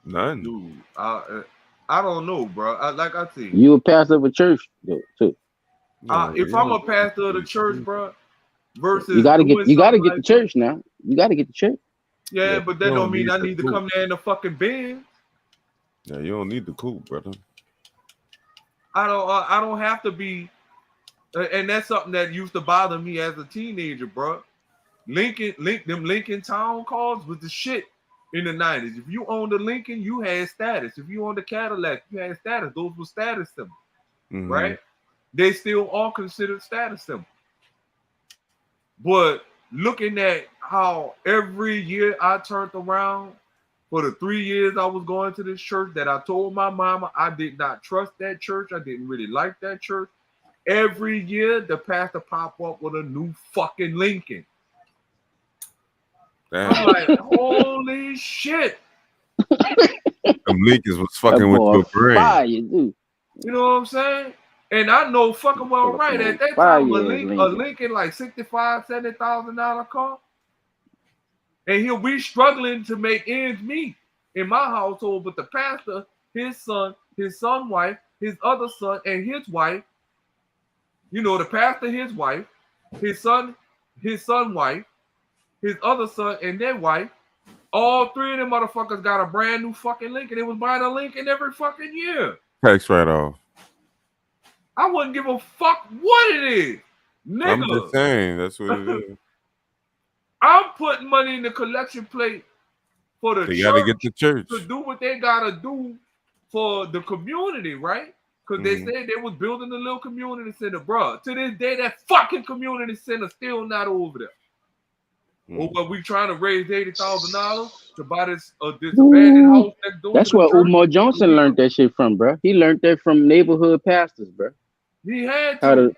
None. Dude, I don't know, bro. Like I said, You a pastor of a church, though, too. If I'm a pastor of the church, bro, versus you gotta get like the church now. You gotta get the church. Yeah, but that don't mean I need to come there in the fucking Benz. Yeah, you don't need the coupe, brother. I don't have to be, and that's something that used to bother me as a teenager, bro. Lincoln Town cars was the shit in the 90s. If you owned a Lincoln, you had status. If you owned a Cadillac, you had status. Those were status symbols, right? They still are considered status symbols. But looking at how every year I turned around for the 3 years I was going to this church, that I told my mama I did not trust that church. I didn't really like that church. Every year the pastor pop up with a new fucking Lincoln. Damn. I'm like, holy shit. Them Lincolns was fucking with your brain. Fire, dude. You know what I'm saying? And I know fucking well right at that time a Lincoln like $65,000, $70,000 car. And here we struggling to make ends meet in my household, but the pastor, his son wife, his other son, and his wife, you know, the pastor, his wife, his son wife, his other son, and their wife, all three of them motherfuckers got a brand new fucking Lincoln. They was buying a Lincoln every fucking year. Tax write-off. I wouldn't give a fuck what it is. Nigga. I'm just saying, that's what it is. I'm putting money in the collection plate for the church. They gotta get the church to do what they gotta do for the community, right? Because they said they was building a little community center, bro. To this day, that fucking community center still not over there. But we trying to raise $80,000 to buy this abandoned house next door. That's where Umar Johnson learned that shit from, bro. He learned that from neighborhood pastors, bro. He had to.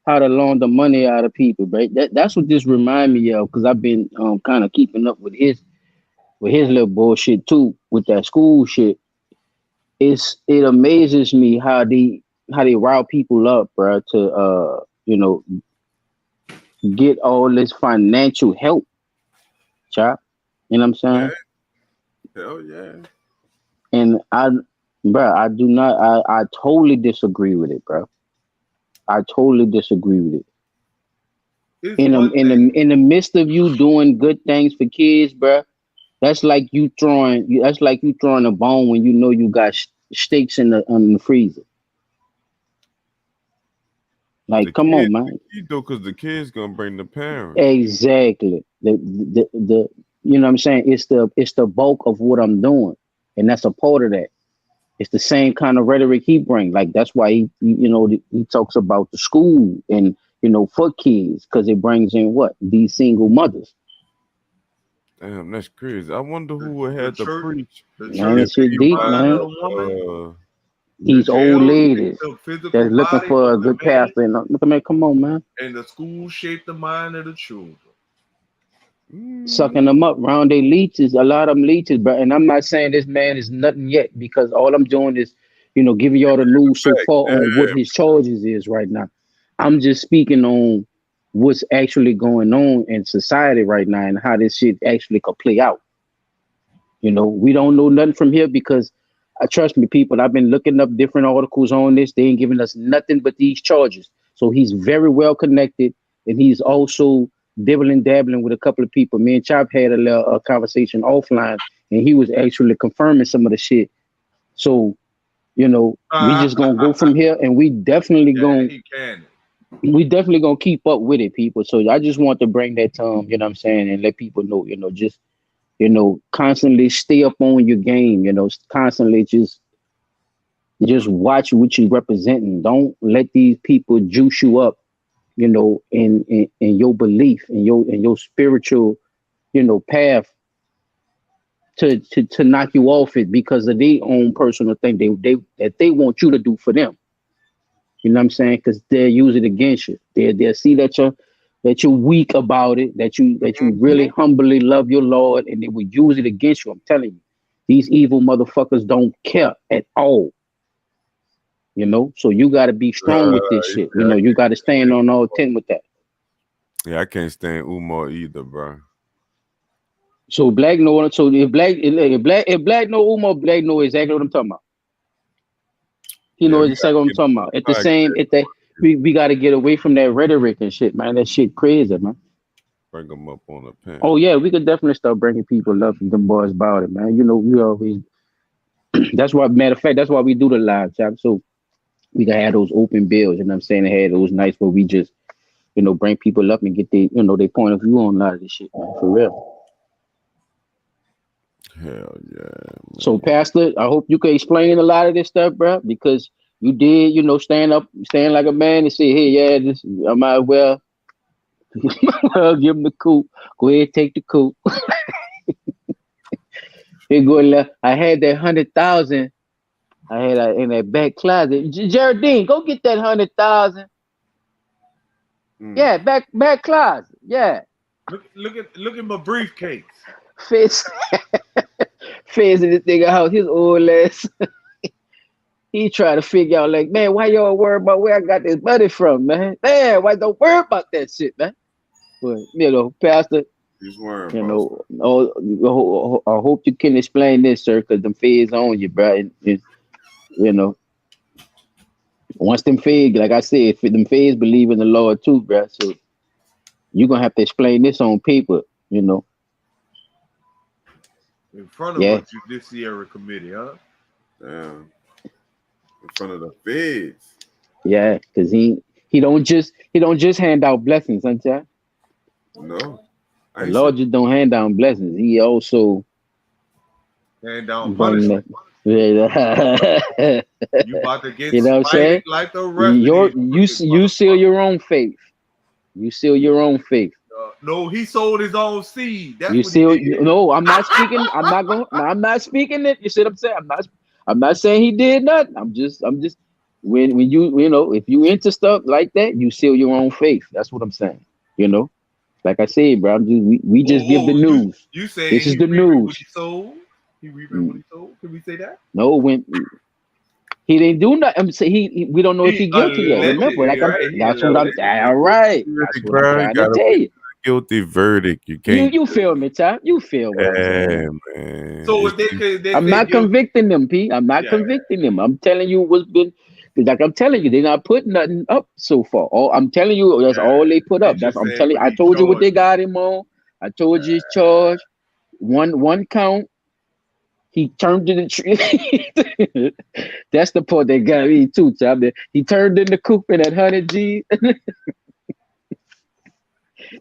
How to loan the money out of people, bro. That's what this remind me of, because I've been kind of keeping up with his little bullshit too, with that school shit. It amazes me how they rile people up, bro, to get all this financial help, chop. You know what I'm saying? Yeah. Hell yeah. And I totally disagree with it, bro. I totally disagree with it. In the midst of you doing good things for kids, bro, that's like you throwing a bone when you know you got steaks in the freezer. Like, come on, man. Because the kids gonna bring the parents. Exactly. The you know what I'm saying? It's the bulk of what I'm doing, and that's a part of that. It's the same kind of rhetoric he brings. Like, that's why he talks about the school and for kids, because it brings in these single mothers. Damn, that's crazy. I wonder who had to preach. Man, it's shit deep, man. These old ladies that's looking for a good pastor. And look, man, come on, man. And the school shaped the mind of the children. Sucking them up, round they leeches, a lot of them leeches, bro. And I'm not saying this man is nothing yet, because all I'm doing is, giving y'all the news so far on what his charges is right now. I'm just speaking on what's actually going on in society right now and how this shit actually could play out. We don't know nothing from here, because trust me, people, I've been looking up different articles on this. They ain't giving us nothing but these charges. So he's very well connected, and he's also dabbling with a couple of people. Me and Chop had a conversation offline, and he was actually confirming some of the shit. So, we just gonna go from here, and we definitely gonna keep up with it, people. So I just want to bring that to him, you know what I'm saying, and let people know, just constantly stay up on your game, constantly just watch what you're representing. Don't let these people juice you up, in your belief, in your spiritual, path, to knock you off it because of their own personal thing they want you to do for them. You know what I'm saying? Because they'll use it against you. They'll see that you're weak about it, that you really humbly love your Lord, and they will use it against you. I'm telling you, these evil motherfuckers don't care at all. You know, so you got to be strong with this shit. You know, you got to stand on all 10 with that. Yeah, I can't stand Umar either, bro. So black know. So if black know Umar, black know exactly what I'm talking about. He knows exactly what I'm talking about. At the same, we got to get away from that rhetoric and shit, man. That shit crazy, man. Bring them up on the pen. Oh yeah, we could definitely start bringing people up and them boys about it, man. You know, we always. That's why, matter of fact, that's why we do the live chat. So we can have those open bills. You know what I'm saying? And have those nights where we just, you know, bring people up and get their, you know, their point of view on a lot of this shit, man. For real. Hell yeah. Man. So, Pastor, I hope you can explain a lot of this stuff, bro, because you did, you know, stand like a man and say, hey, yeah, this I might as well give him the coup. Go ahead, take the coup. I had that 100,000. I had in that back closet. Geraldine, go get that 100,000. Yeah, back closet. Yeah. Look at my briefcase. Fizz in this nigga house. His old ass. He try to figure out, like, man, why y'all worry about where I got this money from, man? Man, why don't worry about that shit, man? But, you know, Pastor, you know, I hope you can explain this, sir, because them feds on you, bro. And, you know, once them feds, like I said, them feds believe in the Lord too, bro. So you're going to have to explain this on paper, you know. In front of a judiciary committee, huh? Damn. In front of the feds. Yeah, because he don't just hand out blessings, huh? No. The Lord just don't hand down blessings. He also hand down punishment. You about to get, you know what I'm saying? Like the rest you seal your own faith. You seal your own faith. No, he sold his own seed. That's you what seal. he did. No, I'm not speaking. I'm not speaking it. You see what I'm saying? I'm not saying he did nothing. I'm just when you know, if you into stuff like that, you seal your own faith. That's what I'm saying. You know, like I said, bro. We just give the news. You say this is the news. What he sold? He reaping what he sold? Can we say that? No, when he didn't do nothing. I'm saying we don't know if he's guilty yet. Remember, like that's what I'm. All right, that's what I'm trying to tell you. Guilty verdict. You can't. You feel me, Ty? You feel what I'm saying? Man. So they I'm not convicting them, P. I'm not convicting them. I'm telling you what's been. Like I'm telling you, they're not putting nothing up so far. I'm telling you, that's all they put up. That's I'm telling you. I told you what they got him on. I told you his charge. One count. He turned to the tree. That's the part that got me too, Tom. He turned in the coupe in that 100 G.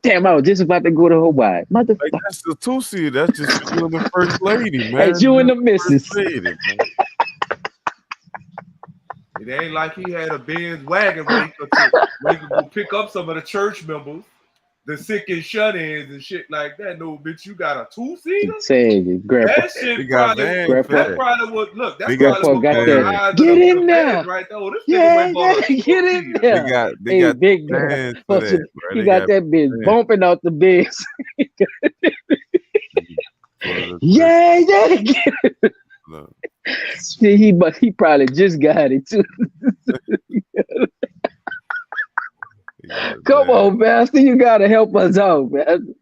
Damn, I was just about to go to Hawaii. Motherfucker. Like, that's the 2-seat. That's just you and the first lady, man. That's you and the missus. It ain't like he had a Benz wagon where he could go pick up some of the church members, the sick and shut-ins and shit like that. No, bitch, you got a 2-seater? That shit probably would look. That's probably got that. Get in there, right there. Oh, this get in there. They got big man for that, he got that bitch bumping out the beds. Yeah. No. He probably just got it too. Come on, Pastor, you gotta help us out, man.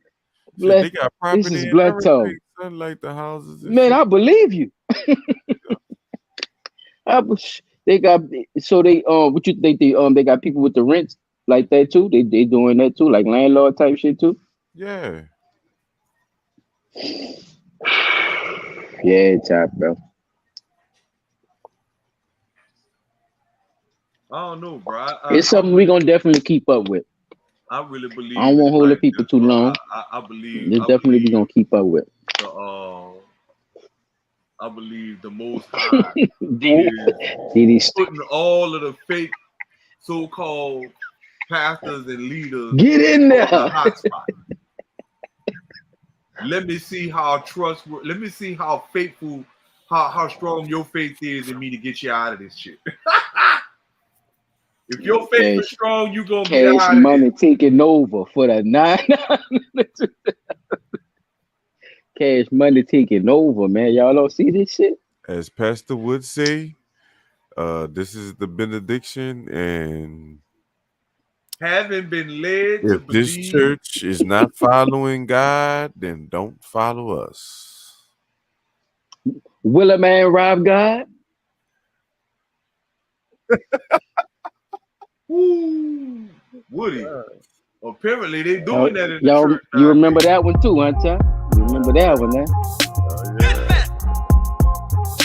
They got property. This is BLUNTTALK. Like the houses. Man, I believe you. They got what you think they got people with the rents like that too? They doing that too, like landlord type shit too? Yeah. Yeah, top, bro. I don't know, bro. It's something we're gonna definitely keep up with. I really believe. I don't want to hold the people too long. I believe. It's definitely we're gonna keep up with. I believe the Most High is putting all of the fake so-called pastors and leaders get in there. On the hot spot. let me see how trustworthy. Let me see how faithful, how strong your faith is in me to get you out of this shit. If your faith is strong, you gonna get out Cash of Money it. taking over for the 9. Cash Money taking over, man. Y'all don't see this shit? As Pastor would say, this is the benediction, and Having been led to if this believe, church is not following God, then don't follow us. Will a man rob God? woo, Woody. Apparently they doing that in the Y'all, church. you remember that one too, huh, Chuck? You remember that one, huh? Yeah.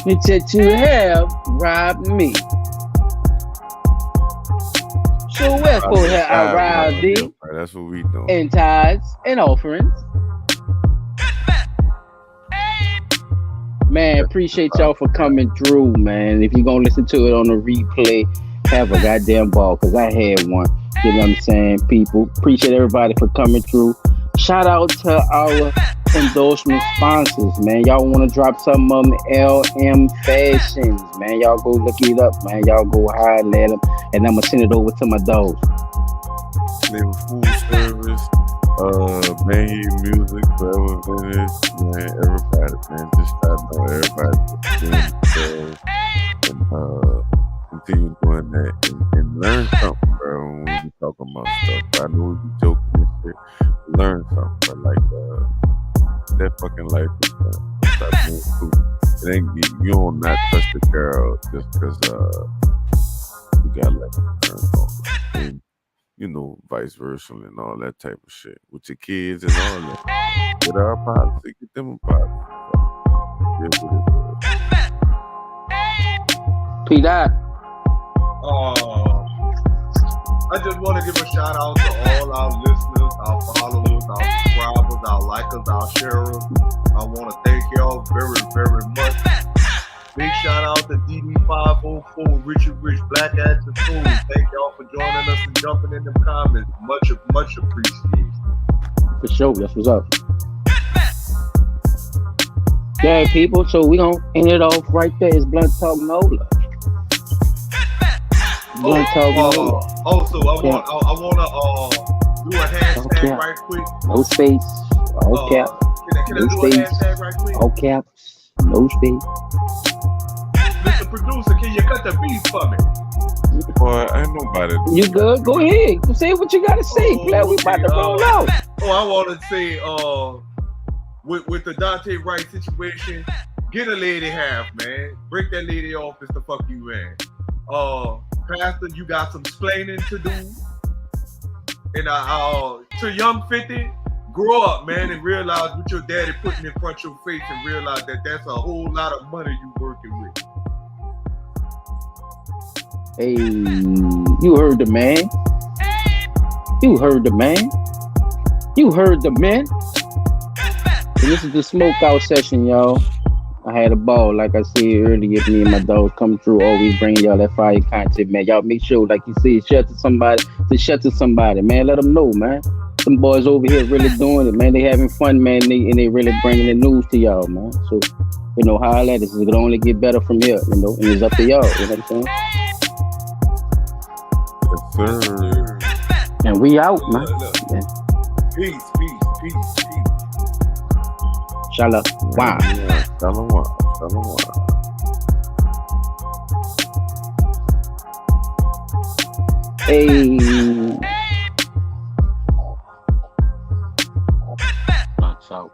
He said, "You have robbed me. So wherefore have I robbed thee That's what we doing. in tithes and offerings?" Man, appreciate y'all for coming through, man. If you're gonna listen to it on the replay, have a goddamn ball, because I had one. You know what I'm saying, people? Appreciate everybody for coming through. Shout out to our endorsement sponsors, man. Y'all want to drop some of them, LM Fashions, man. Y'all go look it up, man. Y'all go hide and let them, and I'm gonna send it over to my dogs. Flavor Food Service, Mayhem Music, Forever Vintage, man. Everybody, man. Just I know everybody doing themselves and continue doing that and learn something, bro. When we be talking about stuff, I know we be joking and shit. Learn something, but like that fucking life is stop being cool. It ain't you don't not touch the girl just because you got like turns on, and you know, vice versa and all that type of shit with your kids and all that. Get our policy, get them a policy. P. Dot. I just want to give a shout out to all our listeners, our followers, our subscribers, our likers, our sharers. I want to thank y'all very, very much. Big shout out to DD504, Richard Rich, Black Action Food. Thank y'all for joining us and jumping in the comments. Much appreciated. For sure, that's what's up. Yeah, people. So we gonna end it off right there. It's Blunt Talk Nola. Blunt Talk Nola. Also, I want to do a hashtag right quick. No space. All caps. Can I do a hashtag right quick? All caps. No space. Mr. Producer, can you cut the beat for me? Boy, ain't nobody. You good? Go ahead. Say what you gotta say. Glad we about to roll out. I want to say, with the Dante Wright situation, get a lady half, man. Break that lady off. It's the fuck you in. Pastor, you got some explaining to do. And to young 50, grow up, man, and realize what your daddy putting in front of your face, and realize that that's a whole lot of money you working with. Hey, you heard the man. You heard the man. You heard the man. So this is the smokeout session, y'all. I had a ball, like I said earlier. Me and my dogs come through, always bring y'all that fire content, man. Y'all make sure, like you said, shut to somebody, man. Let them know, man. Some boys over here really doing it, man. They having fun, man, and they really bringing the news to y'all, man. So, you know, holla at us. It can only get better from here, you know, and it's up to y'all, you know what I'm saying? Yes, sir. And we out, man. Yeah. Peace. Shalom. Wow. Shalom. Hey. Knocks out.